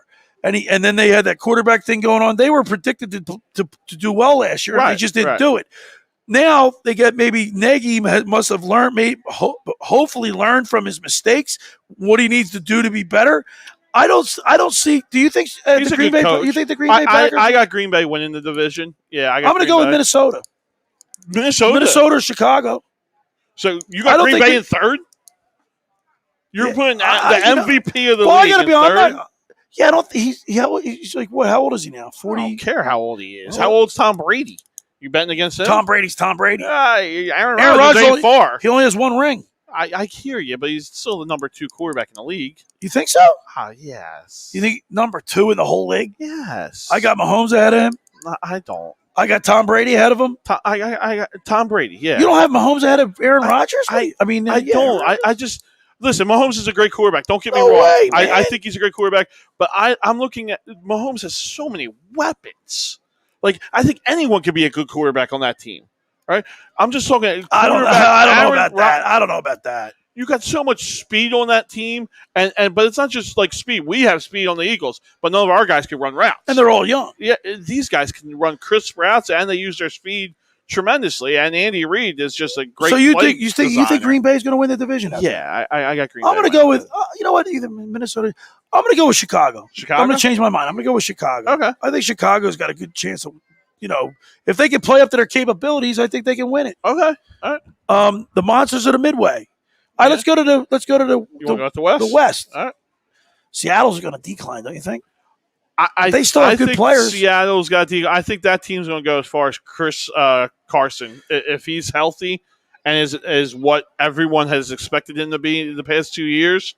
and then they had that quarterback thing going on. They were predicted to do well last year. Right, They just didn't right. do it. Now they get maybe Nagy must have learned, hopefully learned from his mistakes what he needs to do to be better. I don't see. Do you think He's the a Green good Bay? coach. You think the Green Bay Packers? I got Green Bay winning the division. Yeah, I got. I'm going to go with Minnesota. Minnesota or Chicago. So you got Green Bay in third? You're putting the MVP of the league I got to in be third? honest. Yeah, I don't. He's like what? How old is he now? 40. I don't care how old he is. How old's Tom Brady? You betting against him? Tom Brady's Tom Brady. Aaron Rodgers Rodgers ain't far. He only has one ring. I hear you, but he's still the number 2 quarterback in the league. You think so? Yes. You think number 2 in the whole league? Yes. I got Mahomes ahead of him. I don't. I got Tom Brady ahead of him. I got Tom Brady. Yeah. You don't have Mahomes ahead of Aaron Rodgers? I don't. I just listen. Mahomes is a great quarterback. Don't get me No wrong. way, man. I think he's a great quarterback, but I'm looking at Mahomes has so many weapons. Like I think anyone could be a good quarterback on that team. Right? I'm just talking. I don't know about that. You got so much speed on that team, and but it's not just like speed. We have speed on the Eagles, but none of our guys can run routes. And they're all young. Yeah, these guys can run crisp routes, and they use their speed tremendously. And Andy Reid is just a great. So you play think Green Bay is going to win the division? Yeah, I got Green. I'm going Bay to go with you know what? Either Minnesota. I'm going to go with Chicago. Chicago. I'm going to change my mind. I'm going to go with Chicago. Okay. I think Chicago's got a good chance of. If they can play up to their capabilities, I think they can win it. Okay. All right. The Monsters of the Midway. All right, let's go to the You want to go with the West? The West. All right. Seattle's going to decline, don't you think? I They still have good think players. Seattle's got I think that team's going to go as far as Chris Carson if he's healthy and is what everyone has expected him to be in the past 2 years.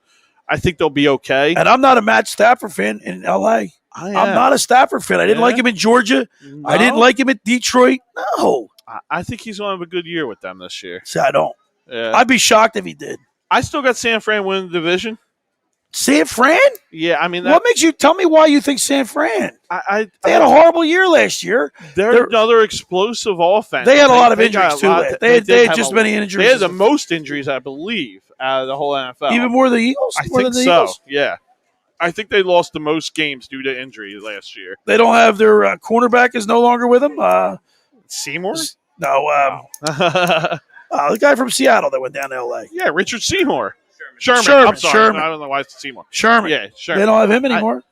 I think they'll be okay. And I'm not a Matt Stafford fan in L.A. I'm not a Stafford fan. I didn't like him in Georgia. No? I didn't like him at Detroit. No. I think he's going to have a good year with them this year. See, I don't. Yeah. I'd be shocked if he did. I still got San Fran winning the division. San Fran? Yeah, I mean, What makes you tell me why you think San Fran? They had a horrible. horrible year last year. They're another explosive offense. They had a lot of got injuries a too. lot- They did had just many injuries. They had the most injuries, I believe, out of the whole NFL. Even more than the Eagles? I More think than the so. Eagles? Yeah, I think they lost the most games due to injury last year. They don't have their cornerback is no longer with them. Seymour? No. The guy from Seattle that went down to L.A. Yeah, Richard Seymour. Sherman. Sherman. I'm sorry. Sherman. I don't know why it's Seymour. Sherman. Yeah, Sherman. They don't have him anymore.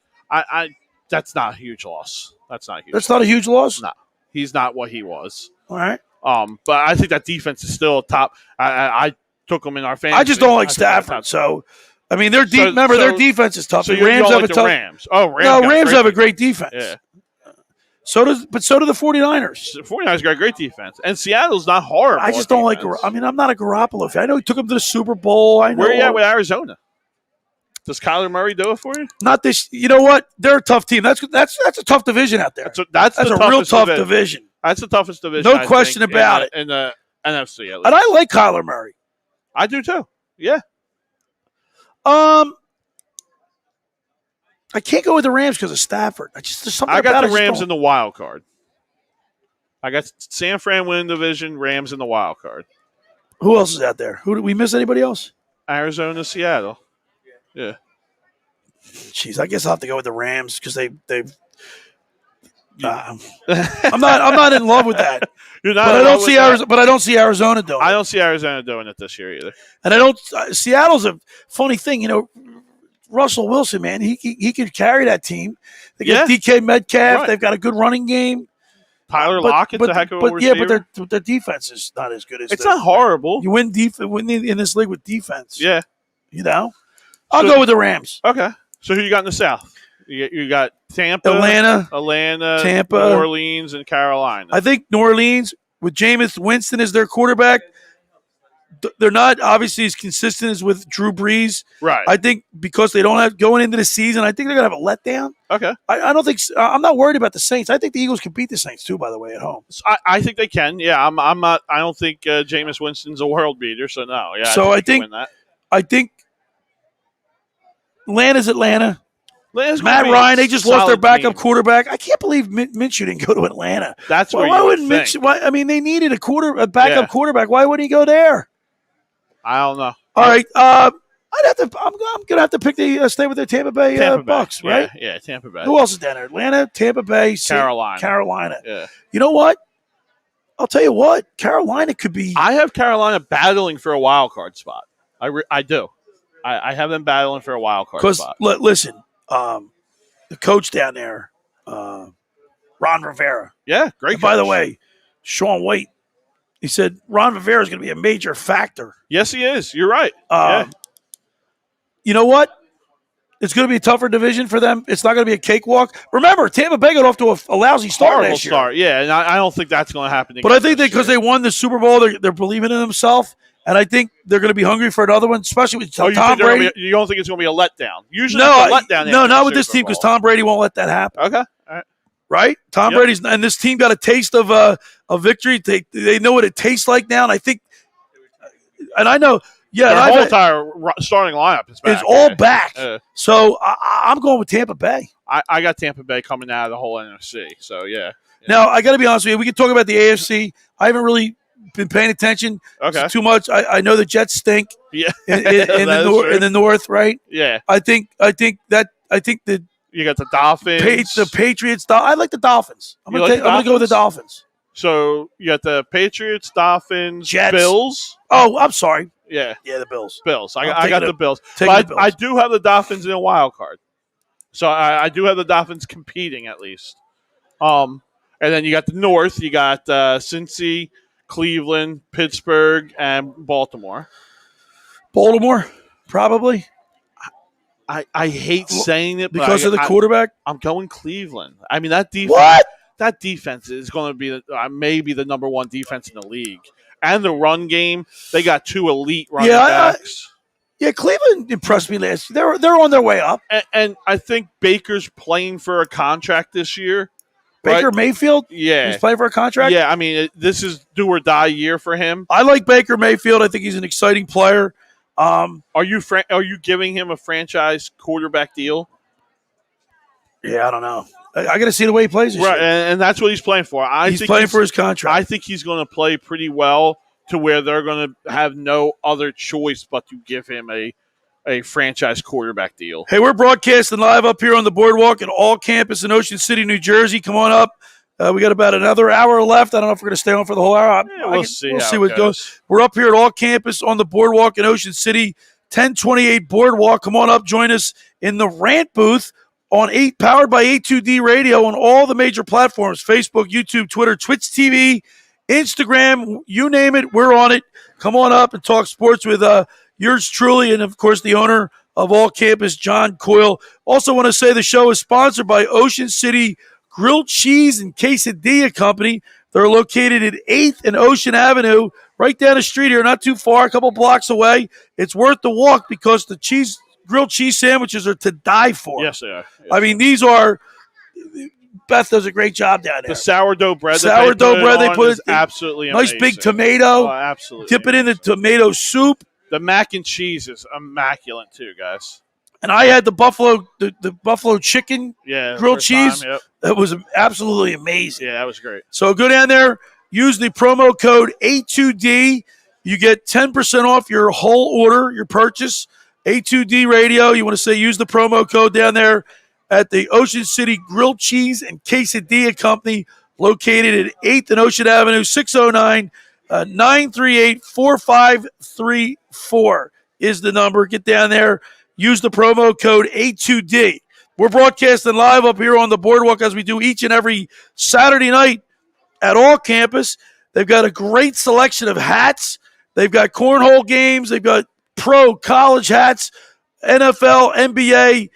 That's not a huge loss. That's not a huge. That's not a huge loss? No, he's not what he was. All right. But I think that defense is still top. I took them in our fantasy. I just don't like I think they're Stafford. top. So, I mean, their defense is tough. So The you Rams don't have like a the tough. Rams. Oh, Rams. No, Rams have a great defense. Yeah. So do the 49ers. The 49ers got a great defense. And Seattle's not horrible. I just don't like. I mean, I'm not a Garoppolo fan. I know he took him to the Super Bowl. I know. Where are you at with Arizona? Does Kyler Murray do it for you? Not this. You know what? They're a tough team. That's a tough division out there. That's a real tough division. That's the toughest division. No question about it. In the NFC, at least. And I like Kyler Murray. I do too. Yeah. I can't go with the Rams because of Stafford. There's something I got about the Rams in the wild card. I got San Fran winning division, Rams in the wild card. Who else is out there? Who did we miss? Anybody else? Arizona, Seattle. Yeah. Jeez, I guess I'll have to go with the Rams because they've. I'm not in love with that. You're not. But I don't see Arizona. But I don't see Arizona doing it. I don't see Arizona doing it this year either. And I don't. Seattle's a funny thing, you know. Russell Wilson, man, he could carry that team. They got DK Metcalf. Right. They've got a good running game. Tyler Lockett's a heck of a receiver. Yeah, but their defense is not as good as. It's not horrible. You win in this league with defense. Yeah, you know. I'll go with the Rams. Okay. So who you got in the South? You got Tampa, Atlanta, Tampa, New Orleans, and Carolina. I think New Orleans with Jameis Winston as their quarterback. They're not obviously as consistent as with Drew Brees. Right. I think because they don't have going into the season, I think they're going to have a letdown. Okay. I don't think I'm not worried about the Saints. I think the Eagles can beat the Saints too. By the way, at home. So I think they can. Yeah. I'm not. I don't think Jameis Winston's a world beater. So no. Yeah. So I think Atlanta's Atlanta. Matt Ryan, they just lost their backup quarterback. I can't believe Menchu didn't go to Atlanta. That's why wouldn't Menchu? I mean, they needed a backup quarterback. Why wouldn't he go there? I don't know. All right. I'm gonna have to pick the stay with the Tampa Bay, Bucks, right? Yeah, Tampa Bay. Who else is down there? Atlanta, Tampa Bay, Carolina. Yeah. You know what? I'll tell you what. Carolina could be. I have Carolina battling for a wild card spot. I do. I have them battling for a wild card spot. Because listen, the coach down there, Ron Rivera. Yeah, great. And by the way, Sean White, he said Ron Rivera is going to be a major factor. Yes, he is. You're right. You know what? It's going to be a tougher division for them. It's not going to be a cakewalk. Remember, Tampa Bay got off to a lousy start last year. Start. Yeah, and I don't think that's going to happen again. But I think that because they won the Super Bowl, they're believing in themselves. And I think they're going to be hungry for another one, especially with Tom Brady. You don't think it's going to be a letdown? Usually no, it's a letdown. No, not with this team because Tom Brady won't let that happen. Okay. All right. Right? Tom Brady's – and this team got a taste of a victory. They know what it tastes like now. And I think – and I know – yeah, the whole entire starting lineup is back. It's all back. So I'm going with Tampa Bay. I got Tampa Bay coming out of the whole NFC. So, yeah. Now, I got to be honest with you. We can talk about the AFC. I haven't really been paying attention too much. I know the Jets stink in the north, right? Yeah. I think that you got the Dolphins. The Patriots. I like the Dolphins. I'm going to go with the Dolphins. So, you got the Patriots, Dolphins, Jets. Bills. Oh, I'm sorry. Yeah, the Bills. I got the Bills. But I do have the Dolphins in a wild card. So I do have the Dolphins competing at least. And then you got the North. You got Cincy, Cleveland, Pittsburgh, and Baltimore. Baltimore, probably. I hate saying it because of the quarterback. I'm going Cleveland. I mean that defense. What? That defense is going to be maybe the number one defense in the league. And the run game, they got two elite running backs. Cleveland impressed me last year. They're on their way up. And I think Baker's playing for a contract this year. Baker Mayfield? Yeah. He's playing for a contract? Yeah, I mean, this is do or die year for him. I like Baker Mayfield. I think he's an exciting player. Are you giving him a franchise quarterback deal? Yeah, I don't know. I got to see the way he plays this year. And that's what he's playing for. He's playing for his contract. I think he's going to play pretty well to where they're going to have no other choice but to give him a franchise quarterback deal. Hey, we're broadcasting live up here on the boardwalk at All Campus in Ocean City, New Jersey. Come on up. We got about another hour left. I don't know if we're going to stay on for the whole hour. We'll see what it goes. We're up here at All Campus on the boardwalk in Ocean City, 1028 Boardwalk. Come on up. Join us in the rant booth. Powered by A2D Radio on all the major platforms, Facebook, YouTube, Twitter, Twitch TV, Instagram, you name it, we're on it. Come on up and talk sports with yours truly and, of course, the owner of All Campus, John Coyle. Also want to say the show is sponsored by Ocean City Grilled Cheese and Quesadilla Company. They're located at 8th and Ocean Avenue, right down the street here, not too far, a couple blocks away. It's worth the walk because the grilled cheese sandwiches are to die for. Yes, they are. Yes. I mean, these are – Beth does a great job down there. The sourdough bread they put is absolutely amazing. Nice big tomato. Oh, absolutely. Dip it in the tomato soup. The mac and cheese is immaculate too, guys. And I had the buffalo chicken grilled cheese. Time, yep. That was absolutely amazing. Yeah, that was great. So go down there, use the promo code A2D. You get 10% off your whole order, your purchase. A2D Radio. You want to use the promo code down there at the Ocean City Grilled Cheese and Quesadilla Company, located at 8th and Ocean Avenue, 609-938-4534 is the number. Get down there. Use the promo code A2D. We're broadcasting live up here on the boardwalk as we do each and every Saturday night at All Campus. They've got a great selection of hats. They've got cornhole games. They've got pro college hats, NFL, NBA,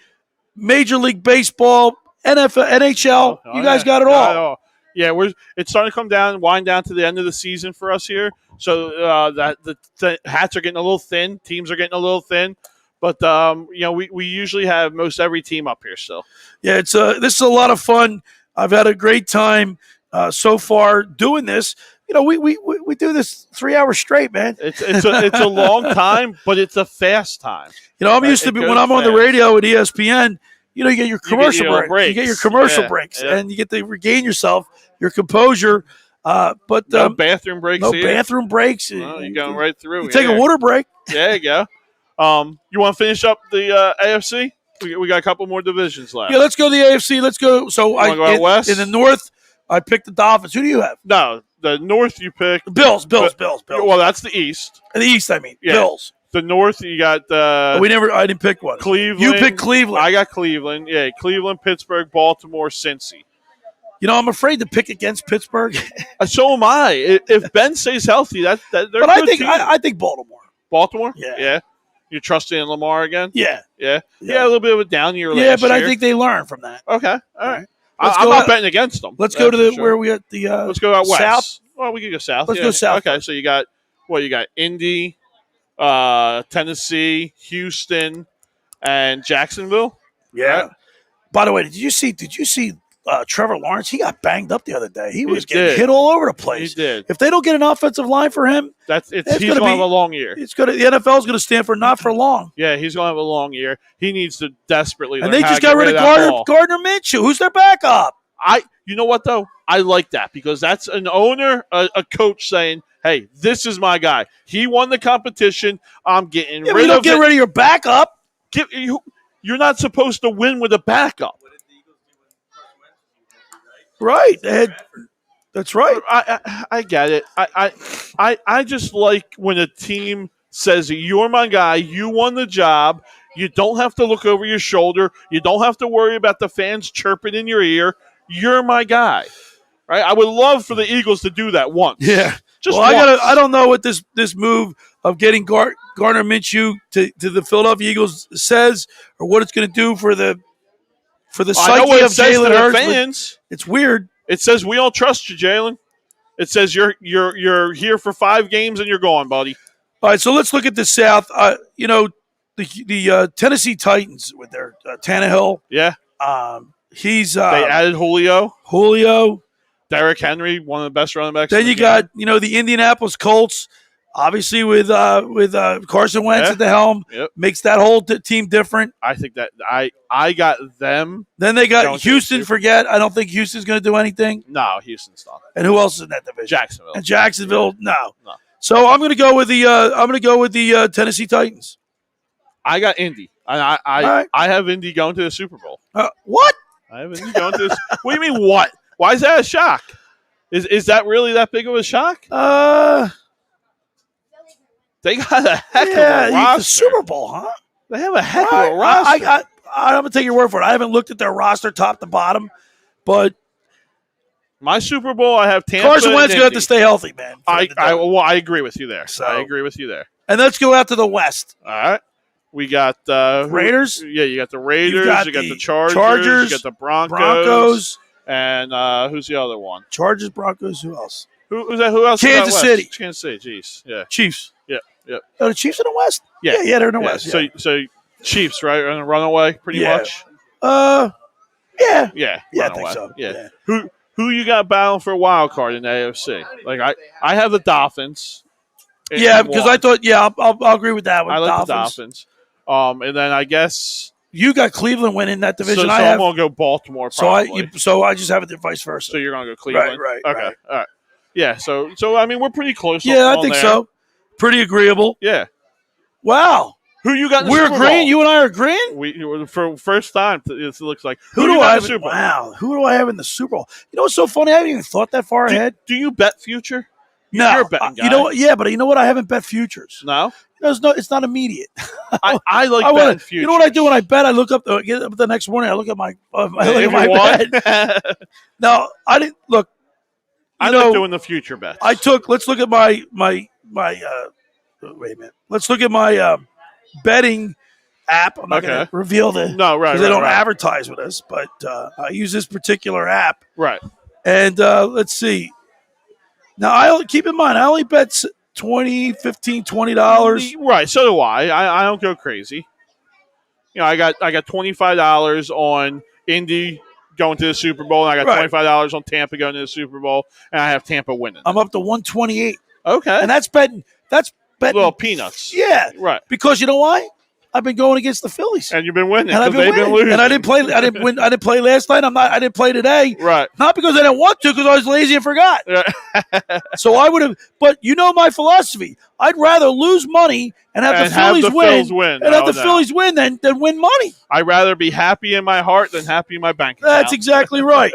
Major League Baseball, NFL, NHL. You guys got it all. Yeah, it's starting to wind down to the end of the season for us here. So that the hats are getting a little thin. Teams are getting a little thin. But, we usually have most every team up here still. Yeah, this is a lot of fun. I've had a great time so far doing this. We do this 3 hours straight, man. It's a long time, but it's a fast time. I'm used to when I'm on the radio at ESPN. You get your commercial breaks. You get your commercial breaks, and you get to regain yourself, your composure. But no bathroom breaks. No bathroom breaks. Well, you're going right through. You take a water break. There you go. You want to finish up the AFC? We got a couple more divisions left. Yeah, let's go to the AFC. Let's go. So West? In the North, I picked the Dolphins. Who do you have? No, the North you picked. Bills. Well, that's the East. The East, I mean. Yeah. Bills. The North, you got I didn't pick one. Cleveland. You picked Cleveland. I got Cleveland. Yeah, Cleveland, Pittsburgh, Baltimore, Cincy. You know, I'm afraid to pick against Pittsburgh. So am I. If Ben stays healthy, they're but a I good think team. I think Baltimore. Baltimore? Yeah. You trusting in Lamar again? Yeah. Yeah, a little bit of a down year Yeah, last but year. I think they learn from that. Okay, all right. Let's I'm go not out- betting against them. Let's go to the sure. where we got the Let's go out west. South. Well, we can go south. Let's go south Okay, first. so you got what? You got Indy, Tennessee, Houston, and Jacksonville. Yeah. Right? By the way, did you see Trevor Lawrence? He got banged up the other day. He was getting did. hit all over the place. He did. If they don't get an offensive line for him, He's gonna going to be- have a long year. the NFL's going to stand for not for long. Yeah, he's going to have a long year. He needs to desperately. And learn they how just to got get rid of that ball. Gardner Minshew. Who's their backup? You know what though? I like that because that's an owner, a coach saying, "Hey, this is my guy. He won the competition. I'm getting Yeah, but rid you don't of get it." rid of your backup. You're not supposed to win with a backup. What did the Eagles do when Carson Wentz was healthy, Right. That's right. I get it. I just like when a team says, "You're my guy. You won the job. You don't have to look over your shoulder. You don't have to worry about the fans chirping in your ear. You're my guy." Right? I would love for the Eagles to do that once. Yeah. Just Well, once. I don't know what this move of getting Garner Minshew to the Philadelphia Eagles says, or what it's going to do for the I know psyche what it of says to Jalen the Hurts. but fans. It's weird. It says we don't trust you, Jalen. It says you're here for 5 games and you're gone, buddy. All right, so let's look at the South. The Tennessee Titans with their Tannehill. Yeah. He's They added Julio. Derrick Henry, one of the best running backs. Then in the you game. got the Indianapolis Colts, obviously with Carson Wentz Yeah. at the helm, Yep. makes that whole team different. I think that I got them. Then they Going got to the Houston. Super- Forget. I don't think Houston's going to do anything. No, Houston's not. And who else is in that division? Jacksonville. And Jacksonville. No. No. So I'm going to go with the Tennessee Titans. I got Indy. And All right. I have Indy going to the Super Bowl. What? I have Indy going to this. What do you mean what? Why is that a shock? Is that really that big of a shock? They got a heck of a roster. the Super Bowl, huh? They have a heck All of a right. roster. I'm going to take your word for it. I haven't looked at their roster top to bottom, but My Super Bowl, I have Tampa. Carson Wentz and going to have Indy. to stay healthy, man. for him to do it. I agree with you there. So- I agree with you there. And let's go out to the West. All right. We got Raiders? Yeah, you got the Raiders. got You got the the Chargers. Chargers, You got the Broncos. Broncos, And who's the other one? Chargers, Broncos. Who else? Who's that? Who else? is Kansas out City. West? Kansas City. Jeez. Yeah. Chiefs. Yep. Oh, the Chiefs in the West? Yeah. Yeah, they're in the Yeah. West. Yeah. So Chiefs, right? Are in a runaway, pretty Yeah. much. Yeah. Yeah. Yeah, I think runaway. so. Yeah. Yeah. Who you got battling for a wild card in the AFC? Like I have the Dolphins. in Yeah, because one. I thought, I'll agree with that. With I like the Dolphins. Dolphins. And then I guess You got Cleveland winning that division. So I I'm have. gonna go Baltimore. So Probably. I just have it vice versa. So you're gonna go Cleveland, Right, Okay, right. all right. Yeah. So I mean, we're pretty close. Yeah, I on think there. so. Pretty agreeable. Yeah. Wow. Who you got? In the We're Super agreeing. Bowl? You and I are agreeing. We for first time. It looks like Who you do got I in have? the Super Bowl? Wow. Who do I have in the Super Bowl? You know what's so funny? I haven't even thought that far ahead. Do you bet future? No. You're a betting guy. You know what? Yeah, but you know what? I haven't bet futures. No. It's not immediate. I like I betting wanna, futures. you know what I do when I bet? I look up get up the next morning. I look at my If my you won? bet. No, I didn't look. I You know, like doing the future bets. Let's look at my wait a minute. Let's look at my betting app. I'm not going Okay. to reveal the no right. because they don't right. advertise with us, but I use this particular app. Right. And let's see. Now keep in mind I only bet $20, $15, $20. Right. So do I. I don't go crazy. You know, I got $25 on Indy going to the Super Bowl, and I got Right. $25 on Tampa going to the Super Bowl, and I have Tampa winning. I'm up to 128, Okay. and that's betting. Little peanuts. Yeah, Right. because you know why? I've been going against the Phillies. And you've been winning And I've because been they've been winning. losing. And I didn't play. I didn't win. I didn't play last night. I didn't play today. Right. Not because I didn't want to, because I was lazy and forgot. So I would have. But you know my philosophy. I'd rather lose money and have the Phillies win, and have the Phillies win than win money. I'd rather be happy in my heart than happy in my bank account. That's exactly right.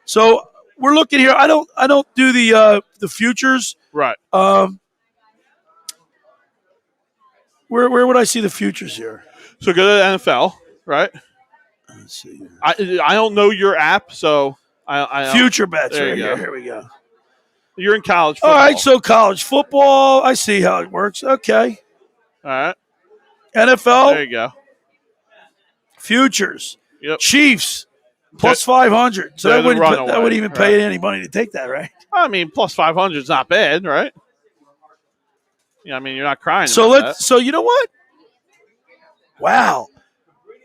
So we're looking here. I don't do the futures. Right. Where would I see the futures here? So go to the NFL, right? Let's see. I don't know your app, so I Future bets there right you here. go. Here we go. You're in college football. All right, so college football. I see how it works. Okay. All right. NFL. There you go. Futures. Yep. Chiefs plus 500. So They're that the wouldn't runaway, even pay any money to take that, right? I mean, plus 500 is not bad, right? Yeah, I mean, you're not crying. So about that. So you know what? Wow.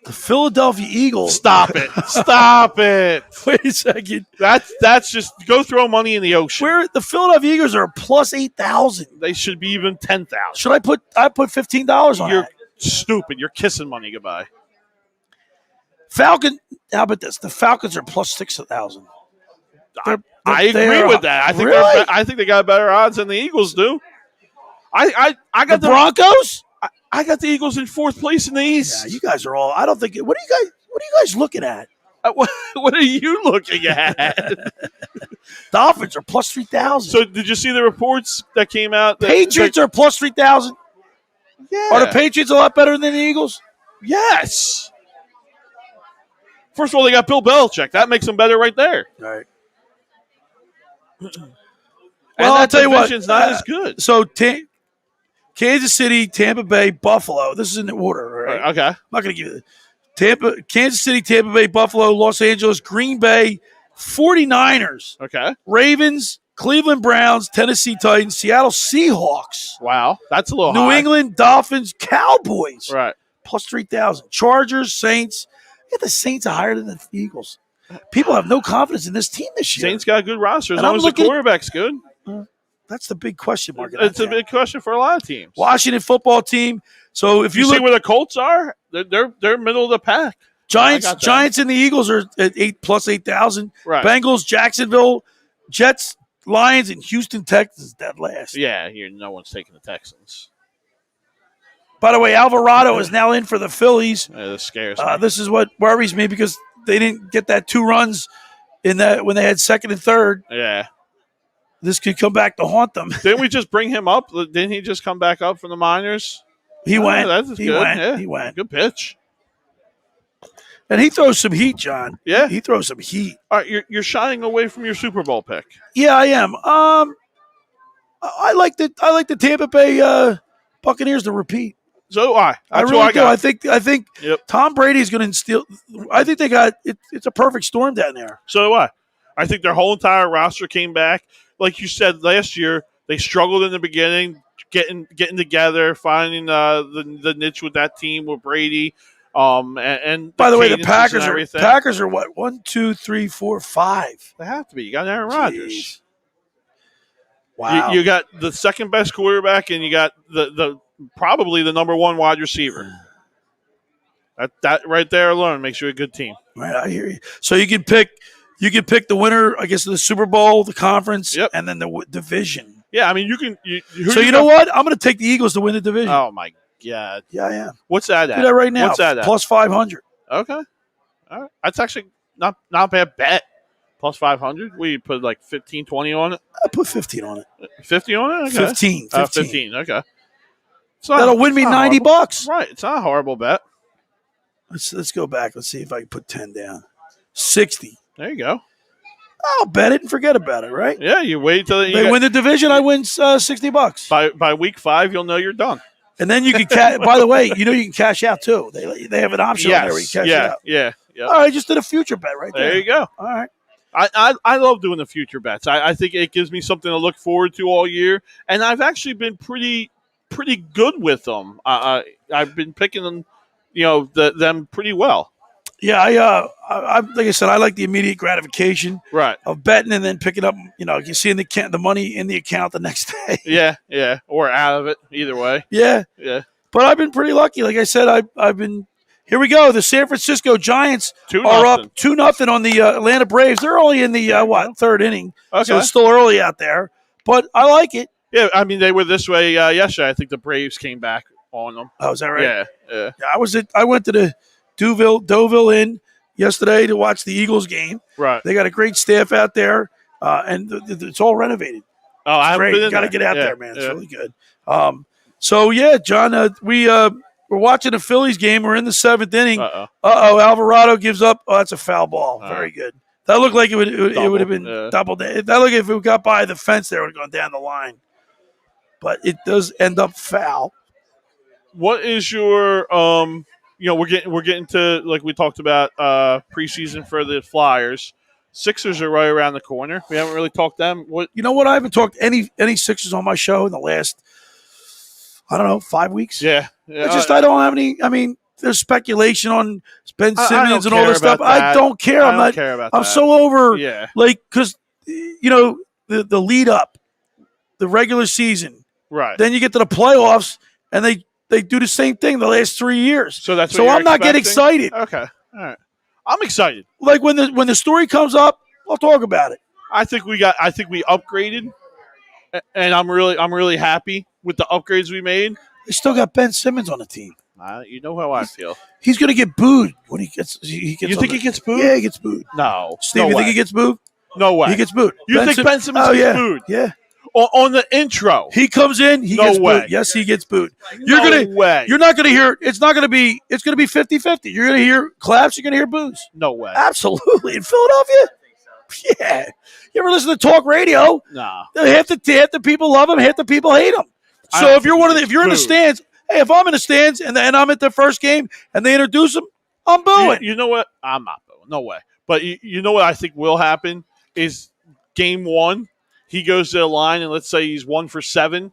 The Philadelphia Eagles. Stop it. Stop it. Wait a second. That's just go throw money in the ocean. Where the Philadelphia Eagles are plus 8,000. They should be even 10,000. Should I put $15 on You're that? stupid. You're kissing money goodbye. Falcon. How about this? The Falcons are plus 6,000. I agree with that. I think really? I think they got better odds than the Eagles do. I got the Broncos. I got the Eagles in 4th place in the East. Yeah, you guys are all. I don't think. What are you guys looking at? What are you looking at? Dolphins are plus 3,000. So did you see the reports that came out? Patriots are plus 3,000. Yeah. Are the Patriots a lot better than the Eagles? Yes. First of all, they got Bill Belichick. That makes them better right there. Right. Well, I'll tell you what. Division's not as good. So Kansas City, Tampa Bay, Buffalo. This is in the order, right? Okay. I'm not going to give you Kansas City, Tampa Bay, Buffalo, Los Angeles, Green Bay, 49ers, Okay. Ravens, Cleveland Browns, Tennessee Titans, Seattle Seahawks, Wow. That's a little New high. England, Dolphins, Cowboys, Right. plus 3,000. Chargers, Saints. Yeah, the Saints are higher than the Eagles. People have no confidence in this team this year. Saints got a good roster as And long I'm as the looking- quarterback's good. That's the big question mark. It's a big question for a lot of teams. Washington football team. So if You you see look, where the Colts are? They're middle of the pack. I got that. Giants and the Eagles are at plus 8,000. Right. Bengals, Jacksonville, Jets, Lions, and Houston Texans dead last. Yeah, no one's taking the Texans. By the way, Alvarado is now in for the Phillies. Yeah, this scares me. This is what worries me because they didn't get that 2 runs in that when they had 2nd and 3rd. Yeah. This could come back to haunt them. Didn't we just bring him up? Didn't he just come back up from the minors? He went. That's He good. went. Yeah. He went. Good pitch. And he throws some heat, John. Yeah. He throws some heat. All right, you're shying away from your Super Bowl pick. Yeah, I am. I like the Tampa Bay Buccaneers to repeat. So do I. That's really what I do. got. I think Yep. Tom Brady is going to instill. I think they got it. It's a perfect storm down there. So do I. I think their whole entire roster came back. Like you said last year, they struggled in the beginning, getting together, finding the niche with that team with Brady. And By the way, the cadences and Packers are what 1, 2, 3, 4, 5. They have to be. You got Aaron Rodgers. Jeez. Wow. You got the second best quarterback, and you got the probably the number 1 wide receiver. That right there alone makes you a good team. Right, I hear you. So you can pick the winner, I guess, of the Super Bowl, the conference, Yep. and then the division. Yeah, I mean you can. So you know what? I'm going to take the Eagles to win the division. Oh my God! Yeah, I am. What's that at? Do that right now. What's that at? Plus 500. Okay. All right. That's actually not a bad bet. Plus 500. We put like 15, 20 on it. I put 15 on it. 50 on it? Okay. 15. 15. Okay. It's not- That'll win me it's not $90. horrible. Right. It's not a horrible bet. Let's go back. Let's see if I can put 10 down. 60. There you go. I'll bet it and forget about it, right? Yeah. You wait till They win the division, I win $60. by week 5, you'll know you're done. And then you can by the way, you can cash out too. They have an option on there where you cash out. Yeah. All right, just did a future bet right there. There you go. All right. I love doing the future bets. I think it gives me something to look forward to all year, and I've actually been pretty good with them. I've been picking them, them pretty well. Yeah, I like I said, I like the immediate gratification Right. of betting and then picking up, you seeing the money in the account the next day. Yeah, or out of it, either way. Yeah. Yeah. But I've been pretty lucky. Like I said, I've been. Here we go. The San Francisco Giants 2-0. are up 2-0 on the Atlanta Braves. They're only in the third inning, so it's still early out there. But I like it. Yeah, I mean they were this way yesterday. I think the Braves came back on them. Oh, is that right? Yeah. I went to the Deauville Inn yesterday to watch the Eagles game. Right. They got a great staff out there, and it's all renovated. Oh, I haven't been in You got to there. get out Yeah, there, man. It's yeah. really good. So yeah, John, we're watching the Phillies game. We're in the 7th inning. Alvarado gives up. Oh, that's a foul ball. Very good. That looked like it would have been doubled. That looked like if it got by the fence there, it would have gone down the line. But it does end up foul. What is your we're getting to, like we talked about, preseason for the Flyers. Sixers are right around the corner. We haven't really talked them. What You know what? I haven't talked any Sixers on my show in the last, I don't know, 5 weeks. Yeah. I don't have any. I mean, there's speculation on Ben Simmons and all this stuff. about that. I don't care. I don't care about I'm that. so over. Yeah. Like, because the lead up, the regular season. Right. Then you get to the playoffs, and they do the same thing the last 3 years. So that's so what I'm not getting expecting? excited. Okay. All right. I'm excited. Like when the story comes up, I'll talk about it. I think we upgraded, and I'm really happy with the upgrades we made. They still got Ben Simmons on the team. You know how I feel. He's going to get booed when he gets. You think he gets booed? Yeah, he gets booed. No. Steve, you think he gets booed? No way. He gets booed. You think Ben Simmons gets booed? Yeah. On the intro. He comes in, he gets way. booed. Yes, he gets booed. No way. You're not gonna hear it's going to be 50-50. You're gonna hear claps, you're gonna hear boos. No way. Absolutely. In Philadelphia? Yeah. You ever listen to talk radio? Nah. Half the people love him, half the people hate him. So if you're in the stands, hey, if I'm in the stands and I'm at the first game and they introduce him, I'm booing. You know what? I'm not booing. No way. But you know what I think will happen is game 1, he goes to the line and let's say he's 1 for 7.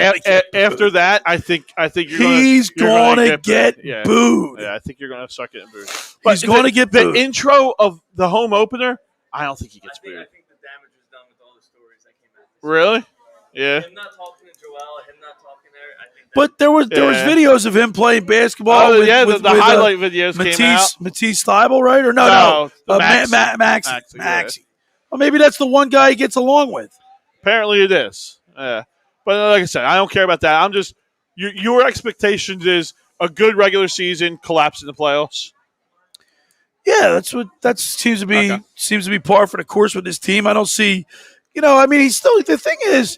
After that, I think he's going to get booed. Yeah, I think you're going to start getting booed. But He's going to get booed. The intro of the home opener, I don't think he gets booed. I think the damage was done with all the stories that came out. Really? Yeah. Him not talking to Joel, him not talking there. I think. But there was videos of him playing basketball. The highlight videos came out. Matisse Thybulle, right? Or no. Maxey. Yeah. Well, maybe that's the one guy he gets along with. Apparently it is. Yeah. But like I said, I don't care about that. I'm just your expectations is a good regular season, collapse in the playoffs. Yeah, that seems to be par for the course with this team. I don't see, I mean, he's still, the thing is,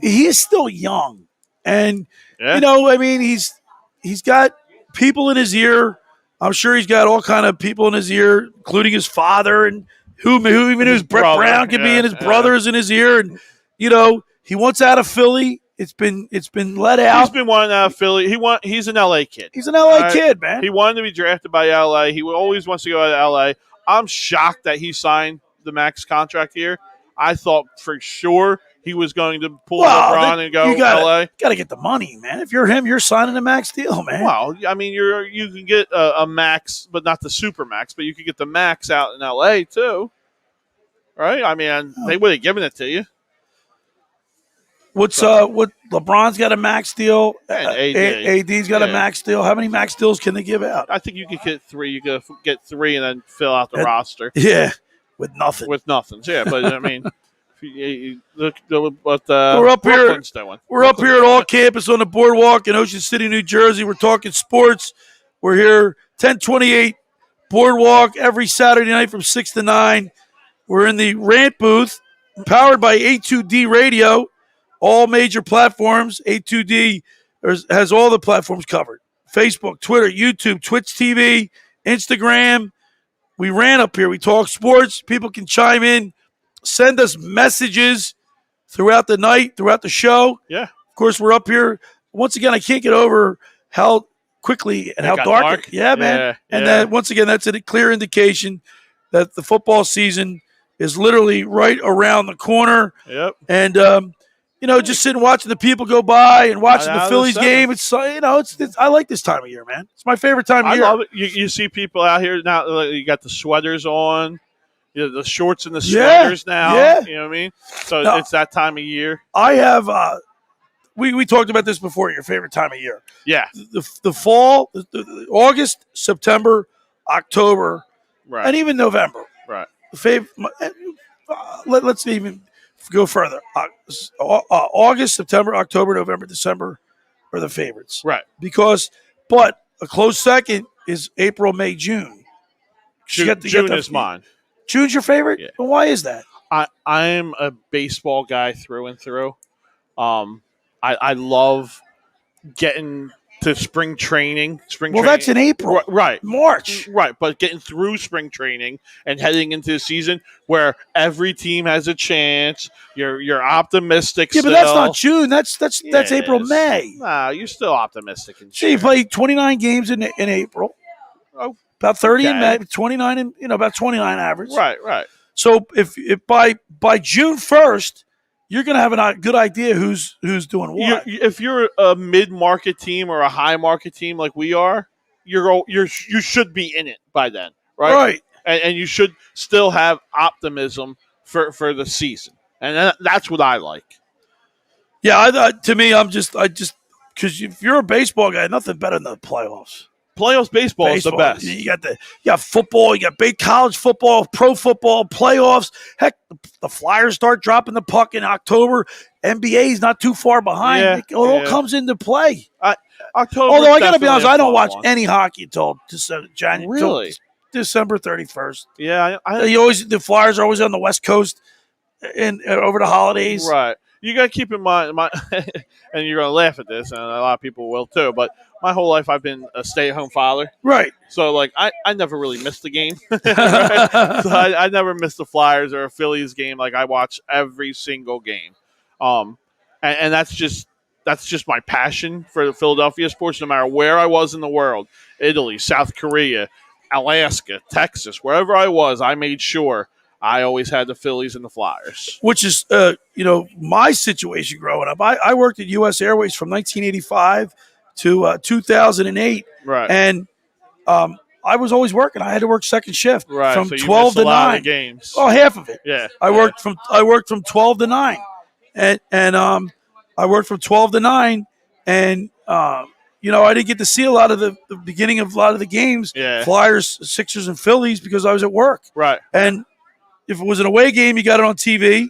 he is still young, and he's got people in his ear. I'm sure he's got all kind of people in his ear, including his father, and who even his Brett Brown could be, and his brothers in his ear, and he wants out of Philly. It's been let out. He's been wanting out of Philly. He's an LA kid. He's an LA kid, man. He wanted to be drafted by LA. He always wants to go to LA. I'm shocked that he signed the max contract here. I thought for sure he was going to pull LeBron and go LA. Got to get the money, man. If you're him, you're signing a max deal, man. Well, I mean, you can get a max, but not the super max. But you could get the max out in LA too, right? I mean, they would have given it to you. What LeBron's got a max deal. AD's got a max deal. How many max deals can they give out? I think you could get 3. You could get 3 and then fill out the roster. Yeah, with nothing. Yeah, but I mean, look what we're up Brooklyn's here. doing. We're up here at All Campus on the boardwalk in Ocean City, New Jersey. We're talking sports. We're here 1028 boardwalk every Saturday night from 6 to 9. We're in the rant booth, powered by A2D Radio. All major platforms. A2D has all the platforms covered. Facebook, Twitter, YouTube, Twitch TV, Instagram. We ran up here. We talk sports. People can chime in, send us messages throughout the night, throughout the show. Yeah. Of course, we're up here. Once again, I can't get over how quickly and how dark. Yeah, man. And that, once again, that's a clear indication that the football season is literally right around the corner. Yep. And, just sitting watching the people go by and watching the Phillies game. It's I like this time of year, man. It's my favorite time of year. I love it. You see people out here now. You got the sweaters on, the shorts and the sweaters now. Yeah. You know what I mean? So it's that time of year. I have we talked about this before. Your favorite time of year. Yeah. The fall, the August, September, October, Right. and even November. Right. Let's even go further. August, September, October, November, December are the favorites. Right. But a close second is April, May, June. June is mine. June's your favorite? Yeah. Well, why is that? I'm a baseball guy through and through. I love getting to spring training. Well, that's in April. Right. March. Right, but getting through spring training and heading into the season where every team has a chance. You're optimistic. Yeah, but that's not June. That's Yes. April, May. Nah, you're still optimistic in So you June. play 29 games in April. Oh, about 30 in okay. May, 29 and about 29 average. Right. So if by June 1st, you're going to have a good idea who's doing what. If you're a mid-market team or a high-market team like we are, you should be in it by then, right? Right. And you should still have optimism for the season, and that's what I like. Yeah, to me, I just because if you're a baseball guy, nothing better than the playoffs. Playoffs baseball is the best. You got football, you got big college football, pro football, playoffs. Heck, the Flyers start dropping the puck in October. NBA is not too far behind. Yeah, It all comes into play. October. Although I got to be honest, I don't watch any hockey until January. Really? December 31st. Yeah, The Flyers are always on the West Coast and over the holidays. Right. You got to keep in mind, and you're going to laugh at this, and a lot of people will too, but my whole life I've been a stay-at-home father. Right. So, I never really missed the game. Right? So I never missed the Flyers or a Phillies game. I watch every single game. And that's just my passion for the Philadelphia sports, no matter where I was in the world. Italy, South Korea, Alaska, Texas, wherever I was, I made sure I always had the Phillies and the Flyers. Which is, my situation growing up. I worked at U.S. Airways from 1985 to 2008. Right. And I was always working. I had to work second shift from so you 12 missed to a lot 9. of the games. Oh, half of it. Yeah. I worked from 12 to 9. And I worked from 12 to 9 and I didn't get to see a lot of the beginning of a lot of the games. Yeah. Flyers, Sixers, and Phillies because I was at work. Right. And if it was an away game, you got it on TV.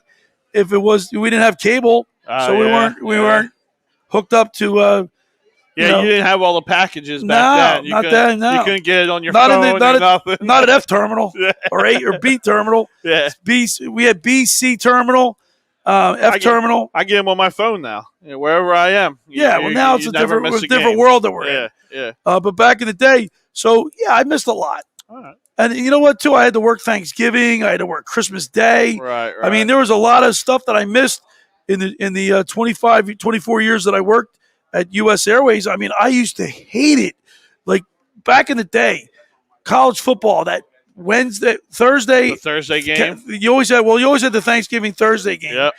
If it was, we didn't have cable, so we weren't hooked up to. You didn't have all the packages back then. Not then. No, you couldn't get it on your phone. Not at F terminal or A or B terminal. Yeah. We had B, C terminal, F terminal. I get them on my phone now, wherever I am. Now it's a different world that we're in. Yeah. But back in the day, I missed a lot. All right. And you know what, too? I had to work Thanksgiving. I had to work Christmas Day. Right. I mean, there was a lot of stuff that I missed in the 24 years that I worked at U.S. Airways. I mean, I used to hate it. Like, back in the day, college football, that Thursday. The Thursday game. You always had the Thanksgiving Thursday game. Yep.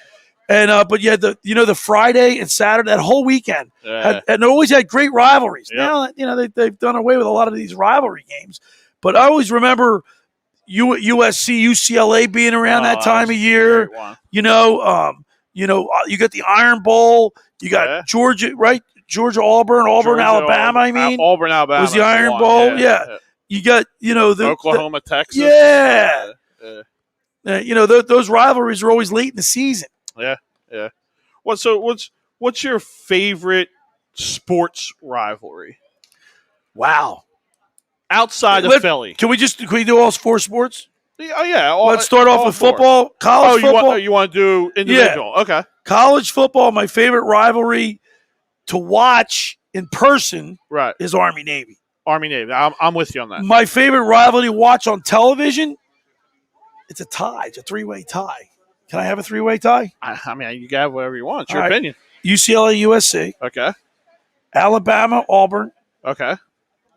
And but you had the Friday and Saturday, that whole weekend. Yeah. And always had great rivalries. Yep. Now, they've done away with a lot of these rivalry games. But I always remember USC, UCLA being around that time of year. You got the Iron Bowl. You got Georgia, right? Georgia, Auburn, Alabama. Auburn, Alabama was the Iron Bowl. Yeah. You got the Oklahoma, Texas. Yeah. Those rivalries are always late in the season. Yeah. What's your favorite sports rivalry? Wow. Outside of Philly. Can we do all four sports? Oh, yeah. Let's start off with football. College football. You want to do individual? Yeah. Okay. College football, my favorite rivalry to watch in person is Army-Navy. Army-Navy. I'm with you on that. My favorite rivalry to watch on television, it's a tie. It's a three-way tie. Can I have a three-way tie? I mean, you can have whatever you want. It's your opinion. UCLA, USC. Okay. Alabama, Auburn. Okay.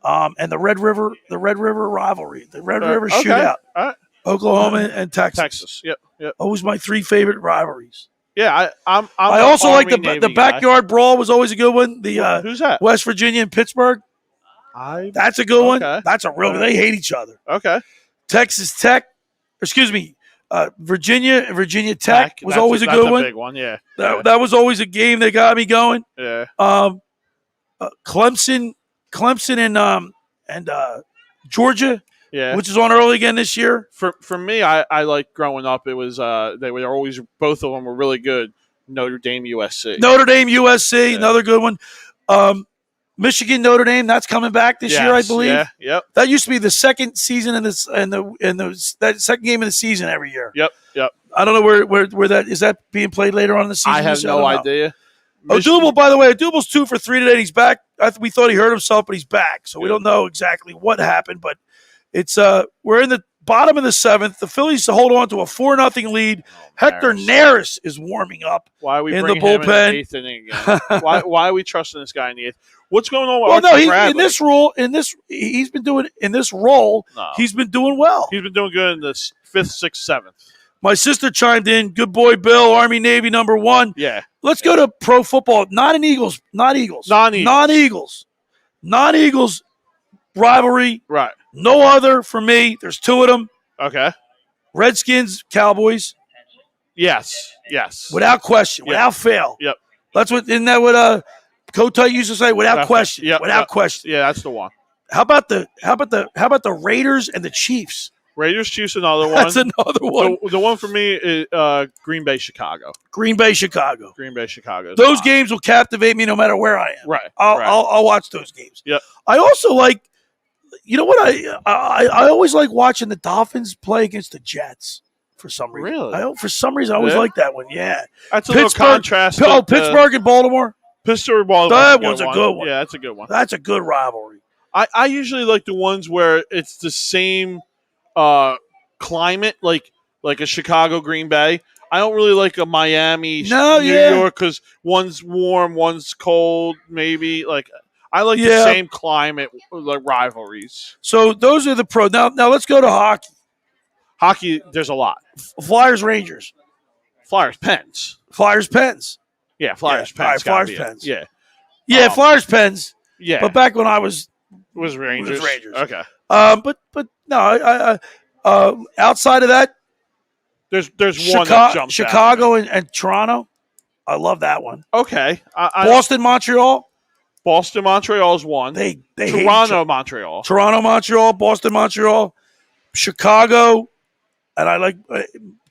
And the Red River rivalry, the Red River shootout. All right. Oklahoma and Texas. Texas. Yep. Those were my three favorite rivalries. Yeah, I also like the backyard brawl was always a good one. The who's that? West Virginia and Pittsburgh. That's a good one. That's a real. They hate each other. Okay. Texas Tech. Excuse me. Virginia Tech was That's always a that's good a one. big one, yeah. That was always a game that got me going. Yeah. Clemson and Georgia, Yeah. which is on early again this year. For me, I like growing up. It was they were always, both of them were really good. Notre Dame, USC. Notre Dame, USC, Yeah. another good one. Michigan, Notre Dame, that's coming back this year, I believe. Yeah. Yep. That used to be the second season that second game of the season every year. Yep. I don't know where that is. That being played later on in the season? I have no idea. Odubel, by the way, Odubel's 2 for 3 today. And he's back. We thought he hurt himself, but he's back. So we don't know exactly what happened. But it's we're in the bottom of the 7th. The Phillies hold on to a 4-0 lead. Hector Neris is warming up. Why are we in the bringing him bullpen? in the 8th inning again? why are we trusting this guy in the 8th? What's going on with Well, no, Archie Bradley? in this role, he's been doing in this role. No. He's been doing well. He's been doing good in the 5th, 6th, 7th. My sister chimed in. Good boy, Bill. Army Navy #1. Yeah. Let's go to pro football. Non-Eagles rivalry. Right. No other for me. There's 2 of them. Okay. Redskins, Cowboys. Yes. Without question. Yep. Without fail. Yep. Isn't that what Kotite used to say? Without question. Yep. Without question. Yeah, that's the one. How about the Raiders and the Chiefs? Raiders, Chiefs, another one. That's another one. The one for me is Green Bay, Chicago. Green Bay, Chicago. Those games will captivate me no matter where I am. Right. I'll watch those games. Yep. I also like, you know what? I always like watching the Dolphins play against the Jets for some reason. Really? For some reason, I always like that one. Yeah. That's a little contrast. Pittsburgh and Baltimore. Pittsburgh, Baltimore. That one's a good one. Yeah, that's a good one. That's a good rivalry. I usually like the ones where it's the same climate, like a Chicago, Green Bay. I don't really like a Miami, New York, because one's warm, one's cold. Maybe I like the same climate, like rivalries. So those are the pro. Now let's go to hockey. Hockey, there's a lot. Flyers, Rangers. Flyers, Pens. Flyers, Pens. Yeah, Flyers, Pens. All right, Flyers, Pens. Yeah, Flyers, Pens. Yeah, but back when I was, it was Rangers. Okay. But no, I outside of that, there's one that jumps Chicago and Toronto. I love that one. Okay. Boston, Montreal. Boston, Montreal is one. They Toronto, Montreal. Toronto, Montreal. Boston, Montreal. Chicago, and I like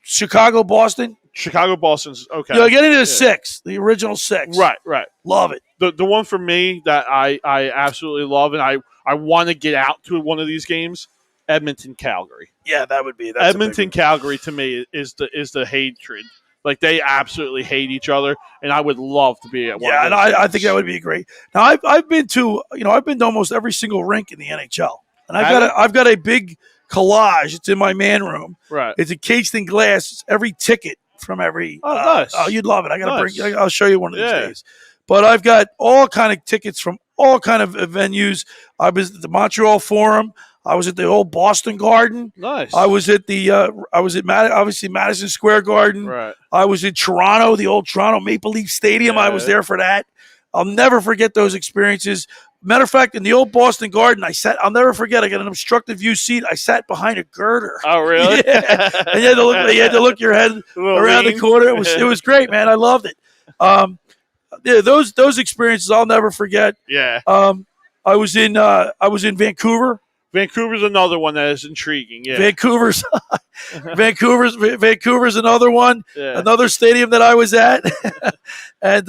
Chicago, Boston. Chicago, Boston's okay. Yeah, get into the 6, the original 6. Right. Love it. The one for me that I absolutely love, and I want to get out to one of these games, Edmonton, Calgary. Yeah, that would be. Edmonton, Calgary to me is the hatred. Like, they absolutely hate each other, and I would love to be at one. Yeah, and I think that would be great. Now I've been to almost every single rink in the NHL, and I've got a big collage. It's in my man room. Right. It's encased in glass. It's every ticket from every. Oh, nice. Oh, you'd love it. I gotta Nice. I'll show you one of these days. But I've got all kind of tickets from all kind of venues. I was at the Montreal Forum. I was at the old Boston Garden. Nice. I was at obviously Madison Square Garden. Right. I was in Toronto, the old Toronto Maple Leaf Stadium. Yeah. I was there for that. I'll never forget those experiences. Matter of fact, in the old Boston Garden, I'll never forget. I got an obstructive view seat. I sat behind a girder. Oh, really? Yeah. And you had to look your head around the corner. It was great, man. I loved it. Those experiences I'll never forget. Yeah. I was in Vancouver. Vancouver's another one that is intriguing. Yeah. Vancouver's another one. Yeah. Another stadium that I was at. And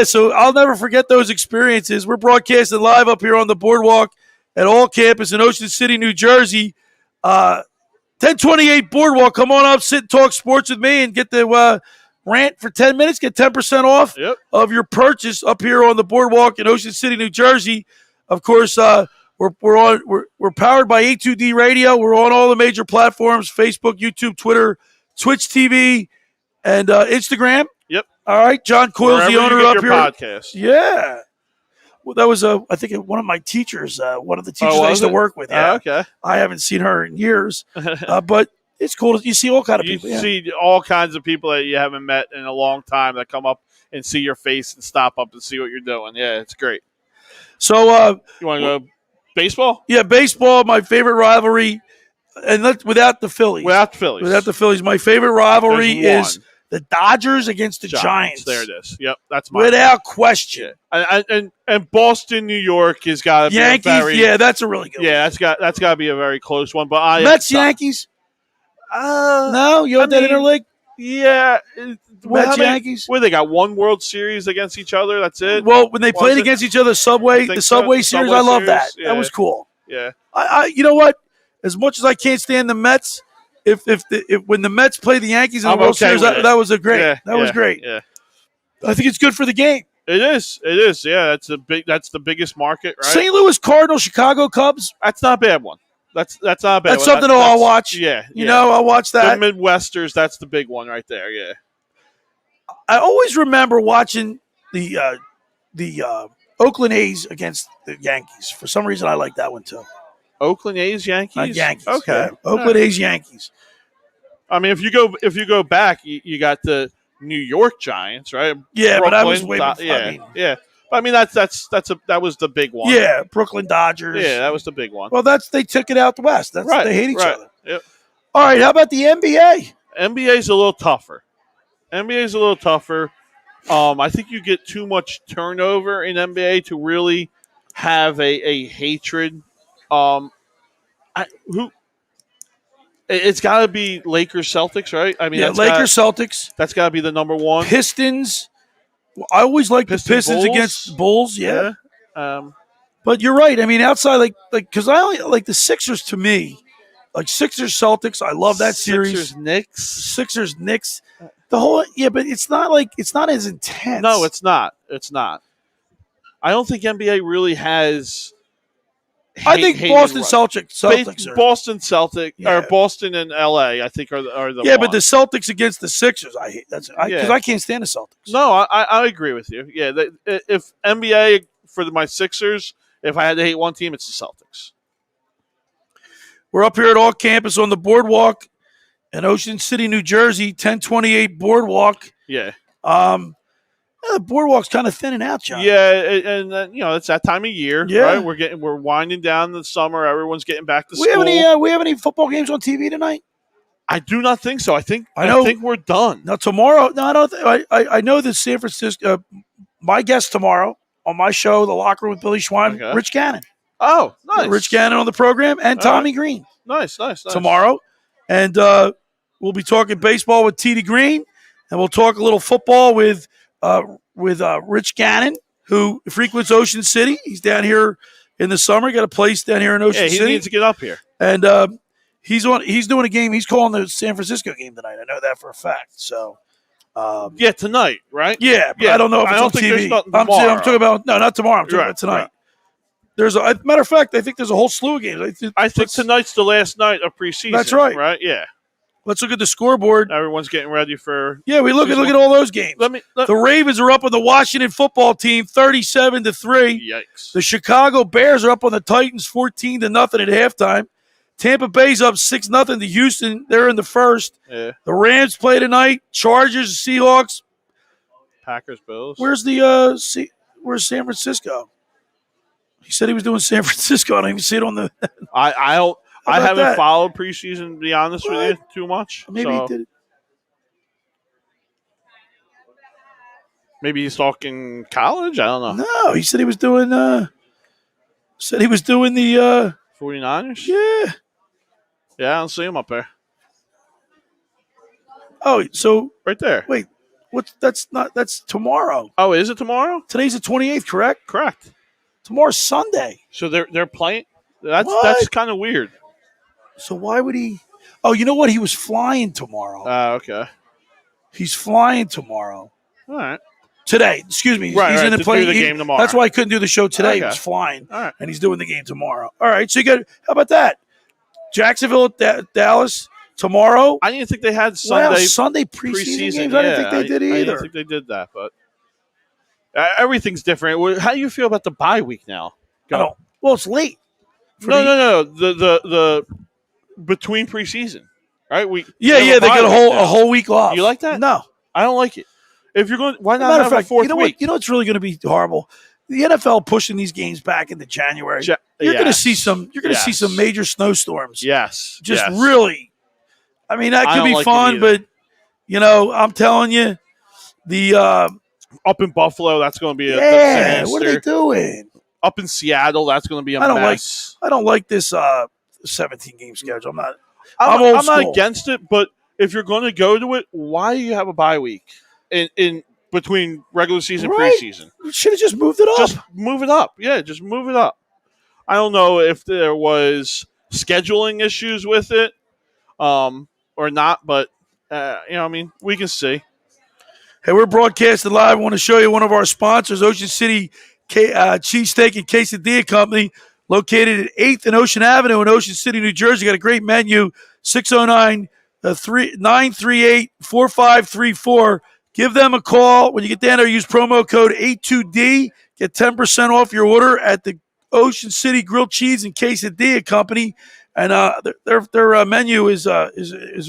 so I'll never forget those experiences. We're broadcasting live up here on the boardwalk at All Campus in Ocean City, New Jersey. 1028 Boardwalk. Come on up, sit and talk sports with me and get the rant for 10 minutes. Get 10% off of your purchase up here on the boardwalk in Ocean City, New Jersey. Of course, we're powered by A2D Radio. We're on all the major platforms: Facebook, YouTube, Twitter, Twitch TV, and Instagram. Yep. All right, John Coyle's the owner up here. Podcast. Yeah. Well, that was I think one of my teachers, one of the teachers I used to work with. Yeah. Okay. I haven't seen her in years, but it's cool. You see all kind of people. You see all kinds of people that you haven't met in a long time that come up and see your face and stop up and see what you're doing. Yeah, it's great. So you want to go baseball? Yeah, baseball. My favorite rivalry. And without the Phillies. Without the Phillies. My favorite rivalry There's is the Dodgers against the Giants. There it is. Yep, that's my without question. And Boston, New York has got to be Yankees. That's a really good one. that's got to be a very close one. But Mets, Yankees. No, you want that interleague? Yeah, Mets, Yankees. Where they got one World Series against each other. That's it. Well, when they played against each other, the Subway Series, I love that. Yeah. That was cool. Yeah. You know what? As much as I can't stand the Mets, if when the Mets play the Yankees in the World Series, that was great. Yeah, that was great. Yeah. I think it's good for the game. It is. Yeah, that's the biggest market, right? St. Louis Cardinals, Chicago Cubs. That's not a bad one. That's not a bad That's one. something I'll watch. Yeah. I'll watch that. The Midwesters, that's the big one right there. Yeah. I always remember watching the Oakland A's against the Yankees. For some reason, I like that one too. Oakland A's, Yankees. Yankees. Okay. Yeah. Oakland A's, Yankees. I mean, if you go back, you got the New York Giants, right? Yeah, Brooklyn, but I was way before. Yeah. I mean, that was the big one. Yeah, Brooklyn Dodgers. Yeah, that was the big one. Well, they took it out the West. That's right. They hate each other. Yep. All right, how about the NBA? NBA's a little tougher. I think you get too much turnover in NBA to really have a hatred. It's got to be Lakers Celtics, right? I mean, Lakers Celtics. That's got to be the number one. Pistons. I always like the Pistons Bulls. against Bulls. Yeah. But you're right. I mean, outside because I only like the Sixers to me, like Sixers Celtics. I love that series. Sixers Knicks. The whole but it's not as intense. No, it's not. I don't think NBA really has. I think Boston Celtics Boston Celtics or Boston and LA. I think are the but the Celtics against the Sixers. I hate because I can't stand the Celtics. No, I agree with you. Yeah, if NBA for my Sixers, if I had to hate one team, it's the Celtics. We're up here at All Campus on the boardwalk in Ocean City, New Jersey, 1028 Boardwalk. Yeah. The boardwalk's kind of thinning out, John. Yeah, and it's that time of year, yeah. Right? We're winding down the summer. Everyone's getting back to school. We have any football games on TV tonight? I do not think so. I think we're done. Now tomorrow. No, I don't. I know that San Francisco. My guest tomorrow on my show, The Locker Room with Billy Schwein, Rich Gannon. Oh, nice. Rich Gannon on the program and Tommy Green. Nice. Tomorrow, and we'll be talking baseball with T.D. Green, and we'll talk a little football with Rich Gannon, who frequents Ocean City. He's down here in the summer. Got a place down here in Ocean City. He needs to get up here. And he's doing a game. He's calling the San Francisco game tonight. I know that for a fact. So tonight, right? Yeah, but I don't know if it's on TV. I'm talking about not tomorrow. I'm talking about tonight. Right. There's a matter of fact, I think there's a whole slew of games. I think tonight's the last night of preseason. That's right. Right? Yeah. Let's look at the scoreboard. Everyone's getting ready for. Yeah, we look at all those games. The Ravens are up on the Washington football team, 37-3. Yikes! The Chicago Bears are up on the Titans, 14-0 at halftime. Tampa Bay's up 6-0 to Houston. They're in the first. Yeah. The Rams play tonight. Chargers, Seahawks. Packers, Bills. Where's San Francisco? He said he was doing San Francisco. I don't even see it on the. I haven't followed preseason, to be honest with you, too much. Maybe he did it. Maybe he's talking college? I don't know. No, he said he was doing the 49ers? Yeah. Yeah, I don't see him up there. Oh, so right there. Wait, that's tomorrow. Oh, is it tomorrow? Today's the 28th, correct? Correct. Tomorrow's Sunday. So they're playing? That's kind of weird. So why would he? Oh, you know what? He was flying tomorrow. Okay. He's flying tomorrow. All right. Today, excuse me. Right, he's in the do the game tomorrow. That's why I couldn't do the show today. Okay. He was flying. All right. And he's doing the game tomorrow. All right. So how about that? Jacksonville, Dallas tomorrow. I didn't think they had Sunday preseason games. I didn't think they did either. I didn't think they did that, but everything's different. How do you feel about the bye week now? Well, it's late. No. The between preseason, right? They get a whole week off. You like that? No, I don't like it. If you're going, why not have a fourth week? You know what's really going to be horrible? The NFL pushing these games back into January. you're going to see some. You're going to see some major snowstorms. Yes. Just really. I mean, that could be fun, but I'm telling you, the up in Buffalo, that's going to be a disaster. What are they doing? Up in Seattle, that's going to be a mess. I don't like this 17-game schedule. I'm not against it, but if you're going to go to it, why do you have a bye week in between regular season and preseason? Should have just moved it up. Just move it up. Yeah, just move it up. I don't know if there was scheduling issues with it or not, but we can see. Hey, we're broadcasting live. I want to show you one of our sponsors, Ocean City Cheesesteak and Quesadilla Company, located at 8th and Ocean Avenue in Ocean City, New Jersey. Got a great menu, 609-938-4534. Give them a call. When you get down there, use promo code A2D. Get 10% off your order at the Ocean City Grilled Cheese and Quesadilla Company. And their menu is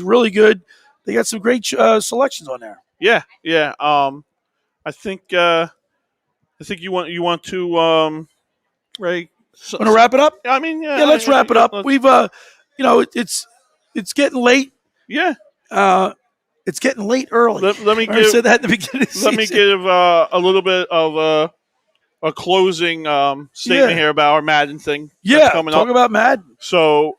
really good. They got some great selections on there. Yeah. I think you want to Ray. Want to wrap it up? I mean, yeah. Let's wrap it up. We've it's getting late. Yeah. It's getting late early. Let me I said that at the beginning of the season. Let me give a little bit of a closing statement here about our Madden thing. Yeah, coming talk up. about Madden. So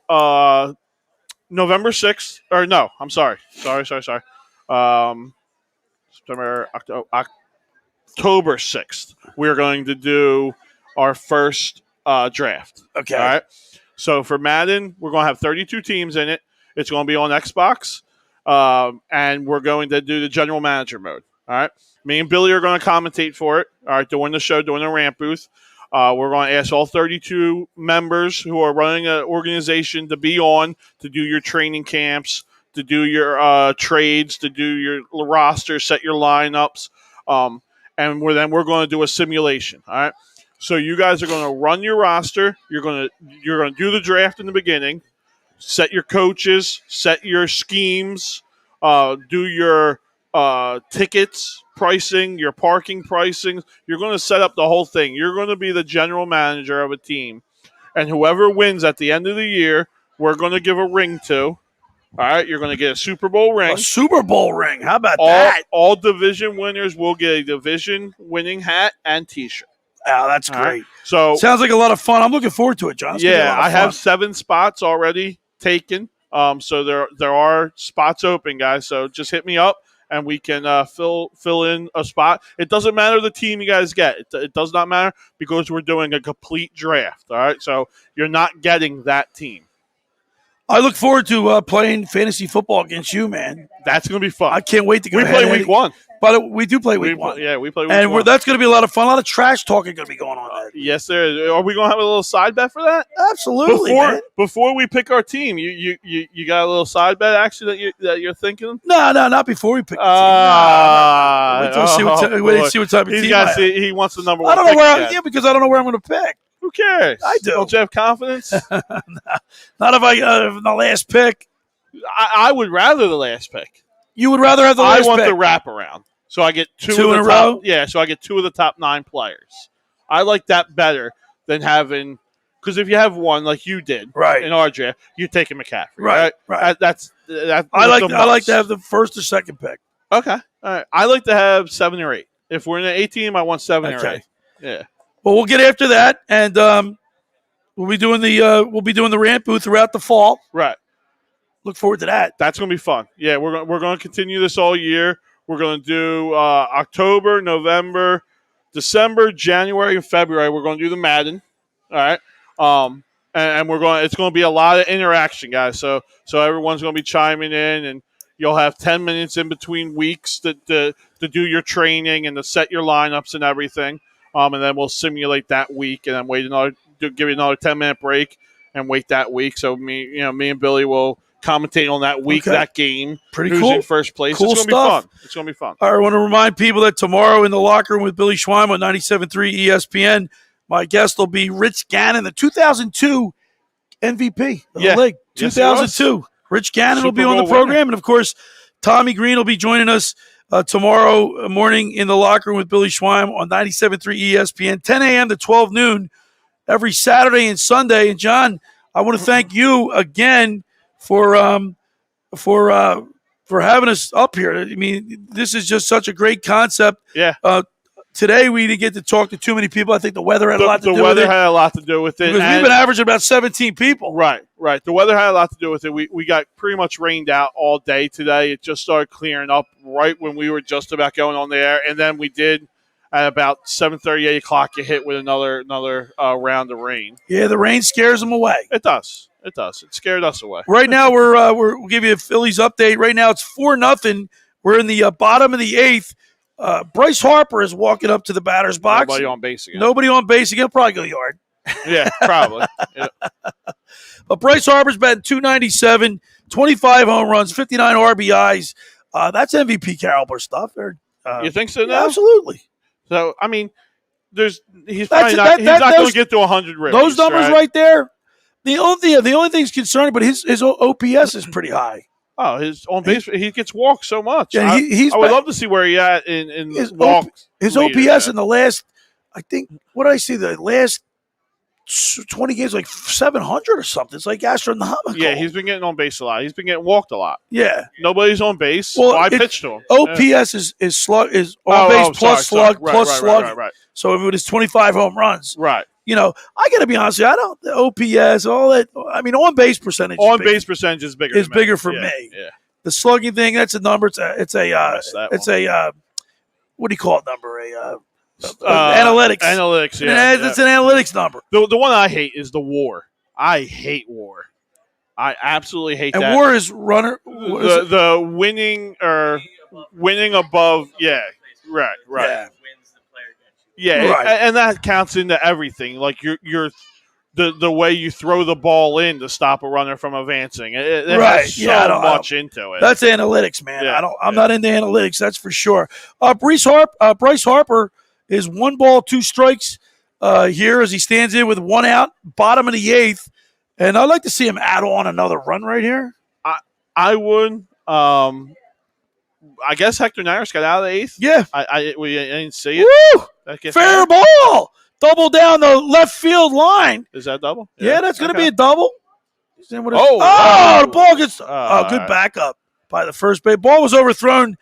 November 6th, or no, I'm sorry. September, October 6th, we're going to do our first draft. Okay. All right. So for Madden, we're going to have 32 teams in it. It's going to be on Xbox, and we're going to do the general manager mode. All right. Me and Billy are going to commentate for it. All right, during the show, during the rant booth. We're going to ask all 32 members who are running an organization to be on, to do your training camps, to do your trades, to do your roster, set your lineups, and we're going to do a simulation. All right. So you guys are going to run your roster. You're going to do the draft in the beginning, set your coaches, set your schemes, do your tickets pricing, your parking pricing. You're going to set up the whole thing. You're going to be the general manager of a team, and whoever wins at the end of the year, we're going to give a ring to. All right, you're going to get a Super Bowl ring. A Super Bowl ring. How about that? All division winners will get a division winning hat and T-shirt. Oh, that's great. Right. So sounds like a lot of fun. I'm looking forward to it, John. I have 7 spots already taken. So there are spots open, guys. So just hit me up, and we can fill in a spot. It doesn't matter the team you guys get. It does not matter because we're doing a complete draft. All right, so you're not getting that team. I look forward to playing fantasy football against you, man. That's going to be fun. I can't wait to go. We play week 1. But we do play week 1. Yeah, we play week 1. And that's going to be a lot of fun. A lot of trash talking going to be going on there. Yes, there is. Are we going to have a little side bet for that? Absolutely, man. Before we pick our team, you got a little side bet actually that you're thinking? No, not before we pick the team. Wait till see what type of team he wants the number 1 I don't know pick because I don't know where I'm going to pick. Who cares? I do. Don't you have confidence? Not if the last pick. I would rather the last pick. You would rather have the last pick? I want the wraparound. So I get two in a row? Yeah, so I get 2 of the top 9 players. I like that better than having – because if you have one like you did in our draft, you're taking McCaffrey. Right. That's I like to have the first or second pick. Okay. All right. I like to have 7 or 8. If we're in an 8 team, I want 7 or 8. Yeah. Well, we'll get after that, and we'll be doing the rant booth throughout the fall. Right. Look forward to that. That's going to be fun. Yeah, we're going to continue this all year. We're going to do October, November, December, January, and February. We're going to do the Madden. All right. And it's going to be a lot of interaction, guys. So everyone's going to be chiming in, and you'll have 10 minutes in between weeks to do your training and to set your lineups and everything. And then we'll simulate that week, and then give you another 10-minute break and wait that week. So me and Billy will commentate on that week, that game. Pretty who's cool. in first place. Cool It's going to be fun. It's going to be fun. All right, I want to remind people that tomorrow in the locker room with Billy Schweim on 97.3 ESPN, my guest will be Rich Gannon, the 2002 MVP of the league. 2002. Rich Gannon will be on the program. And, of course, Tommy Green will be joining us tomorrow morning in the locker room with Billy Schweim on 97.3 ESPN, 10 a.m. to 12 noon. every Saturday and Sunday. And John, I want to thank you again for having us up here. I mean, this is just such a great concept. Yeah. Today we didn't get to talk to too many people. I think the weather had a lot to do with it. The weather had a lot to do with it. Because we've been averaging about 17 people. Right. The weather had a lot to do with it. We got pretty much rained out all day today. It just started clearing up right when we were just about going on the air. And then we did, at about 7:30, 8 o'clock, get hit with another round of rain. Yeah, the rain scares them away. It does. It scared us away. Right now, we'll give you a Phillies update. Right now, it's 4-0. We're in the bottom of the 8th. Bryce Harper is walking up to the batter's box. Nobody on base again. Probably go yard. Yeah, probably. Yeah. But Bryce Harper's batting .297, 25 home runs, 59 RBIs. That's MVP caliber stuff. You think so now? Yeah, absolutely. So, I mean, he's not going to get to 100 ribbies. Those numbers right there. The only thing's concerning, but his OPS is pretty high. Oh, his on base, he gets walked so much. Yeah, I would love to see where he at in his walks. His OPS in the last, I think, what did I see? The last 20 games, like 700 or something. It's like astronomical. Yeah, he's been getting on base a lot. He's been getting walked a lot. Yeah, nobody's on base. Well, I pitched to him. OPS is on base plus slug plus slug. Right. So it was 25 home runs. Right. You know, I got to be honest with you. The OPS, all that. I mean, on base percentage. Percentage is bigger. Is bigger for me. Yeah. The slugging thing, that's a number. It's a what do you call it? Number analytics. Analytics. Yeah. It's an analytics number. The one I hate is the WAR. I hate WAR. I absolutely hate that. And WAR is runner. The winning above. Yeah. Right. Yeah. Yeah, right. And that counts into everything. Like you're the way you throw the ball in to stop a runner from advancing. It has so much into it. That's analytics, man. Yeah, I'm not into analytics. That's for sure. Bryce Harper is 1 ball, 2 strikes here as he stands in with 1 out, bottom of the 8th, and I'd like to see him add on another run right here. I would. I guess Hector Neris got out of the 8th. Yeah, I didn't see it. Woo! Fair ball. Double down the left field line. Is that double? Yeah, that's going to be a double. The ball gets good backup by the first base. Ball was overthrown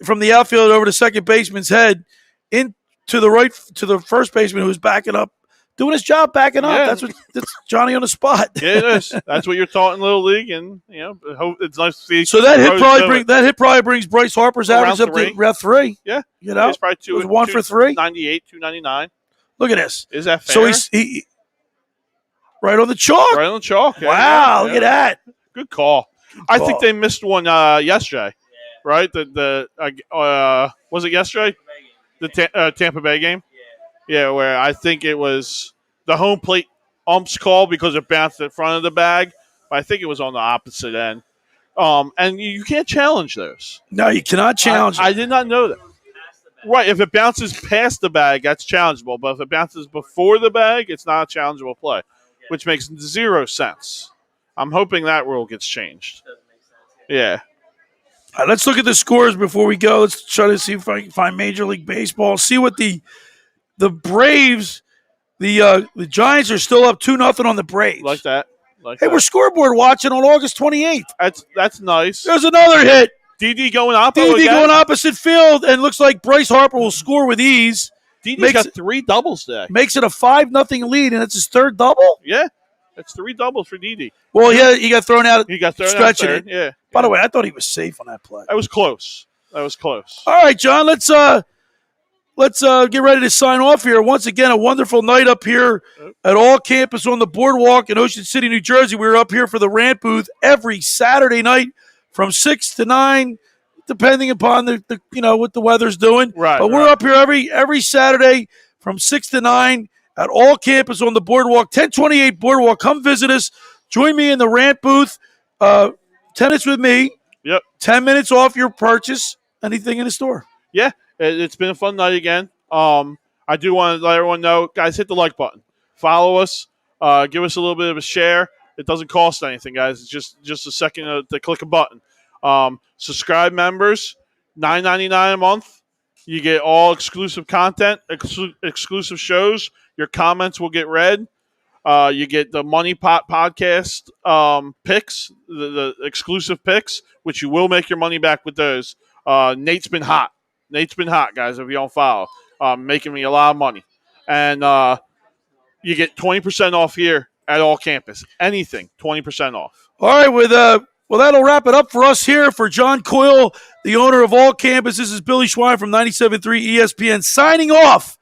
from the outfield over the second baseman's head into the first baseman who was backing up, doing his job backing up. Yeah. That's Johnny on the spot. Yeah, it is. That's what you're taught in Little League, and it's nice to see. So that hit probably brings Bryce Harper's average up to around 3. Yeah, you know, it's probably 1 for 3, 98, 299. Look at this. Is that fair? So he right on the chalk. Right on the chalk. Wow, look at that. Good call. I think they missed one yesterday. Right? Was it yesterday? The Tampa Bay game. Yeah, where I think it was the home plate ump's call because it bounced in front of the bag. But I think it was on the opposite end. And you can't challenge those. No, you cannot challenge I did not know that. Right, if it bounces past the bag, that's challengeable. But if it bounces before the bag, it's not a challengeable play, which makes 0 sense. I'm hoping that rule gets changed. Yeah. All right, let's look at the scores before we go. Let's try to see if I can find Major League Baseball. See what the Braves, the Giants are still up 2-0 on the Braves. Like that. We're scoreboard watching on August 28th. That's nice. There's another hit. DD going opposite field, and looks like Bryce Harper will score with ease. DD's got 3 doubles today. Makes it a 5-0 lead, and it's his 3rd double? Yeah. It's 3 doubles for DD. Well, yeah, he got thrown out. He got thrown stretching out. Yeah. By the way, I thought he was safe on that play. That was close. All right, John, let's get ready to sign off here. Once again, a wonderful night up here at All Campus on the Boardwalk in Ocean City, New Jersey. We were up here for the rant booth every Saturday night from 6 to 9, depending upon the what the weather's doing. Right. But we're up here every Saturday from 6 to 9 at All Campus on the Boardwalk, 1028 Boardwalk. Come visit us. Join me in the rant booth. 10 minutes with me. Yep. 10 minutes off your purchase. Anything in the store. Yeah, it's been a fun night again. I do want to let everyone know, guys, hit the like button. Follow us. Give us a little bit of a share. It doesn't cost anything, guys. It's just a second to click a button. Subscribe members, $9.99 a month. You get all exclusive content, exclusive shows. Your comments will get read. You get the Money Pot podcast picks, the exclusive picks, which you will make your money back with those. Nate's been hot. Nate's been hot, guys, if you don't follow. Making me a lot of money. And you get 20% off here at all campus. Anything, 20% off. All right, well, that'll wrap it up for us here. For John Coyle, the owner of All Campus, this is Billy Schwein from 97.3 ESPN signing off.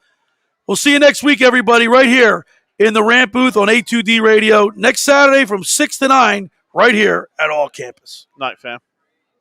We'll see you next week, everybody, right here in the Rant Booth on A2D Radio next Saturday from 6 to 9 right here at All Campus. Night, fam.